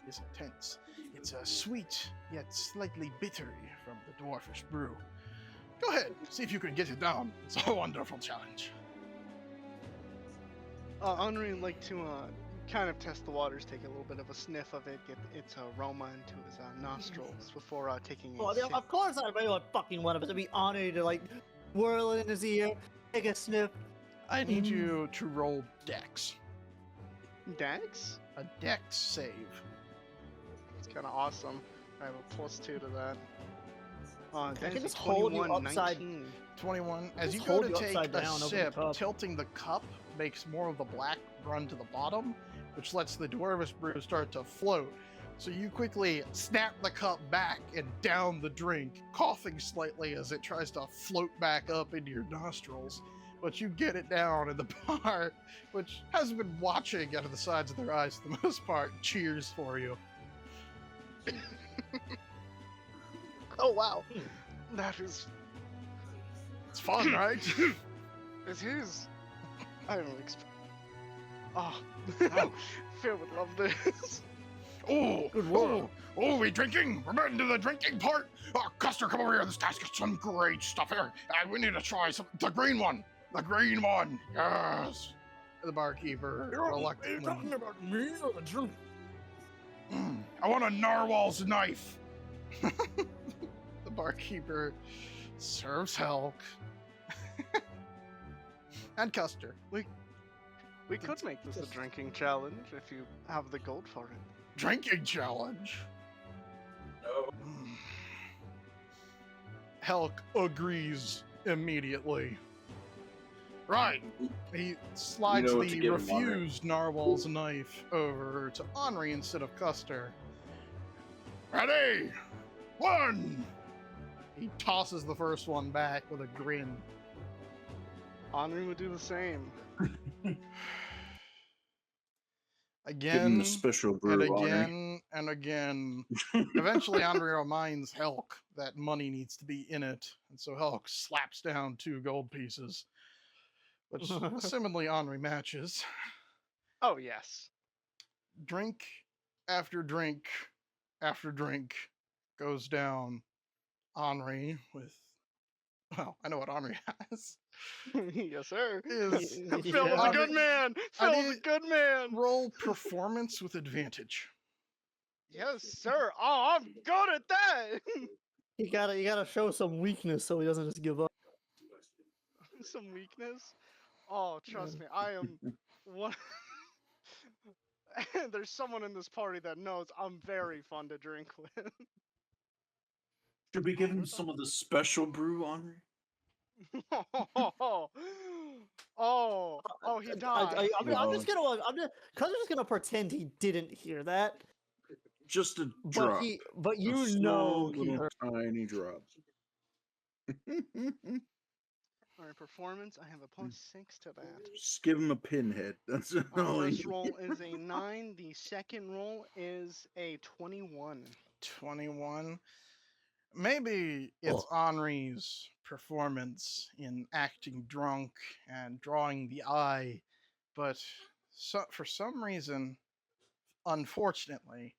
is intense. It's sweet, yet slightly bittery from the dwarfish brew. Go ahead, see if you can get it down. It's a wonderful challenge. Henri would like to kind of test the waters, take a little bit of a sniff of it, get its aroma into his nostrils before taking a Well, sip. of course, everyone fucking one of us would be honored to like whirl it in his ear, take a sniff. I need you to roll Dex. Dex? A Dex save. It's kind of awesome. I have a +2 to that. I Dex can is just hold you 21, upside- 19. 21. As you Just go hold to you take upside a down over the sip, cup. tilting the cup makes more of the black run to the bottom, which lets the dwarvish brew start to float. So you quickly snap the cup back and down the drink, coughing slightly as it tries to float back up into your nostrils. But you get it down, and the bar, which has been watching out of the sides of their eyes for the most part, cheers for you. Oh wow, that is It's fun, right? it is. I don't expect. Oh, Phil would love this. Oh, Good work. we drinking? We're into the drinking part. Oh, Kuster, come over here. This guy's got some great stuff here. We need to try some. The green one. The green one. Yes. The barkeeper Are you reluctantly. talking about me or the drink? I want a narwhal's knife. The barkeeper serves Helk and Kuster. We could make this a drinking challenge if you have the gold for it. Drinking challenge. No. Helk agrees immediately. Right. He slides what to the give him, Henri. refused narwhal's knife over to Henri instead of Kuster. Ready? One! He tosses the first one back with a grin. Henri would do the same. Give him Again, the special and brew, Henri. again, and again. Eventually, Henri reminds Helk that money needs to be in it, and so Helk slaps down 2 gold pieces, which assumedly Henri matches. Oh yes. Drink after drink after drink goes down. Henri with, well, I know what Henri has. Yes, sir. Is Phil was a good man. I Phil was a need- good man. roll performance with advantage. Yes, sir. Oh, I'm good at that. You gotta show some weakness so he doesn't just give up. Some weakness. Oh, trust me, I am one. There's someone in this party that knows I'm very fun to drink with. Should we give him some of the special brew, Henri? Oh, he died. I'm just gonna pretend he didn't hear that. Just a But drop. but A you small know he little heard. tiny drop. All right, performance. I have a +6 to that. Just give him a pinhead. That's all he First roll is a 9. The second roll is a 21. 21. Maybe it's Henri's performance in acting drunk and drawing the eye, but for some reason, unfortunately,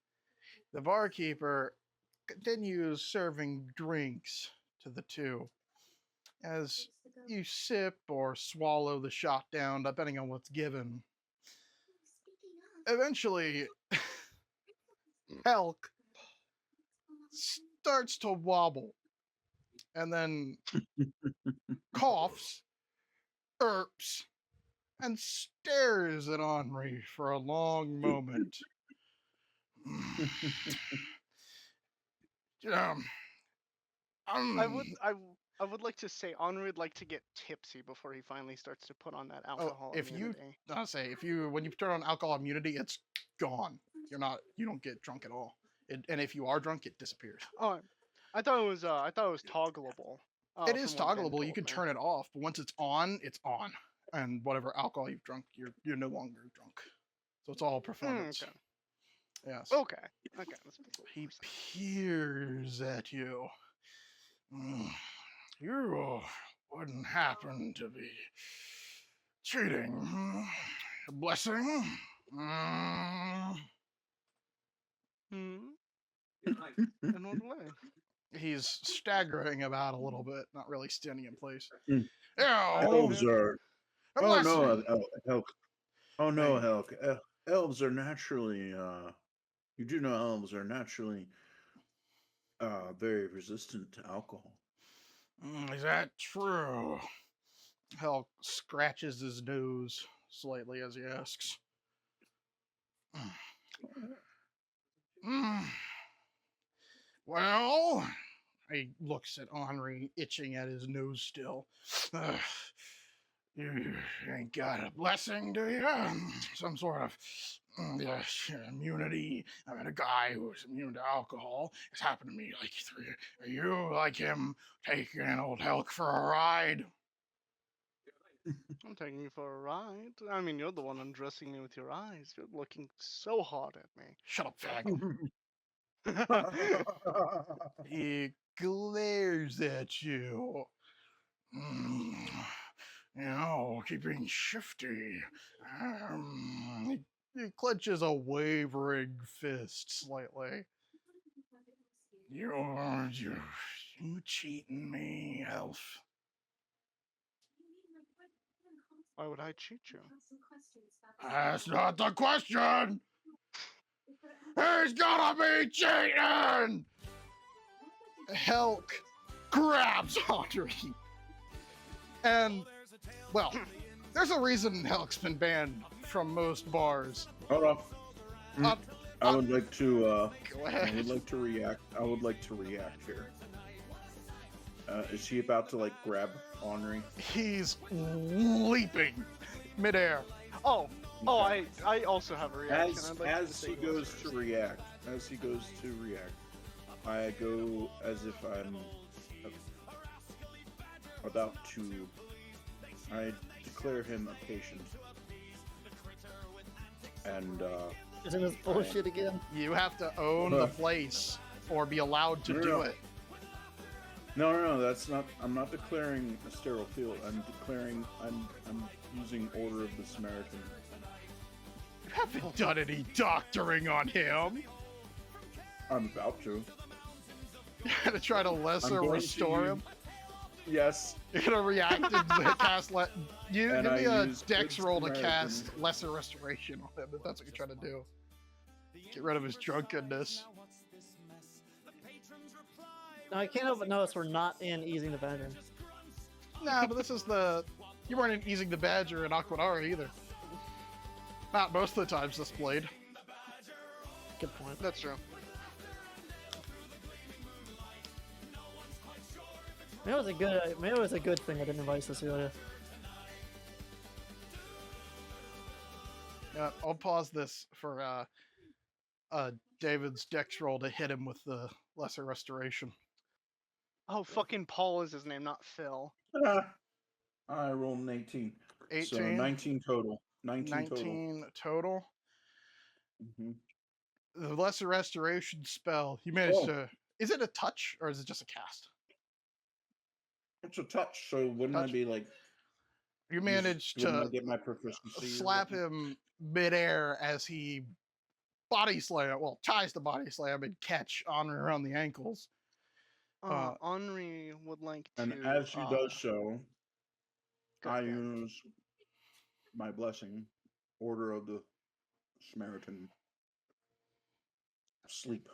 the barkeeper continues serving drinks to the two. As you sip or swallow the shot down, depending on what's given, eventually, Helk starts to wobble and then coughs, burps, and stares at Henri for a long moment. I would like to say Henri would like to get tipsy before he finally starts to put on that alcohol immunity. When you turn on alcohol immunity, it's gone. You don't get drunk at all. And if you are drunk, it disappears. Oh, I thought it was toggleable. It is from what Ben toggleable. You told can me. turn it off, but once it's on, and whatever alcohol you've drunk, you're no longer drunk. So it's all performance. Okay. Yes. Okay. Okay. That's He peers at you. You wouldn't happen to be cheating. A blessing? In what way? He's staggering about a little bit, not really standing in place. Elves are. A Oh blessing. no, Helk. Oh no, Helk. Elves are naturally. You do know elves are naturally very resistant to alcohol. Is that true? Helk scratches his nose slightly as he asks. Well, he looks at Henri, itching at his nose still. You ain't got a blessing, do you? Some sort of immunity. I mean, a guy who's immune to alcohol. It's happened to me like 3. Are you like him taking old Helk for a ride? I'm taking you for a ride. I mean, you're the one undressing me with your eyes. You're looking so hard at me. Shut up, fag. He glares at you. Keep being shifty. He clenches a wavering fist slightly. You cheating me, elf. Why would I cheat you? That's not the question! He's gonna be cheating! Helk grabs Henri. And, well, there's a reason Helk's been banned from most bars. Hold on. I would like to. Go ahead. I would like to react. I would like to react here. Is he about to grab Henri? He's leaping midair. I also have a reaction. As he goes to react, I go as if I'm about to. I declare him a patient, and isn't this bullshit again? You have to own the place or be allowed to do it. No, that's not. I'm not declaring a sterile field. I'm declaring. I'm using Order of the Samaritan. You haven't done any doctoring on him. I'm about to. You're gonna try to lesser restore him. Yes. You're gonna react and cast. Give me a dex roll to Samaritan. cast lesser restoration on him. If that's what you're trying to do. Get rid of his drunkenness. Now, I can't help but notice we're not in Easing the Badger. Nah, but this is you weren't in Easing the Badger in Aquanara either. Not most of the times this played. Good point. That's true. Maybe it was a good thing I didn't invite Salissia. Yeah, I'll pause this for David's dex roll to hit him with the lesser restoration. Oh, fucking Paul is his name, not Phil. I rolled an 18. 18. So 19 total. 19 total. Mm-hmm. The lesser restoration spell, you managed to. Is it a touch or is it just a cast? It's a touch, so wouldn't I be like? You managed to get my proficiency slap him midair as he tries to body slam and catch Honor around the ankles. Henri would like to. And as he does so, go I ahead. use my blessing, Order of the Samaritan Sleep.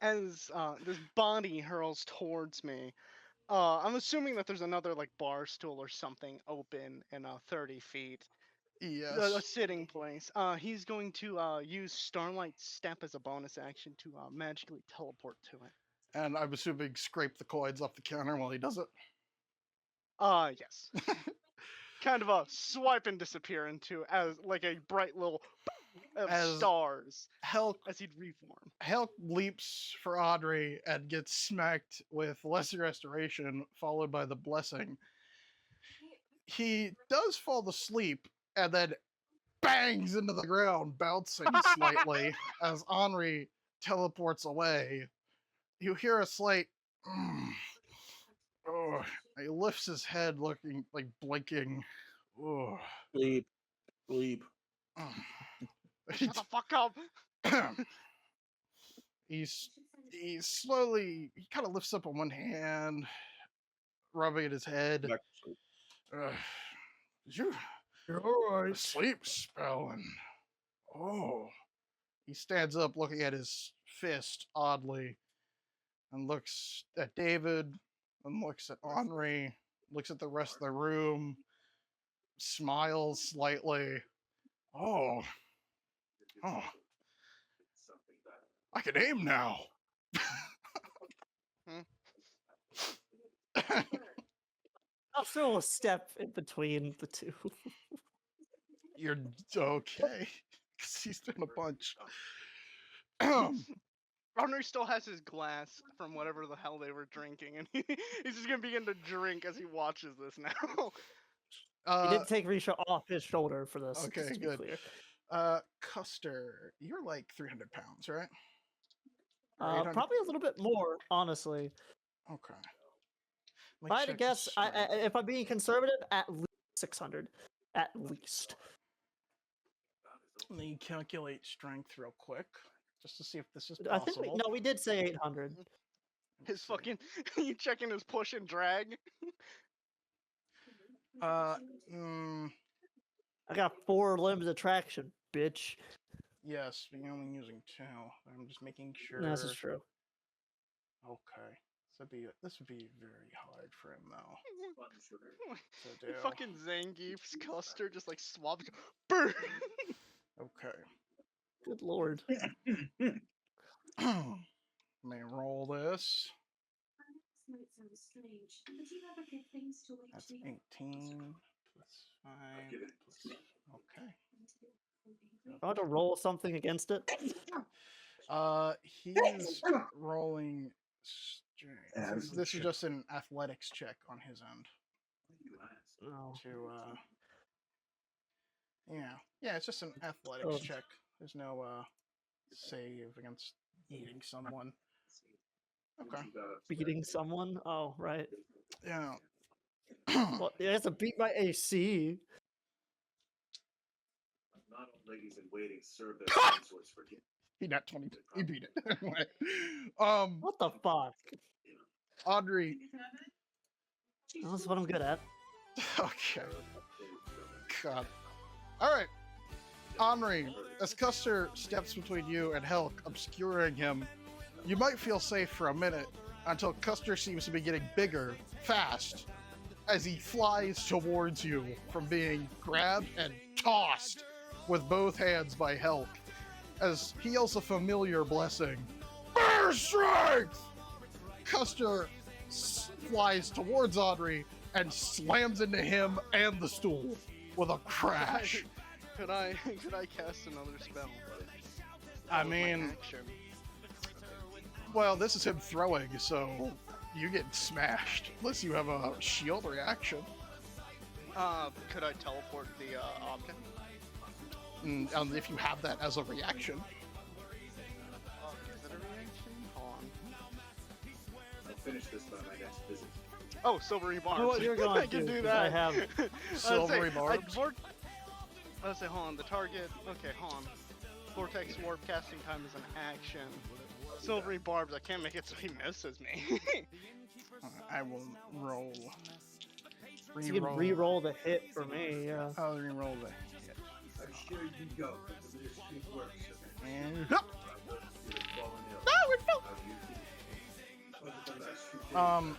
As this body hurls towards me, I'm assuming that there's another like bar stool or something open in 30 feet. A Yes. sitting place. He's going to use Starlight Step as a bonus action to magically teleport to it. And I'm assuming scrape the coins off the counter while he does it. Yes. Kind of a swipe and disappear into as like a bright little of As stars Helk as he'd reform. Helk leaps for Audrey and gets smacked with Lesser Restoration, followed by the Blessing. He does fall asleep and then bangs into the ground, bouncing slightly as Henri teleports away. You hear a slight. Oh, he lifts his head, looking like blinking. Oh. Sleep. Sleep. Shut the fuck up! He's slowly, he kind of lifts up on one hand, rubbing at his head. Back to sleep. You're all right. Sleep spelling. Oh. He stands up, looking at his fist oddly, and looks at David, and looks at Henri, looks at the rest of the room, smiles slightly. Oh. I can aim now. I'll throw a step in between the two. You're okay. Because he's doing a bunch. Henri still has his glass from whatever the hell they were drinking, and he's just gonna begin to drink as he watches this now. He did take Risha off his shoulder for this. Okay, just to be good. clear. Custer, you're like 300 pounds, right? Or 800? Probably a little bit more, honestly. Okay. If I had to guess, if I'm being conservative, at least 600. At least. Let me calculate strength real quick, just to see if this is I possible. think we did say 800. His fucking, you checking his push and drag? I got 4 limbs of traction, bitch. Yes, we're only using 2. I'm just making sure. This is true. Okay. This would be very hard for him though. To He do. fucking Zangief's Custer just like swaps. Burn! Okay. Good lord. Let me roll this. That's 18 plus 5 plus. Okay. I want to roll something against it. He's rolling strength. This is just an athletics check on his end. No. Yeah, it's just an athletics check. There's no save against eating someone. Okay. Beating someone? Oh, right. Yeah. Well, he has to beat my AC. Not all ladies in waiting serve their consorts for kids. He got 20. He beat it. Anyway. What the fuck? Audrey. That's what I'm good at. Okay. God. All right. Henri, as Custer steps between you and Helk, obscuring him, you might feel safe for a minute until Custer seems to be getting bigger, fast, as he flies towards you from being grabbed and tossed with both hands by Helk, as he yells a familiar blessing. Bear strength! Custer flies towards Henri and slams into him and the stool with a crash. Could I cast another spell? I mean, well, this is him throwing, so you get smashed unless you have a shield reaction. Could I teleport the object? If you have that as a reaction. Is it a reaction? Hold on. I'll finish this by my next visit. Oh, silvery barbs. You know what you're going I can to, do 'cause that. I have silvery barbs. Let's say, hold on. The target. Okay, hold on. Vortex warp casting time is an action. silvery barbs. I can't make it so he misses me. I will roll. You can re-roll the hit for me, yeah. I'll re-roll the hit. Here you go. This shit works. And No, it fell.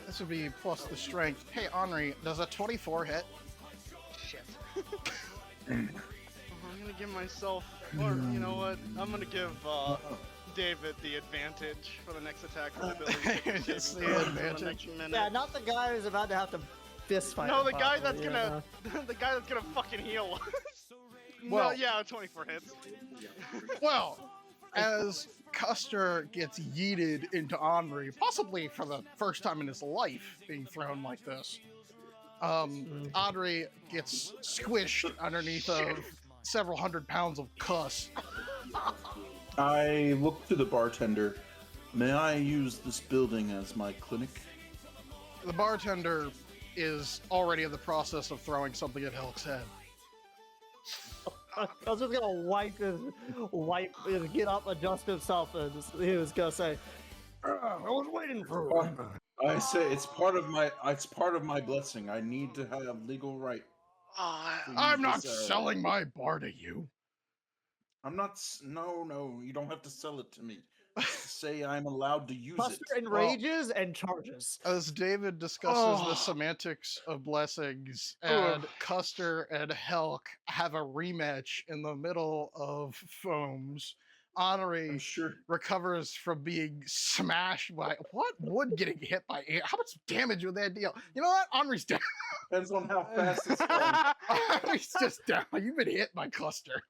This would be plus the strength. Hey, Henri, does a 24 hit? Shit. I'm gonna give myself, or you know what? I'm gonna give David the advantage for the next attack. Just the advantage. Yeah, not the guy who's about to have to fist fight. No, the guy that's gonna, the guy that's gonna fucking heal us. Well, no, yeah, 24 hits. Well, as Kuster gets yeeted into Henri, possibly for the first time in his life being thrown like this, Henri gets squished underneath of several hundred pounds of cuss. I look to the bartender. May I use this building as my clinic? The bartender is already in the process of throwing something at Helk's head. I was just gonna get up, adjust himself, and he was gonna say, I was waiting for it. I say it's part of my blessing. I need to have legal right. I'm not selling my bar to you. I'm not. No, you don't have to sell it to me. Say I'm allowed to use Kuster it. enrages and charges. As David discusses the semantics of blessings, and Kuster and Helk have a rematch in the middle of foams, Henri recovers from being smashed by what would getting hit by air? How much damage would that deal? You know what? Henri's down. Depends on how fast it's going. Henri's just down. You've been hit by Kuster.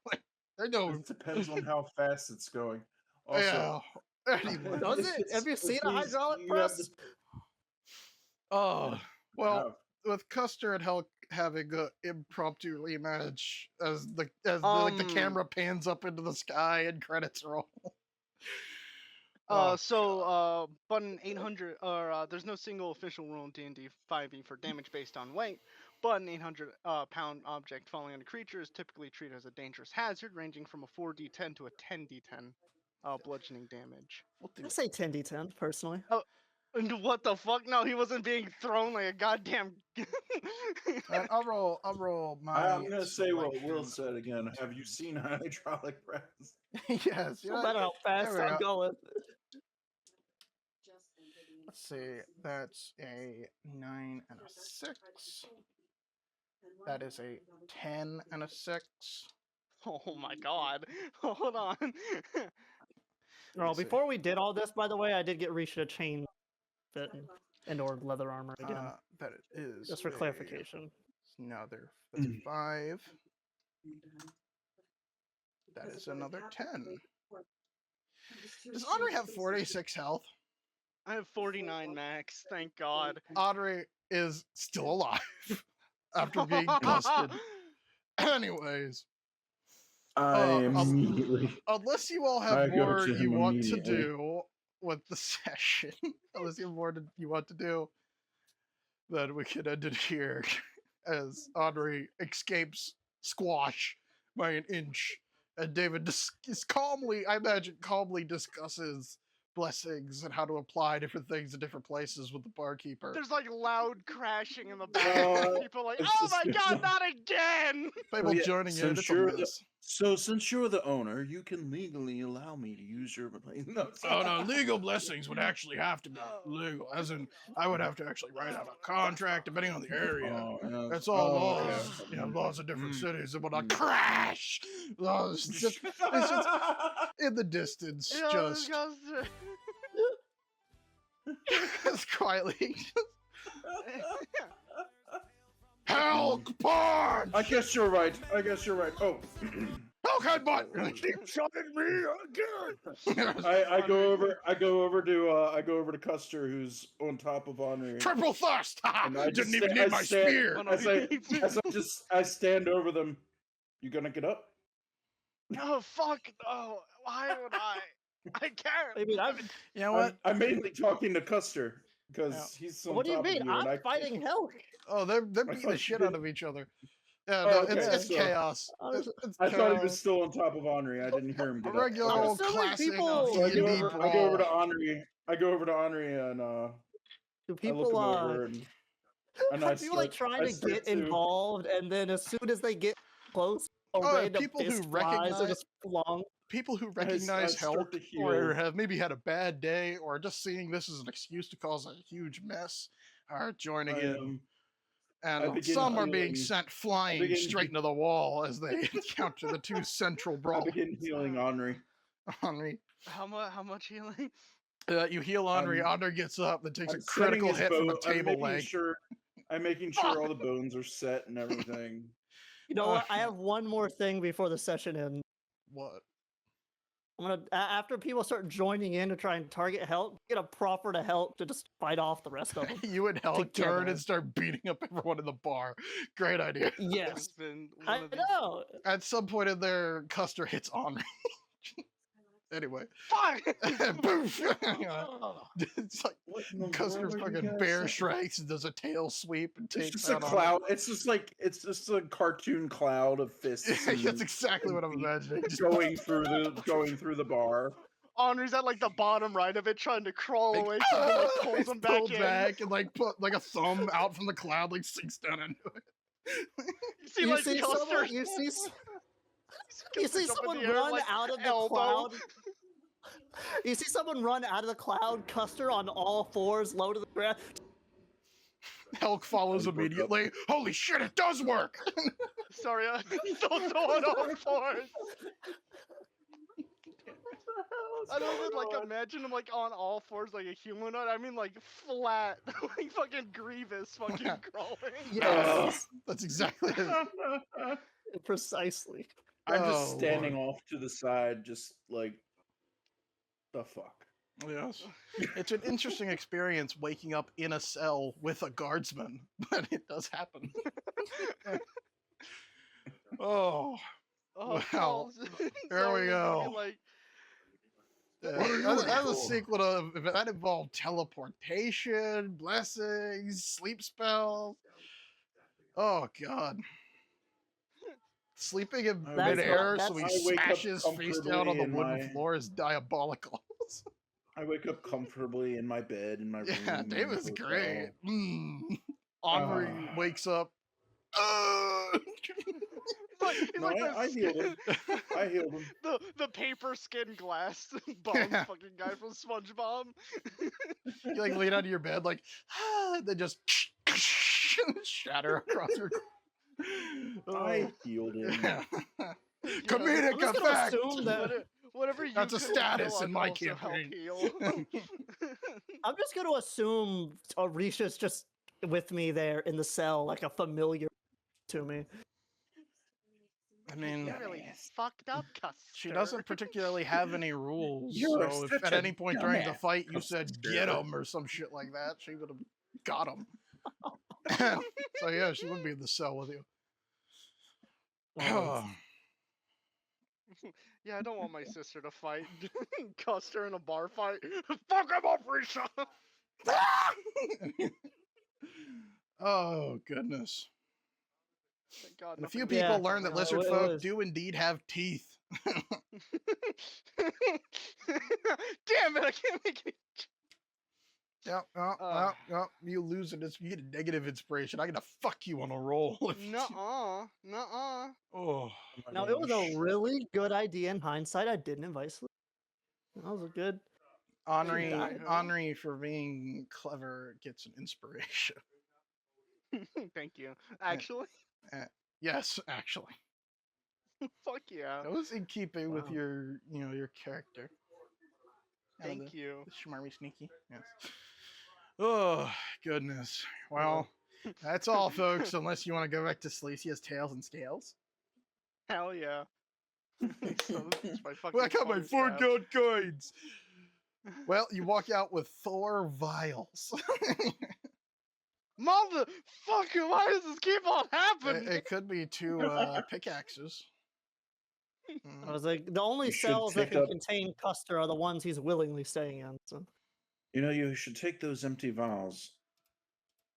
It depends on how fast it's going. Also, yeah. Anyway. Does it? Have you seen a hydraulic press? Oh, well, with Kuster and Helk having an impromptu rematch as the camera pans up into the sky and credits roll. Button 800, or there's no single official rule in D&D 5e for damage based on weight, but an 800 pound object falling on a creature is typically treated as a dangerous hazard, ranging from a 4d10 to a 10d10 bludgeoning damage. I say 10d10 personally. Oh, and what the fuck? No, he wasn't being thrown like a goddamn. I'll roll my. I'm gonna say what Will said again. Have you seen a hydraulic press? Yes. No matter how fast I'm going. Let's see. That's a 9 and a 6. That is a 10 and a 6. Oh my god. Hold on. Well, before we did all this, by the way, I did get Risha a chain fit and or leather armor again. That is. Just for clarification. Another. That's 5. That is another 10. Does Henri have 46 health? I have 49 max, thank god. Henri is still alive after being busted. Anyways. Immediately. Unless you all have more you want to do with the session, unless you have more you want to do, then we can end it here as Henri escapes squash by an inch, and David is calmly discusses blessings and how to apply different things in different places with the barkeeper. There's like loud crashing in the back. People like, oh my god, not again! People joining in. So since you're the owner, you can legally allow me to use your place. No, legal blessings would actually have to be legal. As in, I would have to actually write out a contract depending on the area. That's all laws. Yeah. You know, laws of different cities. It will not crash. It's just in the distance. Just quietly. Help! Punch! I guess you're right. Oh. Okay, but Keep shotting me again. I go over to Kuster, who's on top of Henri. Triple thrust! I didn't even need my spear. I stand over them. You gonna get up? No, fuck no. Why would I? I can't. I mean, you know what? I'm mainly talking to Kuster because he's. What do you mean? I'm fighting Helk. Oh, they're beating the shit out of each other. Yeah, Oh, no, okay, it's so- chaos. Honestly, It's I thought he chaos. was still on top of Henri. I didn't hear him A get regular up. Okay. old assuming classic people- So I D&D go over to brawl. Henri. I go over to Henri and do I look people him over and I are people like start. trying I to start get to. involved, and then as soon as they get close, a Oh, random people who fist flies or recognize- just flung. People who I recognize start help to or heal. have maybe had a bad day or just seeing this as an excuse to cause a huge mess are joining in. I And begin some are being healing. sent flying begin- straight into the wall as they encounter the two central I brawlers. begin healing Henri. Henri. How much healing? You heal Henri. I'm- Henri gets up and takes I'm a setting critical his hit from a bone- I'm table making leg. sure. I'm making sure all the bones are set and everything. You know what? I have one more thing before the session ends. What? I'm gonna after people start joining in to try and target help, get a proffer to help to just fight off the rest of them. You and Helic turn Together. and start beating up everyone in the bar. Great idea. Yes, It's been one I of these. know. At some point in there, Kuster hits Henri. Anyway. Fuck! Poof! It's like What in the Custer world are you fucking guys bear saying? strikes and does a tail sweep and It's takes just a out cloud. It's just a cartoon cloud of fists. Henri. That's and exactly what I'm imagining. Just going through the bar. Henri's at like the bottom right of it, trying to crawl like, away from him, like pulls it's him back pulled in. back and like put like a thumb out from the cloud, like sinks down into it. You see, You like see Custer. someone, you see, you see Custer's up in someone the air, run like, out of the elbow. cloud. You see someone run out of the cloud, Custer on all fours, low to the ground. Helk follows Broke up. immediately. Holy shit, it does work! Sorry, I'm still on all fours. I don't even like imagine him like on all fours like a humanoid. I mean like flat, like fucking Grievous, fucking crawling. Yes, That's exactly it. precisely. I'm just Oh, standing off to the side, just like the fuck. Yes. It's an interesting experience waking up in a cell with a guardsman, but it does happen. Oh, Oh, Well, Charles. there we Sorry, go. fucking, Like, That's a sequel to that involved teleportation, blessings, sleep spells. Oh god. Sleeping in That's midair not- so he that's- I wake up smashes face down on the comfortably in wooden my- floor is diabolical. I wake up comfortably in my bed in my room. Yeah, in the David's hotel. great. Henri wakes up. he's No, like I the healed him. I healed him. the paper skin glass bum Yeah. fucking guy from SpongeBob. You like lean out of your bed like, then just shatter across your. I healed him. Yeah. I'm Comedic just gonna effect. assume that- Whatever you That's a couldn't status heal, in I my can also help campaign. heal. I'm just going to assume Risha's just with me there in the cell, like a familiar to me. I mean, You're really fucked up, Custer. she doesn't particularly have any rules. You're So if such at a any point during the dumbass, fight you said Custer. "get him" or some shit like that, she would have got him. So yeah, she would be in the cell with you. Yeah, I don't want my sister to fight Custer in a bar fight. Fuck him up, Risha! Oh goodness! Thank God, And a few nothing people Yeah, learn that no, lizard it folk was- do indeed have teeth. Damn it, I can't make it. Yep, you lose it. You get a negative inspiration. I'm gonna fuck you on a roll. Nuh-uh. Nuh-uh. Oh, Now, it was a really good idea in hindsight. I didn't invite Sleep. That was a good. Henri, die. Henri for being clever gets an inspiration. Thank you. Actually, Yes, actually, fuck yeah. that was in keeping with Wow. your character. Thank you. Schmarmy sneaky. Yes. Oh goodness. Well, that's all, folks. Unless you want to go back to Salissia's tails and scales. Hell yeah. So this is my fucking Well, I got my phone 4 tab. gold coins. Well, you walk out with Thor vials. Motherfucker, why does this keep on happening? It could be 2 pickaxes. I was like, the only You should cells that pick can up- contain Custer are the ones he's willingly staying in. So. You know, you should take those empty vials,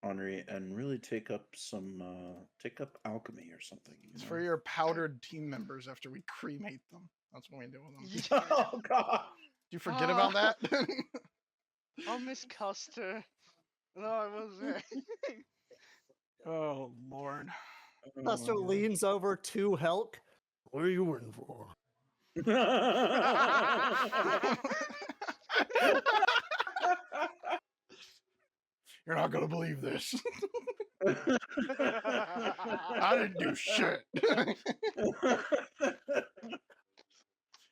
Henri, and really take up alchemy or something. It's for your powdered team members after we cremate them. That's what we do with them. Yeah. Oh God! Do you forget about that? I'll miss Kuster. No, I wasn't. Oh Lord. Custer leans over to Helk. What are you waiting for? You're not gonna believe this. I didn't do shit.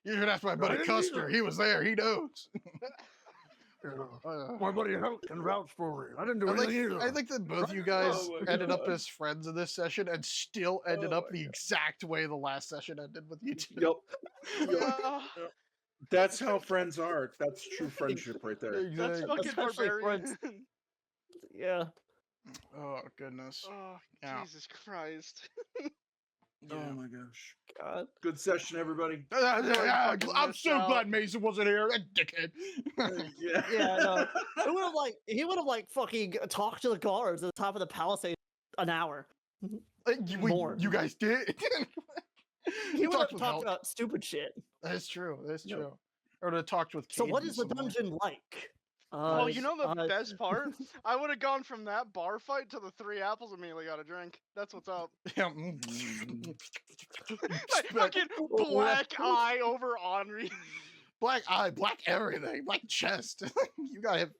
You should ask my buddy didn't Custer. either. He was there. He knows. My buddy Helk can vouch for me. I didn't do I anything either. think that both you guys Oh my ended up God. as friends in this session and still ended Oh up my the exact way the last session ended with you two. Yep. Yeah, That's how friends are. That's true friendship right there. that's Exactly. fucking Especially barbarian. Yeah. Oh goodness. Oh, Yeah. Jesus Christ. Oh my gosh. God. Good session, everybody. fucking I'm missed so out. glad Mason wasn't here. That dickhead. Yeah. Yeah, no. He would have fucking talked to the guards at the top of the palisade an hour. More. You guys did. He would have with talked Hulk. about stupid shit. That's true. That's Yep. true. Or to talked with. So what Caden is the some more. dungeon like? Oh, you know the uh, best part? I would have gone from that bar fight to the 3 apples immediately got a drink. That's what's up. Yeah. Like fucking black eye over Henri. Black eye, black everything, black chest. You got him.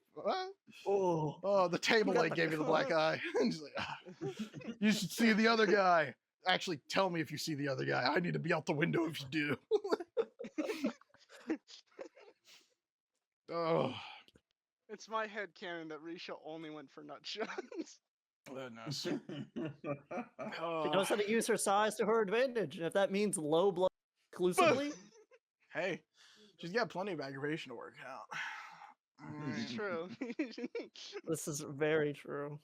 Oh. Oh, the table got leg the gave you the black eye. He's like, "Ah, you should see the other guy. Actually, tell me if you see the other guy. I need to be out the window if you do. Oh, It's my headcanon that Risha only went for nut shots. goodness. She Oh, knows how to use her size to her advantage. And if that means low blood exclusively, hey, she's got plenty of aggravation to work out. It's true. this is very true.